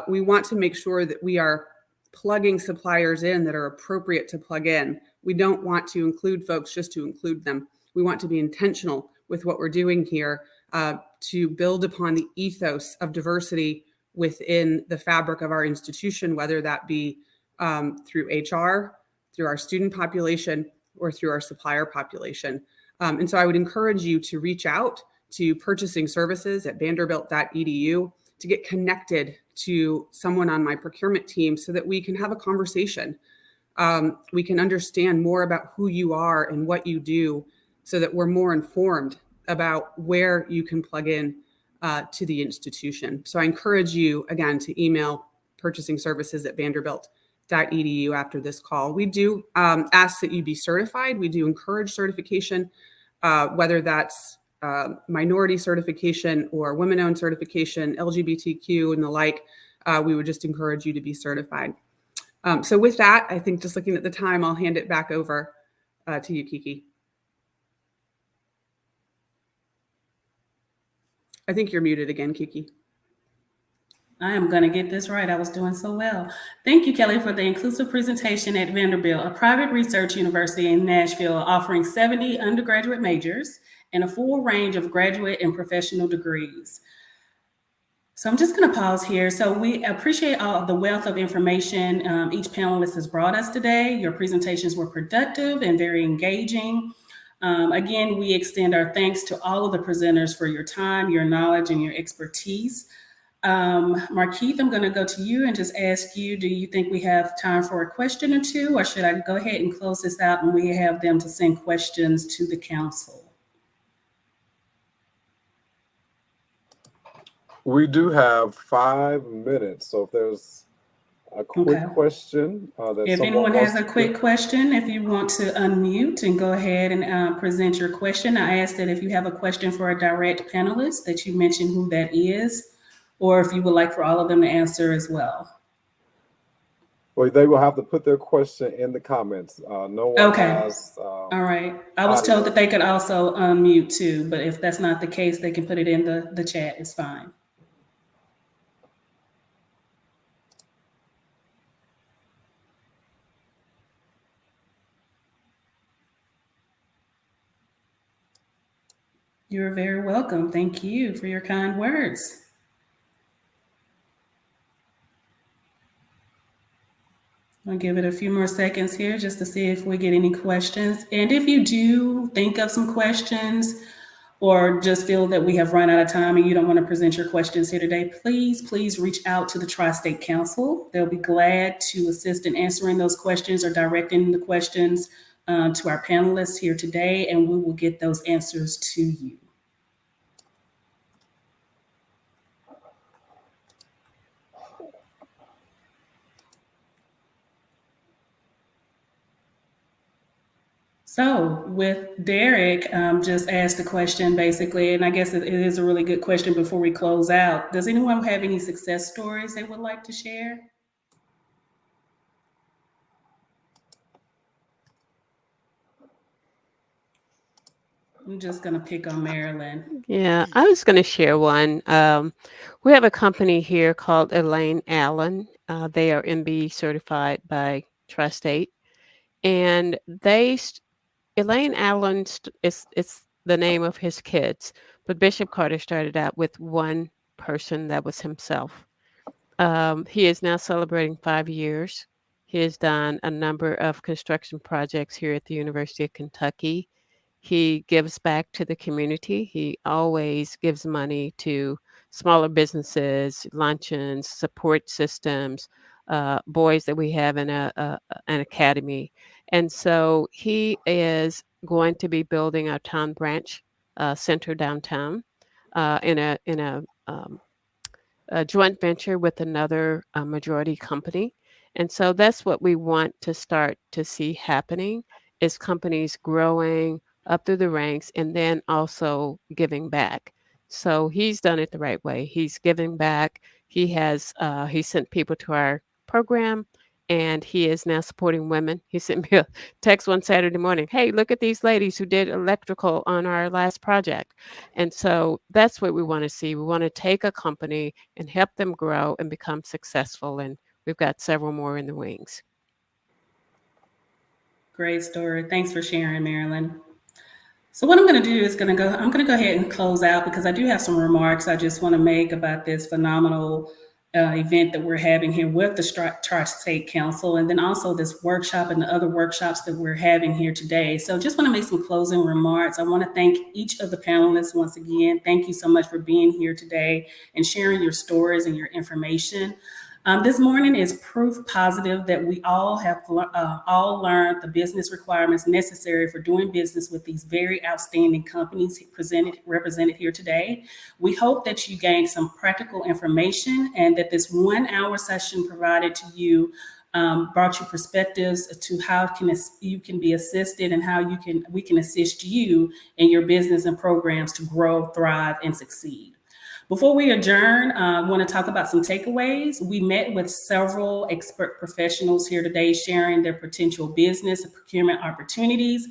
We want to make sure that we are plugging suppliers in that are appropriate to plug in. We don't want to include folks just to include them. We want to be intentional with what we're doing here to build upon the ethos of diversity within the fabric of our institution, whether that be through HR, through our student population, or through our supplier population. And so I would encourage you to reach out to purchasing services at vanderbilt.edu to get connected to someone on my procurement team so that we can have a conversation. We can understand more about who you are and what you do so that we're more informed about where you can plug in to the institution. So I encourage you, again, to email purchasing services at vanderbilt.edu after this call. We do ask that you be certified. We do encourage certification, whether that's minority certification or women-owned certification, LGBTQ and the like. We would just encourage you to be certified. So with that, I think just looking at the time, I'll hand it back over to you, Kiki. I think you're muted again, Kiki. I am going to get this right. I was doing so well. Thank you, Kelly, for the inclusive presentation at Vanderbilt, a private research university in Nashville offering 70 undergraduate majors and a full range of graduate and professional degrees. So I'm just going to pause here. So we appreciate all the wealth of information each panelist has brought us today. Your presentations were productive and very engaging. Again, we extend our thanks to all of the presenters for your time, your knowledge, and your expertise. Markeith, I'm going to go to you and just ask you, do you think we have time for a question or two, or should I go ahead and close this out and we have them to send questions to the council? We do have 5 minutes, so if there's a quick question that if someone anyone wants has a to- quick question, if you want to unmute and go ahead and present your question. I ask that if you have a question for a direct panelist that you mention who that is, or if you would like for all of them to answer as well. Well, they will have to put their question in the comments. No one has. All right. I was told that they could also unmute too, but if that's not the case, they can put it in the chat. It's fine. You're very welcome. Thank you for your kind words. I'll give it a few more seconds here just to see if we get any questions. And if you do think of some questions or just feel that we have run out of time and you don't want to present your questions here today, please reach out to the Tri-State Council. They'll be glad to assist in answering those questions or directing the questions to our panelists here today, and we will get those answers to you. So with Derek, just asked a question basically, and I guess it is a really good question before we close out. Does anyone have any success stories they would like to share? I'm just going to pick on Marilyn. Yeah, I was going to share one. We have a company here called Elaine Allen. They are MBE certified by Tri-State, and Elaine Allen it's the name of his kids, but Bishop Carter started out with one person that was himself. He is now celebrating 5 years. He has done a number of construction projects here at the University of Kentucky. He gives back to the community. He always gives money to smaller businesses, luncheons, support systems, boys that we have in an academy. And so he is going to be building our town branch center downtown in a joint venture with another majority company. And so that's what we want to start to see happening is companies growing up through the ranks and then also giving back. So he's done it the right way. He's giving back. He sent people to our program, and he is now supporting women. He sent me a text one Saturday morning. Hey, look at these ladies who did electrical on our last project. And so that's what we want to see. We want to take a company and help them grow and become successful. And we've got several more in the wings. Great story. Thanks for sharing, Marilyn. So what I'm going to do is I'm going to go ahead and close out because I do have some remarks I just want to make about this phenomenal event that we're having here with the Tri-State Council, and then also this workshop and the other workshops that we're having here today. So just want to make some closing remarks. I want to thank each of the panelists once again. Thank you so much for being here today and sharing your stories and your information. This morning is proof positive that we all have all learned the business requirements necessary for doing business with these very outstanding companies represented here today. We hope that you gained some practical information and that this 1 hour session provided to you brought you perspectives to how you can be assisted and how we can assist you in your business and programs to grow, thrive, and succeed. Before we adjourn, I want to talk about some takeaways. We met with several expert professionals here today sharing their potential business and procurement opportunities.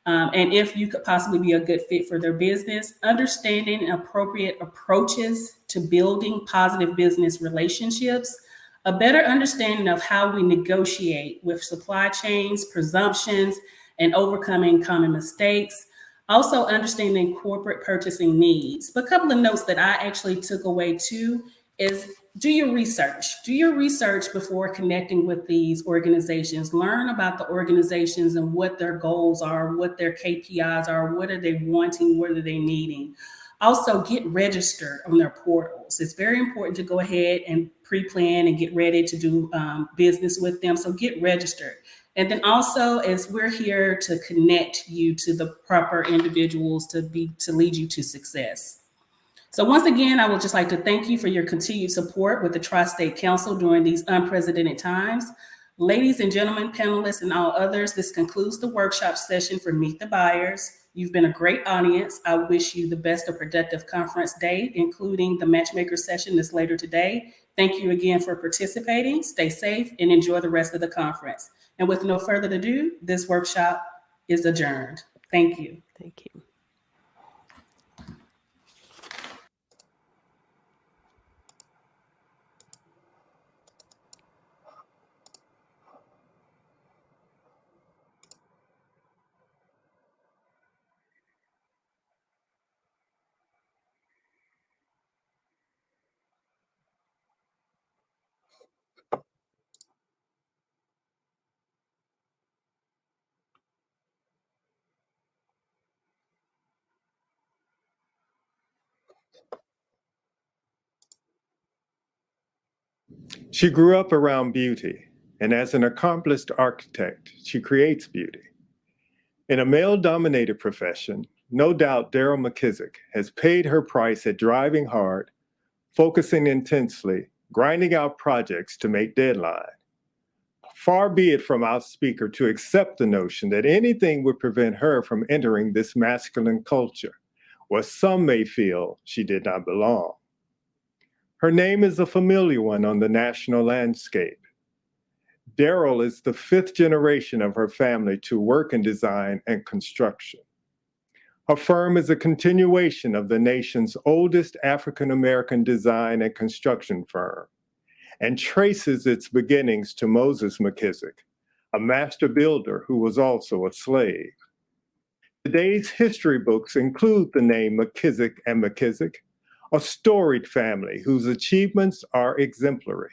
and if you could possibly be a good fit for their business, understanding appropriate approaches to building positive business relationships, a better understanding of how we negotiate with supply chains, presumptions, and overcoming common mistakes. Also understanding corporate purchasing needs. But a couple of notes that I actually took away too is do your research. Do your research before connecting with these organizations. Learn about the organizations and what their goals are, what their KPIs are, what are they wanting, what are they needing. Also, get registered on their portals. It's very important to go ahead and pre-plan and get ready to do business with them. So get registered. And then also, as we're here to connect you to the proper individuals to lead you to success. So once again, I would just like to thank you for your continued support with the Tri-State Council during these unprecedented times. Ladies and gentlemen, panelists, and all others, this concludes the workshop session for Meet the Buyers. You've been a great audience. I wish you the best of productive conference day, including the matchmaker session that's later today. Thank you again for participating. Stay safe and enjoy the rest of the conference. And with no further ado, this workshop is adjourned. Thank you. Thank you. She grew up around beauty, and as an accomplished architect, she creates beauty. In a male-dominated profession, no doubt Daryl McKissick has paid her price at driving hard, focusing intensely, grinding out projects to make deadline. Far be it from our speaker to accept the notion that anything would prevent her from entering this masculine culture, where some may feel she did not belong. Her name is a familiar one on the national landscape. Daryl is the fifth generation of her family to work in design and construction. Her firm is a continuation of the nation's oldest African-American design and construction firm, and traces its beginnings to Moses McKissick, a master builder who was also a slave. Today's history books include the name McKissick and McKissick, a storied family whose achievements are exemplary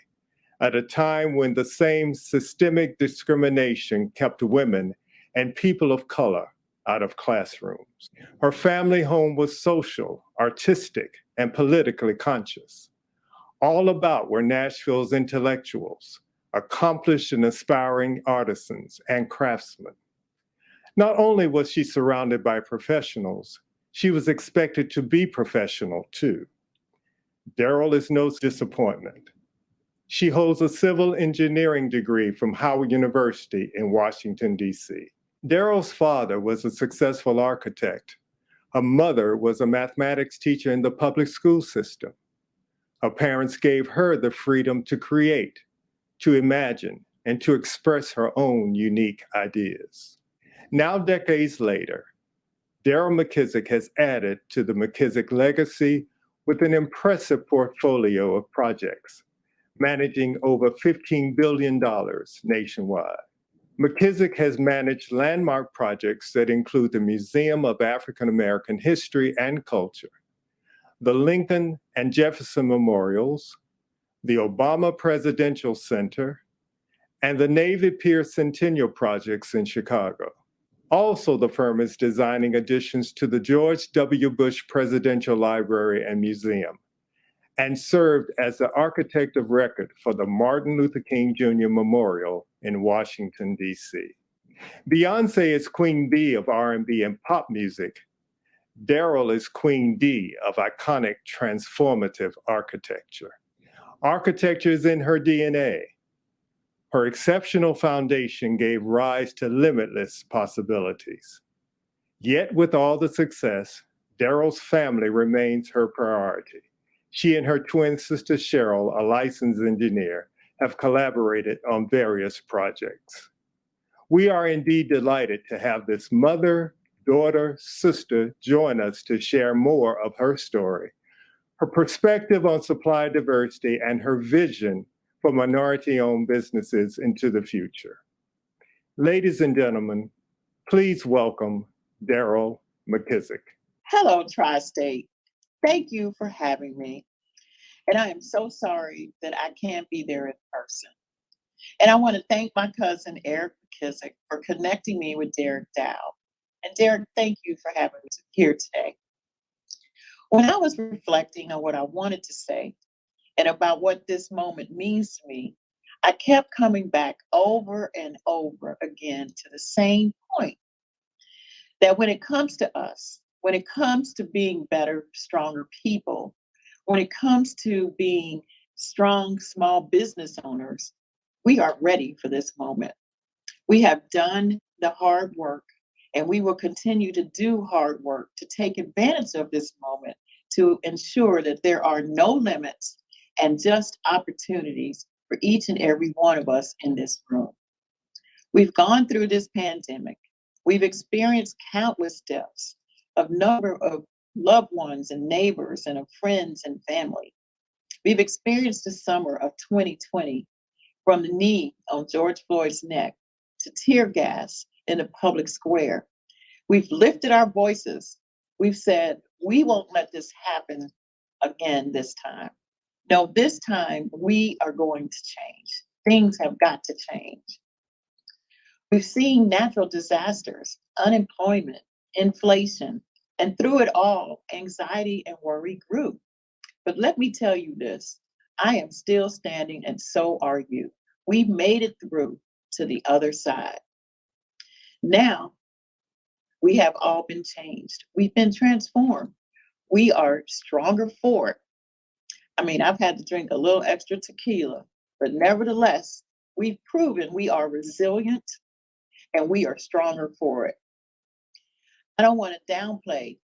at a time when the same systemic discrimination kept women and people of color out of classrooms. Her family home was social, artistic, and politically conscious. All about were Nashville's intellectuals, accomplished and aspiring artisans and craftsmen. Not only was she surrounded by professionals, she was expected to be professional too. Daryl is no disappointment. She holds a civil engineering degree from Howard University in Washington, D.C. Daryl's father was a successful architect. Her mother was a mathematics teacher in the public school system. Her parents gave her the freedom to create, to imagine, and to express her own unique ideas. Now, decades later, Daryl McKissick has added to the McKissick legacy with an impressive portfolio of projects, managing over $15 billion nationwide. McKissick has managed landmark projects that include the Museum of African American History and Culture, the Lincoln and Jefferson Memorials, the Obama Presidential Center, and the Navy Pier Centennial projects in Chicago. Also, the firm is designing additions to the George W. Bush Presidential Library and Museum, and served as the architect of record for the Martin Luther King Jr. Memorial in Washington, D.C. Beyonce is Queen Bee of R&B and pop music. Daryl is Queen D of iconic transformative architecture. Architecture is in her DNA. Her exceptional foundation gave rise to limitless possibilities. Yet with all the success, Daryl's family remains her priority. She and her twin sister Cheryl, a licensed engineer, have collaborated on various projects. We are indeed delighted to have this mother, daughter, sister, join us to share more of her story, her perspective on supply diversity, and her vision for minority-owned businesses into the future. Ladies and gentlemen, please welcome Daryl McKissick. Hello, Tri-State. Thank you for having me. And I am so sorry that I can't be there in person. And I want to thank my cousin, Eric McKissick, for connecting me with Derek Dow. And Derek, thank you for having me here today. When I was reflecting on what I wanted to say and about what this moment means to me, I kept coming back over and over again to the same point, that when it comes to us, when it comes to being better, stronger people, when it comes to being strong, small business owners, we are ready for this moment. We have done the hard work, and we will continue to do hard work to take advantage of this moment to ensure that there are no limits and just opportunities for each and every one of us in this room. We've gone through this pandemic. We've experienced countless deaths of number of loved ones and neighbors and of friends and family. We've experienced the summer of 2020, from the knee on George Floyd's neck to tear gas in the public square. We've lifted our voices. We've said, we won't let this happen again this time. No, this time we are going to change. Things have got to change. We've seen natural disasters, unemployment, inflation, and through it all, anxiety and worry grew. But let me tell you this, I am still standing, and so are you. We made it through to the other side. Now, we have all been changed. We've been transformed. We are stronger for it. I mean, I've had to drink a little extra tequila, but nevertheless, we've proven we are resilient and we are stronger for it. I don't want to downplay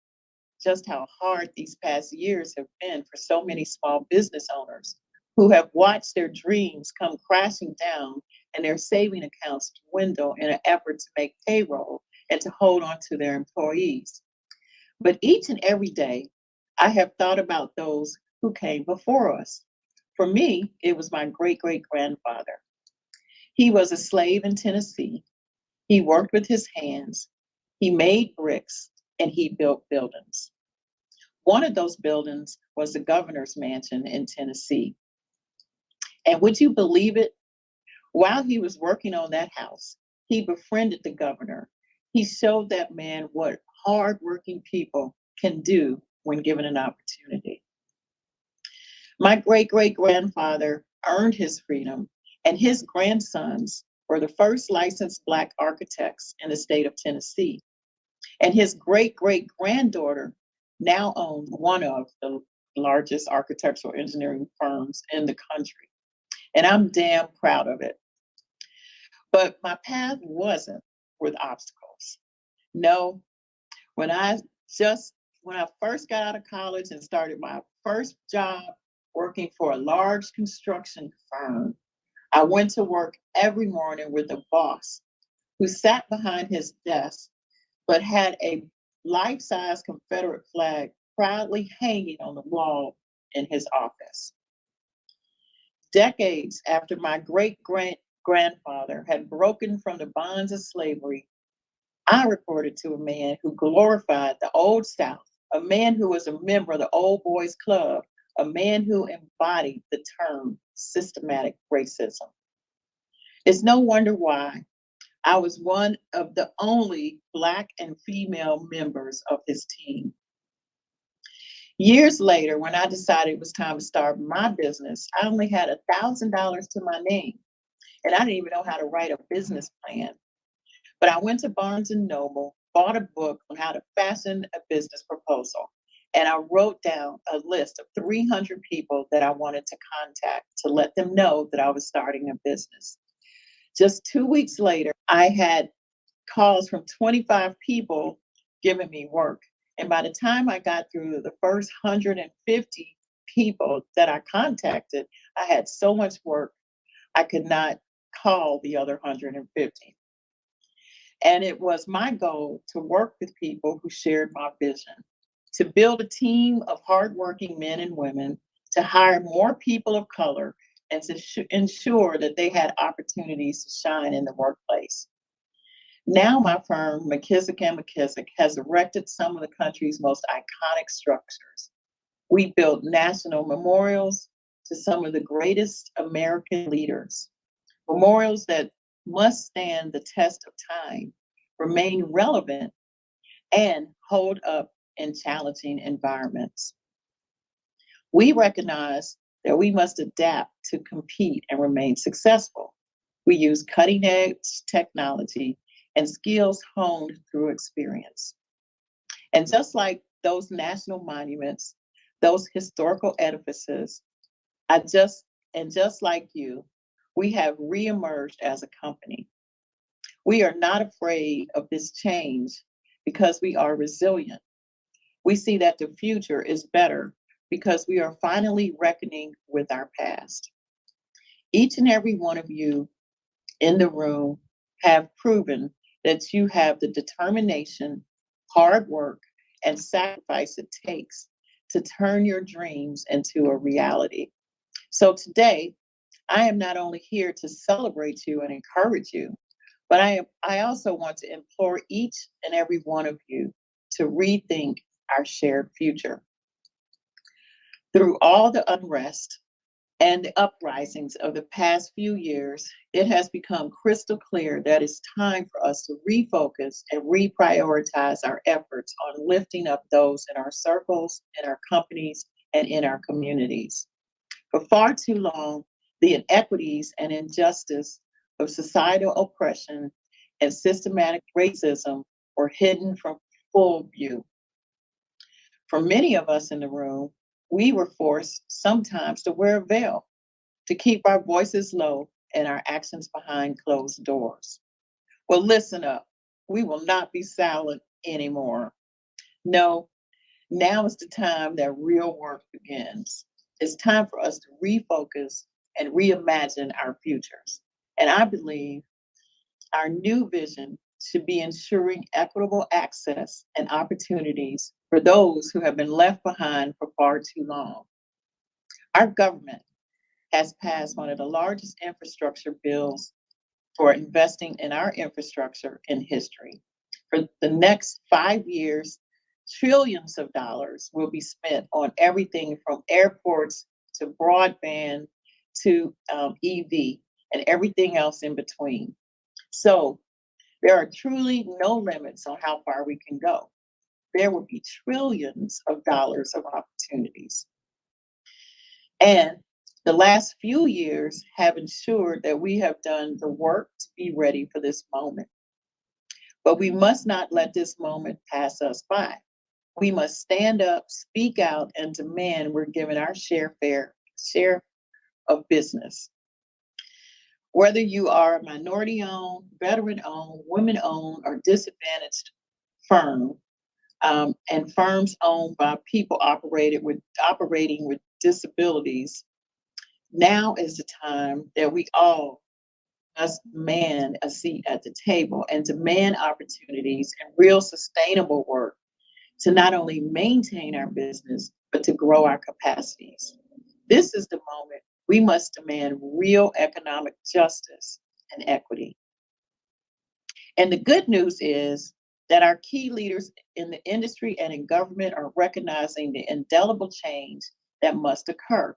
just how hard these past years have been for so many small business owners who have watched their dreams come crashing down and their saving accounts dwindle in an effort to make payroll and to hold on to their employees. But each and every day, I have thought about those who came before us. For me, it was my great-great-grandfather. He was a slave in Tennessee. He worked with his hands. He made bricks and he built buildings. One of those buildings was the governor's mansion in Tennessee. And would you believe it? While he was working on that house, he befriended the governor. He showed that man what hardworking people can do when given an opportunity. My great-great-grandfather earned his freedom, and his grandsons were the first licensed Black architects in the state of Tennessee. And his great-great-granddaughter now owns one of the largest architectural engineering firms in the country. And I'm damn proud of it. But my path wasn't with obstacles. No, when I first got out of college and started my first job working for a large construction firm, I went to work every morning with a boss who sat behind his desk but had a life-size Confederate flag proudly hanging on the wall in his office. Decades after my great-grandfather had broken from the bonds of slavery, I reported to a man who glorified the Old South, a man who was a member of the Old Boys Club, a man who embodied the term systematic racism. It's no wonder why I was one of the only Black and female members of his team. Years later, when I decided it was time to start my business, I only had $1,000 to my name, and I didn't even know how to write a business plan. But I went to Barnes & Noble, bought a book on how to fashion a business proposal, and I wrote down a list of 300 people that I wanted to contact to let them know that I was starting a business. Just 2 weeks later, I had calls from 25 people giving me work. And by the time I got through the first 150 people that I contacted, I had so much work, I could not call the other 150. And it was my goal to work with people who shared my vision, to build a team of hardworking men and women, to hire more people of color, and to ensure that they had opportunities to shine in the workplace. Now my firm, McKissick & McKissick, has erected some of the country's most iconic structures. We built national memorials to some of the greatest American leaders, memorials that must stand the test of time, remain relevant, and hold up in challenging environments. We recognize that we must adapt to compete and remain successful. We use cutting edge technology and skills honed through experience. And just like those national monuments, those historical edifices, just like you, we have reemerged as a company. We are not afraid of this change because we are resilient. We see that the future is better because we are finally reckoning with our past. Each and every one of you in the room have proven that you have the determination, hard work, and sacrifice it takes to turn your dreams into a reality. So today, I am not only here to celebrate you and encourage you, but I also want to implore each and every one of you to rethink our shared future. Through all the unrest and the uprisings of the past few years, it has become crystal clear that it's time for us to refocus and reprioritize our efforts on lifting up those in our circles, in our companies, and in our communities. For far too long, the inequities and injustice of societal oppression and systematic racism were hidden from full view. For many of us in the room, we were forced sometimes to wear a veil, to keep our voices low and our actions behind closed doors. Well, listen up. We will not be silent anymore. No, now is the time that real work begins. It's time for us to refocus and reimagine our futures. And I believe our new vision should be ensuring equitable access and opportunities for those who have been left behind for far too long. Our government has passed one of the largest infrastructure bills for investing in our infrastructure in history. For the next 5 years, trillions of dollars will be spent on everything from airports to broadband to EV and everything else in between. So there are truly no limits on how far we can go. There will be trillions of dollars of opportunities. And the last few years have ensured that we have done the work to be ready for this moment. But we must not let this moment pass us by. We must stand up, speak out, and demand we're given our share of business. Whether you are a minority-owned, veteran-owned, women-owned, or disadvantaged firm, and firms owned by people operating with disabilities, now is the time that we all must demand a seat at the table and demand opportunities and real sustainable work to not only maintain our business, but to grow our capacities. This is the moment we must demand real economic justice and equity. And the good news is that our key leaders in the industry and in government are recognizing the indelible change that must occur.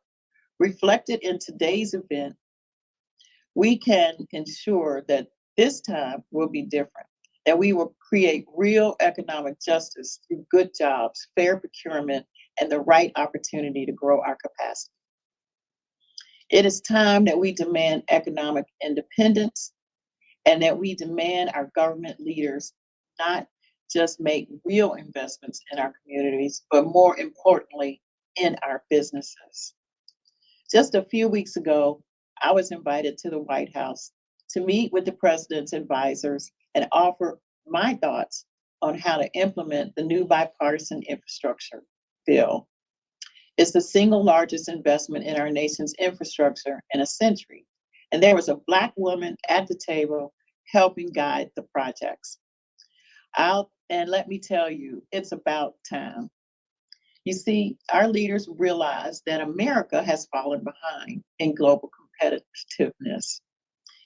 Reflected in today's event, we can ensure that this time will be different, that we will create real economic justice through good jobs, fair procurement, and the right opportunity to grow our capacity. It is time that we demand economic independence and that we demand our government leaders not just make real investments in our communities, but more importantly, in our businesses. Just a few weeks ago, I was invited to the White House to meet with the president's advisors and offer my thoughts on how to implement the new bipartisan infrastructure bill. It's the single largest investment in our nation's infrastructure in a century. And there was a Black woman at the table helping guide the projects. And let me tell you, it's about time. You see, our leaders realize that America has fallen behind in global competitiveness,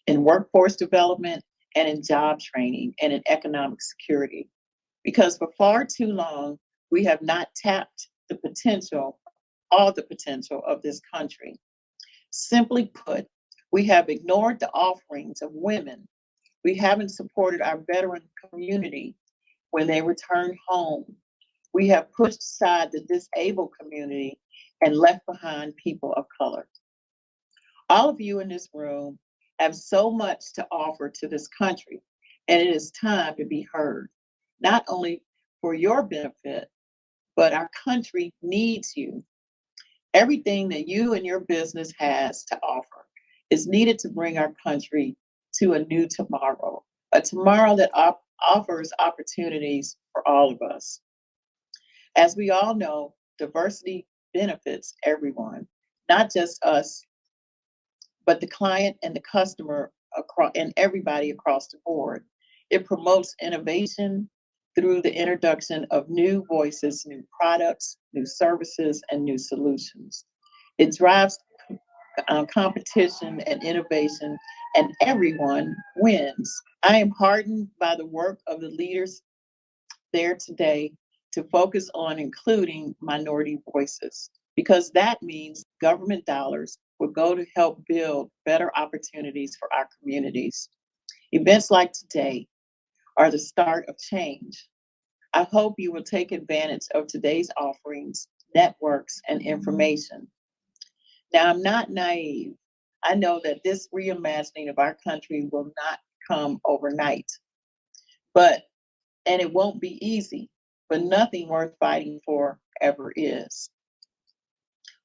in workforce development, and in job training, and in economic security. Because for far too long, we have not tapped the potential, all the potential of this country. Simply put, we have ignored the offerings of women. We haven't supported our veteran community when they return home. We have pushed aside the disabled community and left behind people of color. All of you in this room have so much to offer to this country, and it is time to be heard, not only for your benefit, but our country needs you. Everything that you and your business has to offer is needed to bring our country to a new tomorrow, a tomorrow that offers opportunities for all of us. As we all know, diversity benefits everyone, not just us, but the client and the customer and everybody across the board. It promotes innovation through the introduction of new voices, new products, new services, and new solutions. It drives competition and innovation, and everyone wins. I am heartened by the work of the leaders there today to focus on including minority voices, because that means government dollars will go to help build better opportunities for our communities. Events like today are the start of change. I hope you will take advantage of today's offerings, networks, and information. Now, I'm not naive. I know that this reimagining of our country will not come overnight, and it won't be easy, but nothing worth fighting for ever is.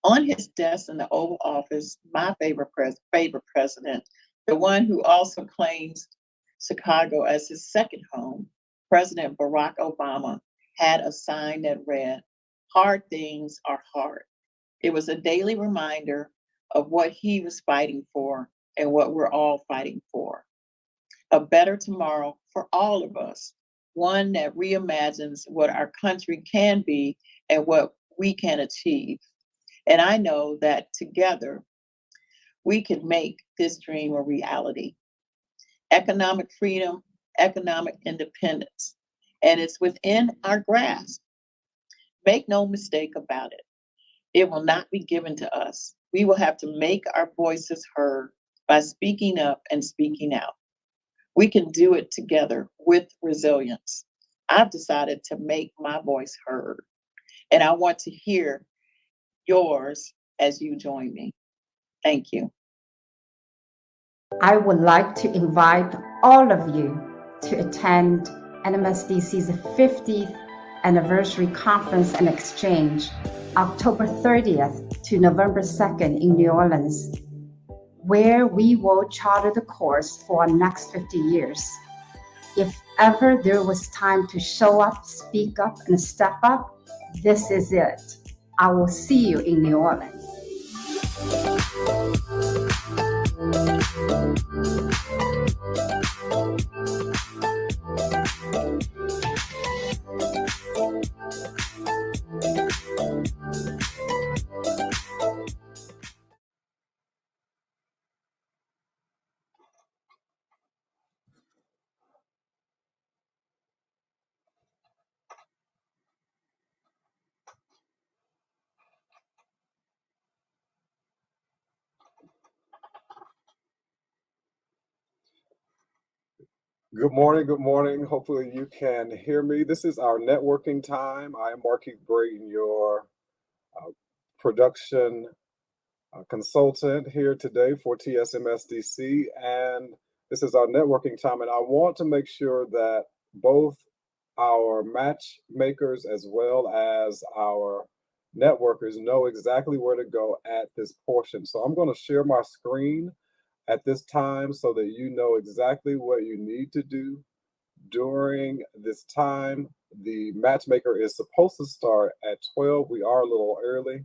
On his desk in the Oval Office, my favorite president, the one who also claims Chicago as his second home, President Barack Obama, had a sign that read, "Hard things are hard." It was a daily reminder of what he was fighting for and what we're all fighting for. A better tomorrow for all of us, one that reimagines what our country can be and what we can achieve. And I know that together we can make this dream a reality. Economic freedom, economic independence, and it's within our grasp. Make no mistake about it. It will not be given to us. We will have to make our voices heard by speaking up and speaking out. We can do it together with resilience. I've decided to make my voice heard, and I want to hear yours as you join me. Thank you. I would like to invite all of you to attend NMSDC's 50th anniversary conference and exchange, October 30th to November 2nd in New Orleans, where we will charter the course for our next 50 years. If ever there was time to show up, speak up, and step up, this is it. I will see you in New Orleans. Good morning, good morning. Hopefully you can hear me. This is our networking time. I am Marquis Brayton, your production consultant here today for TSMSDC, and this is our networking time. And I want to make sure that both our matchmakers as well as our networkers know exactly where to go at this portion. So I'm going to share my screen at this time so that you know exactly what you need to do during this time. The matchmaker is supposed to start at 12. We are a little early.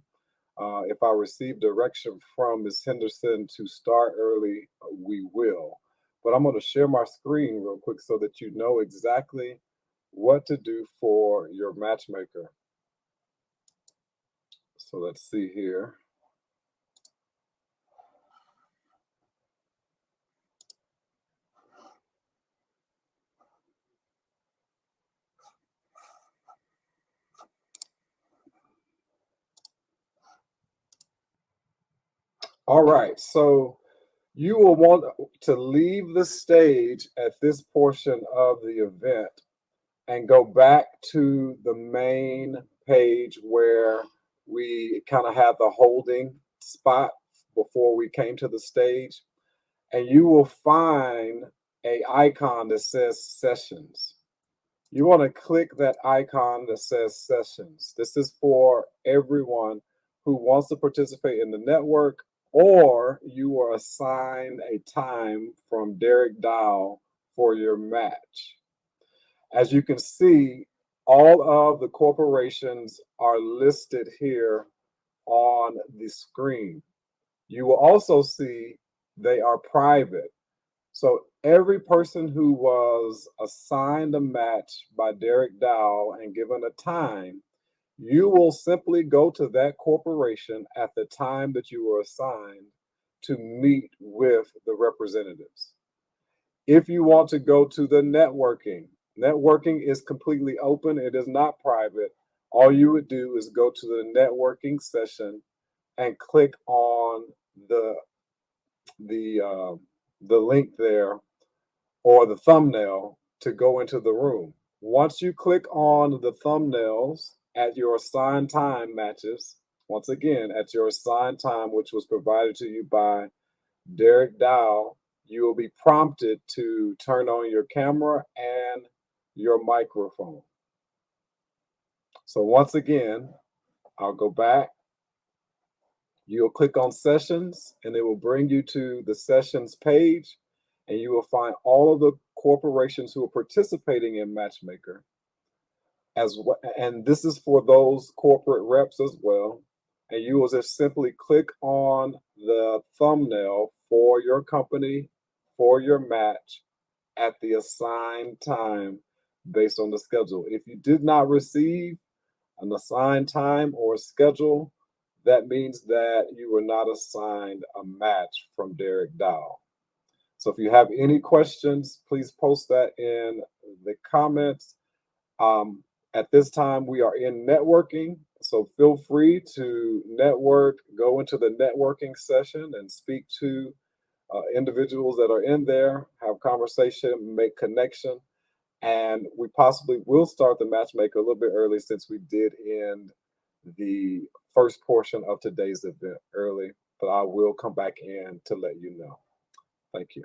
If I receive direction from Ms. Henderson to start early, we will. but I'm going to share my screen real quick so that you know exactly what to do for your matchmaker. So let's see here. All right, so you will want to leave the stage at this portion of the event and go back to the main page where we kind of had the holding spot before we came to the stage. And you will find an icon that says sessions. You want to click that icon that says sessions. This is for everyone who wants to participate in the network, or you are assigned a time from Derek Dow for your match. As you can see, all of the corporations are listed here on the screen. You will also see they are private. So every person who was assigned a match by Derek Dow and given a time, you will simply go to that corporation at the time that you were assigned to meet with the representatives. If you want to go to the networking is completely open. It is not private. All you would do is go to the networking session and click on the link there or the thumbnail to go into the room. Once you click on the thumbnails at your assigned time matches, once again, at your assigned time, which was provided to you by Derek Dow, you will be prompted to turn on your camera and your microphone. So once again, I'll go back. You'll click on sessions and it will bring you to the sessions page, and you will find all of the corporations who are participating in Matchmaker as well. And this is for those corporate reps as well. And you will just simply click on the thumbnail for your company, for your match at the assigned time based on the schedule. If you did not receive an assigned time or schedule, that means that you were not assigned a match from Derek Dow. So if you have any questions, please post that in the comments. At this time, we are in networking, so feel free to network, go into the networking session and speak to individuals that are in there, have conversation, make connection, and we possibly will start the matchmaker a little bit early since we did end the first portion of today's event early, but I will come back in to let you know. Thank you.